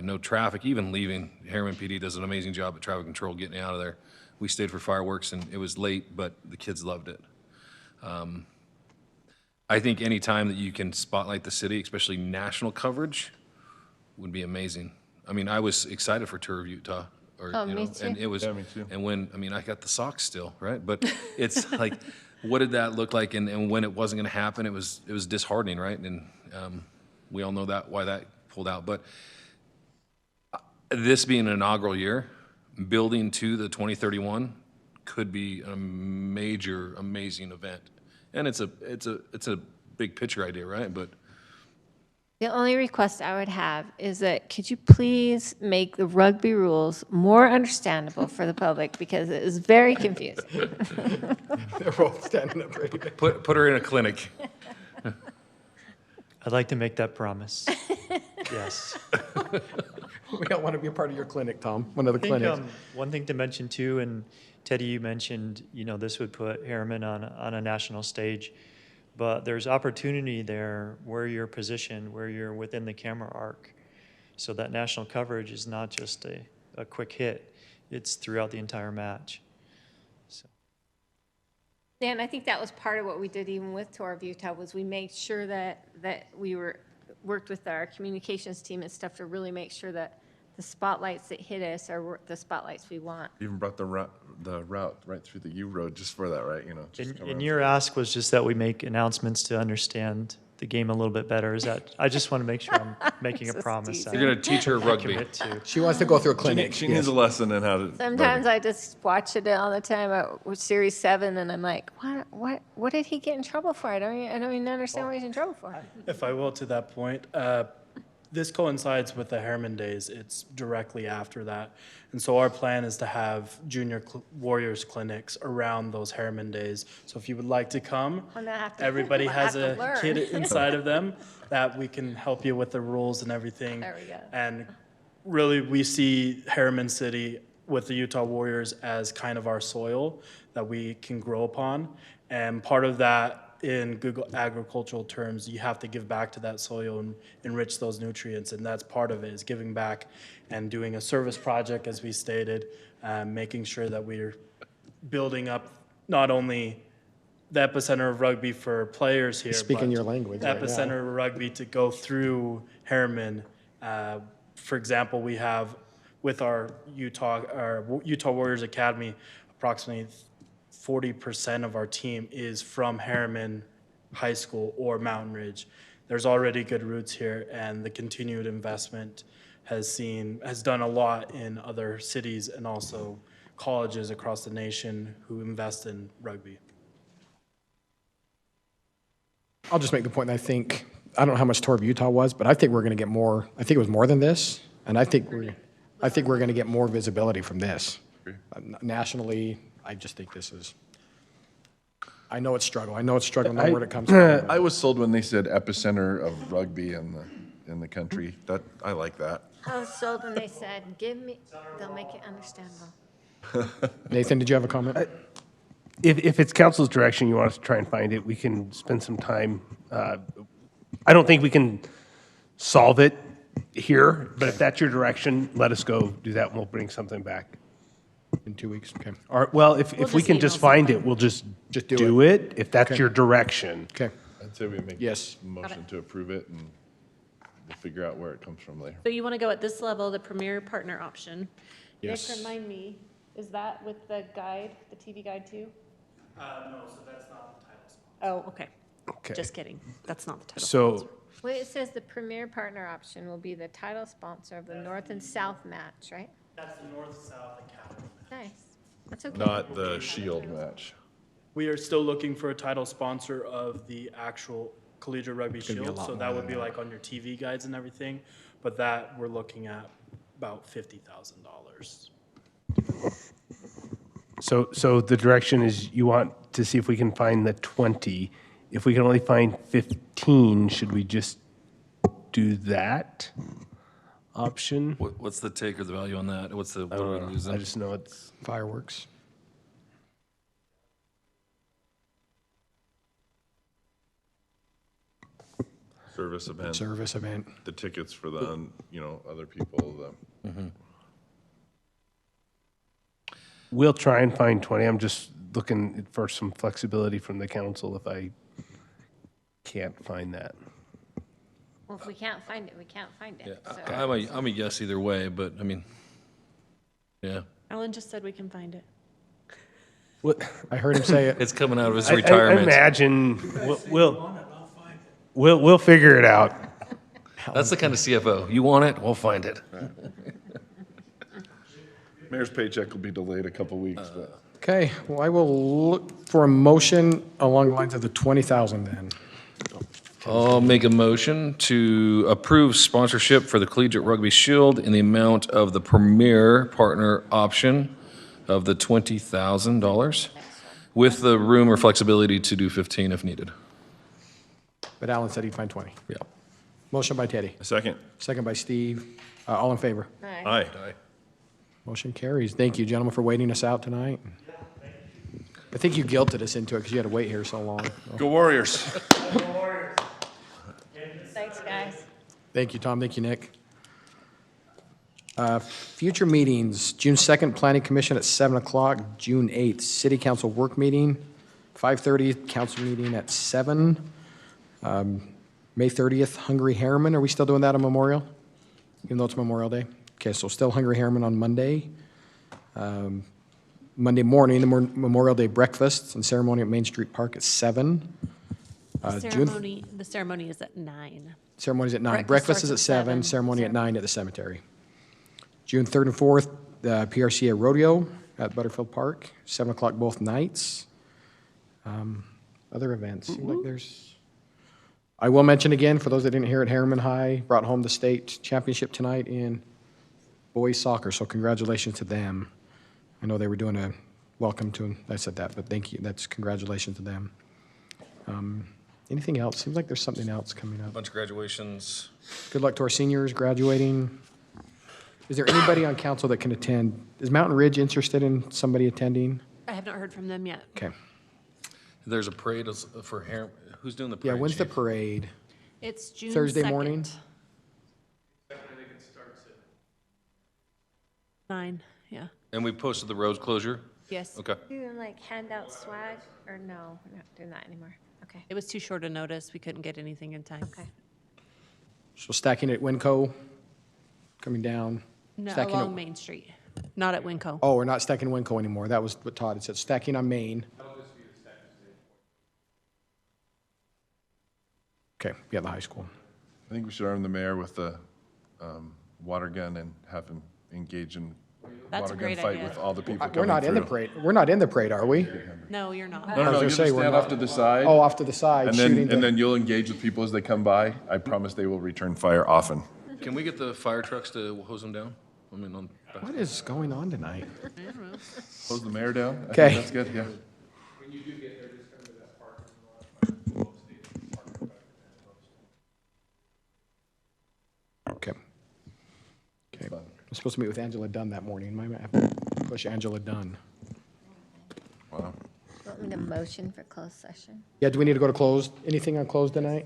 No traffic, even leaving. Harriman PD does an amazing job at traffic control getting out of there. We stayed for fireworks, and it was late, but the kids loved it. I think any time that you can spotlight the city, especially national coverage, would be amazing. I was excited for Tour of Utah. Me too. And it was, Yeah, me too. and when, I got the socks still, right? But it's like, what did that look like? And when it wasn't going to happen, it was disheartening, right? And we all know why that pulled out. But this being an inaugural year, building to the 2031 could be a major, amazing event. And it's a big picture idea, right? But The only request I would have is that could you please make the rugby rules more understandable for the public because it is very confusing. They're both standing up ready to... put her in a clinic. I'd like to make that promise. Yes. We don't want to be a part of your clinic, Tom, one of the I think, clinics. one thing to mention too, and Teddy, you mentioned, this would put Herriman on a national stage, but there's opportunity there where you're positioned, where you're within the camera arc. So that national coverage is not just a quick hit, it's throughout the entire match. So. And I think that was part of what we did even with Tour of Utah, was we made sure that we worked with our communications team and stuff to really make sure that the spotlights that hit us are the spotlights we want. Even brought the route right through the U road just for that, right? You know. Just come And around. your ask was just that we make announcements to understand the game a little bit better. Is that, I just want to make sure I'm making a promise. You're going to teach her rugby. Commit to. She wants to go through a clinic. She needs a lesson in how to. Sometimes I just watch it all the time with Series 7, and I'm like, what did he get in trouble for? I don't even understand what he's in trouble for. If I will, to that point, this coincides with the Herriman days. It's directly after that. And so our plan is to have junior Warriors clinics around those Herriman days. So if you would like to come, everybody has a kid inside of them that we can help you with the rules and everything. There we go. And really, we see Harriman City with the Utah Warriors as kind of our soil that we can grow upon. And part of that, in Google agricultural terms, you have to give back to that soil and enrich those nutrients, and that's part of it, is giving back and doing a service project, as we stated, making sure that we're building up not only the epicenter of rugby for players here, Speaking but your language the right now. epicenter of rugby to go through Harriman. For example, we have with our Utah Warriors Academy, approximately 40% of our team is from Harriman High School or Mountain Ridge. There's already good roots here, and the continued investment has done a lot in other cities and also colleges across the nation who invest in rugby. I'll just make the point that I don't know how much Tour of Utah was, but I think we're going to get more. I think it was more than this, and I think we're going to get more visibility from this. Nationally, I just think this is, I know it's struggle. I know it's struggle, know where it comes from. I was sold when they said epicenter of rugby in the country. That I like that. I was sold when they said, they'll make it understandable. Nathan, did you have a comment? If it's council's direction, you want us to try and find it, we can spend some time. I don't think we can solve it here, but if that's your direction, let us go do that, and we'll bring something back. In 2 weeks, okay. Or, well, if we can just find it, we'll just do it, if that's your direction. Okay. I'd say we make a motion to approve it, and we'll figure out where it comes from later. So you want to go at this level, the premier partner option. Yes. Nick, remind me, is that with the guide, the TV guide too? No, so that's not the title sponsor. Oh, okay. Okay. Just kidding. That's not the title So, Well, it says the premier partner option will be the title sponsor of the North and South match, right? That's the North-South Academy. Nice. That's okay. Not the shield match. We are still looking for a title sponsor of the actual Collegiate Rugby gonna be a Shield, lot so more that would than be that. like on your TV guides and everything, but that we're looking at about $50,000. so the direction is you want to see if we can find the 20. If we can only find 15, should we just do that option? What's the take or the value on that? What are we losing? I just know it's Fireworks. Service event. Service event. The tickets for the, other people, We'll try and find 20. I'm just looking for some flexibility from the council if I can't find that. Well, if we can't find it, we can't find it. Yeah, So- I'm a yes either way, but I mean, yeah. Alan just said we can find it. I heard him say it. It's coming out of his I retirement. imagine we'll figure it out. That's the kind of CFO. You want it? We'll find it. Mayor's paycheck will be delayed a couple weeks, but. Okay, well, I will look for a motion along the lines of the 20,000 then. I'll make a motion to approve sponsorship for the Collegiate Rugby Shield in the amount of the premier partner option of the $20,000 with the room or flexibility to do 15 if needed. But Alan said he'd find 20. Yeah. Motion by Teddy. A second. Second by Steve. All in favor? Aye. Motion carries. Thank you, gentlemen, for waiting us out tonight. I think you guilted us into it because you had to wait here so long. Go Warriors. Thanks, guys. Thank you, Tom. Thank you, Nick. Future meetings, June 2nd, Planning Commission at 7 o'clock, June 8th, City Council work meeting, 5:30, council meeting at 7. May 30th, Hungry Harriman. Are we still doing that on Memorial? Even though it's Memorial Day? Okay, so still Hungry Harriman on Monday. Monday morning, the Memorial Day breakfast and ceremony at Main Street Park at 7. The ceremony is at 9. Ceremony's at 9. Breakfast Breakfast is at starts at 7, 7, ceremony at 9 at the cemetery. June 3rd and 4th, the PRCA Rodeo at Butterfield Park, 7 o'clock both nights. Other events, seem like there's, I will mention again, for those that didn't hear it, Harriman High brought home the state championship tonight in boys soccer, so congratulations to them. I know they were doing a welcome to, I said that, but thank you, that's congratulations to them. Anything else? Seems like there's something else coming up. Bunch of graduations. Good luck to our seniors graduating. Is there anybody on council that can attend? Is Mountain Ridge interested in somebody attending? I have not heard from them yet. Okay. There's a parade for Harriman. Who's doing the Yeah, parade? when's the Chief? parade? It's June Thursday 2nd. morning? 9, yeah. And we posted the road closure? Yes. Okay. You like hand out swag, or no, we're not doing that anymore? Okay. It was too short a notice. We couldn't get anything in time. Okay. So stacking at Winco, coming down. No, Stacking along at- Main Street, not at Winco. Oh, we're not stacking Winco anymore. That was what Todd had said, stacking on Main. Okay, yeah, the high school. I think we should arm the mayor with the water gun and have him engage in That's water a gun great fight idea. with all the people coming We're not in the through. parade. We're not in the parade, are we? No, you're not. No, I no, was no, gonna you say, just we're stand not- off to the side. Oh, off to the side, And shooting then, the- and then you'll engage with people as they come by. I promise they will return fire often. Can we get the fire trucks to hose them down? I mean, on. What is going on tonight? Hose the mayor down? I think Okay. That's good, yeah. When you do get there, just come to that parking lot. Okay. Okay. I'm supposed to meet with Angela Dunn that morning. Might have to push Angela Dunn. Wow. Want me to motion for closed session? Yeah, do we need to go to closed? Anything on closed tonight?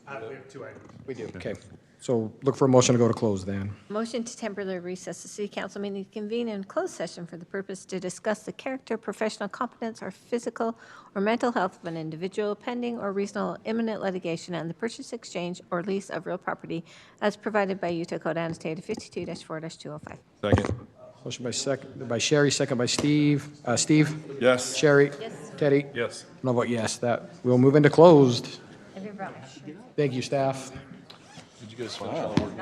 We have 2 items. We do. Okay. So look for a motion to go to closed then. Motion to temporarily recess the city council meeting to convene in closed session for the purpose to discuss the character, professional competence, or physical or mental health of an individual pending or reasonable imminent litigation and the purchase, exchange, or lease of real property as provided by Utah Code Annotated 52-4-205. Second. Motion by Sherry, second by Steve. Steve? Yes. Sherry? Yes. Teddy? Yes. No vote yes. That, we'll move into closed. Have you brought my Thank you, staff. Did you guys finish all the work?